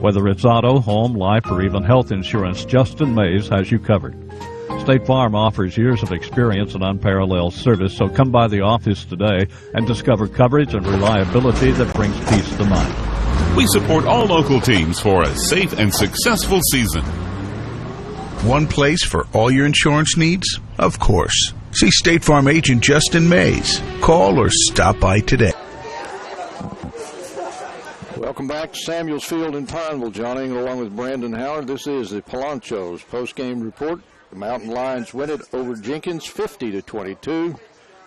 S6: Whether it's auto, home, life, or even health insurance, Justin Mays has you covered. State Farm offers years of experience and unparalleled service, so come by the office today and discover coverage and reliability that brings peace to mind.
S7: We support all local teams for a safe and successful season.
S8: One place for all your insurance needs? Of course. See State Farm agent Justin Mays. Call or stop by today.
S3: Welcome back to Samuels Field in Pineville, Johnny, along with Brandon Howard. This is the Palancho's postgame report. The Mountain Lions win it over Jenkins 50-22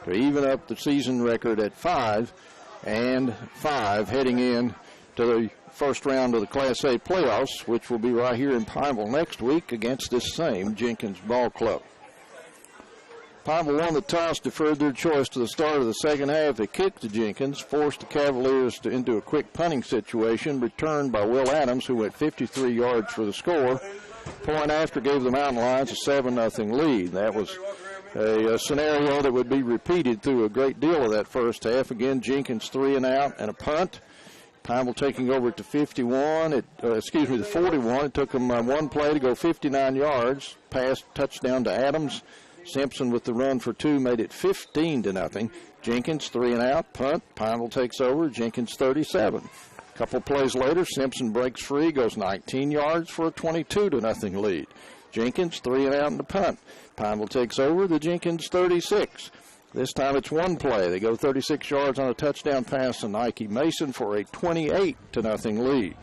S3: to even up the season record at 5-5 heading in to the first round of the Class A playoffs, which will be right here in Pineville next week against this same Jenkins ball club. Pineville won the toss, deferred their choice to the start of the second half. They kicked to Jenkins, forced the Cavaliers into a quick punting situation, returned by Will Adams, who went 53 yards for the score. Point after gave the Mountain Lions a 7-0 lead. That was a scenario that would be repeated through a great deal of that first half. Again, Jenkins 3 and out and a punt. Pineville taking over to 51. The 41. It took them one play to go 59 yards. Pass touchdown to Adams. Simpson with the run for 2 made it 15-0. Jenkins 3 and out, punt. Pineville takes over. Jenkins 37. A couple plays later, Simpson breaks free, goes 19 yards for a 22-0 lead. Jenkins 3 and out in the punt. Pineville takes over the Jenkins 36. This time it's one play. They go 36 yards on a touchdown pass to Nike Mason for a 28-0 lead.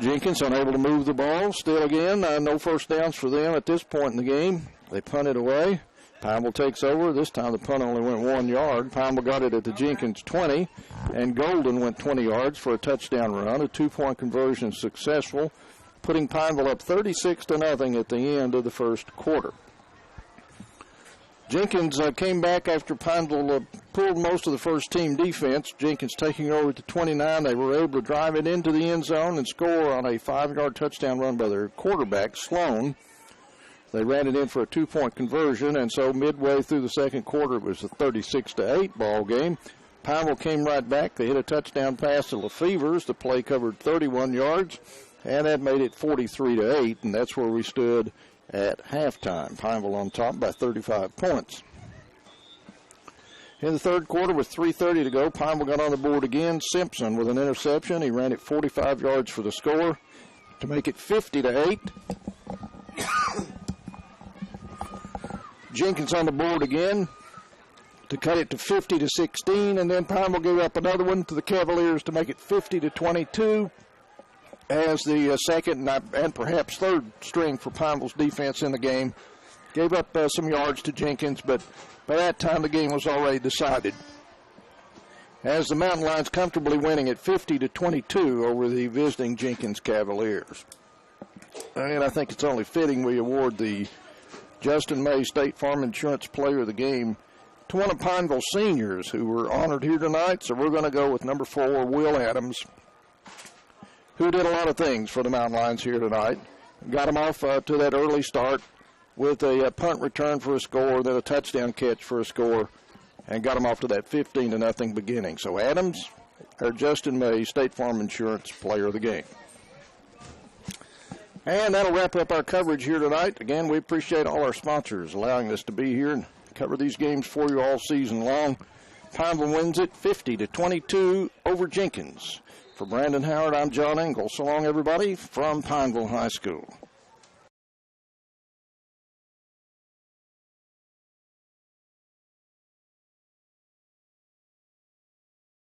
S3: Jenkins unable to move the ball. Still again, no first downs for them at this point in the game. They punt it away. Pineville takes over. This time the punt only went 1 yard. Pineville got it at the Jenkins 20, and Golden went 20 yards for a touchdown run. A 2-point conversion successful, putting Pineville up 36-0 at the end of the first quarter. Jenkins came back after Pineville pulled most of the first-team defense. Jenkins taking over at the 29. They were able to drive it into the end zone and score on a 5-yard touchdown run by their quarterback, Sloan. They ran it in for a 2-point conversion, and so midway through the second quarter, it was a 36-8 ball game. Pineville came right back. They hit a touchdown pass to Lefevers. The play covered 31 yards, and that made it 43-8, and that's where we stood at halftime. Pineville on top by 35 points. In the third quarter with 3:30 to go, Pineville got on the board again. Simpson with an interception. He ran it 45 yards for the score to make it 50-8. Jenkins on the board again to cut it to 50-16, and then Pineville gave up another one to the Cavaliers to make it 50-22 as the second and perhaps third string for Pineville's defense in the game. Gave up some yards to Jenkins, but by that time the game was already decided, as the Mountain Lions comfortably winning at 50-22 over the visiting Jenkins Cavaliers. And I think it's only fitting we award the Justin May State Farm Insurance Player of the Game to one of Pineville's seniors who were honored here tonight. So we're going to go with number 4, Will Adams. who did a lot of things for the Mountain Lions here tonight. Got them off to that early start with a punt return for a score, then a touchdown catch for a score, and got them off to that 15-0 beginning. So Adams, or Justin May, State Farm Insurance Player of the Game. And that'll wrap up our coverage here tonight. Again, we appreciate all our sponsors allowing us to be here and cover these games for you all season long. Pineville wins it 50-22 over Jenkins. For Brandon Howard, I'm John Engel. So long, everybody, from Pineville High School.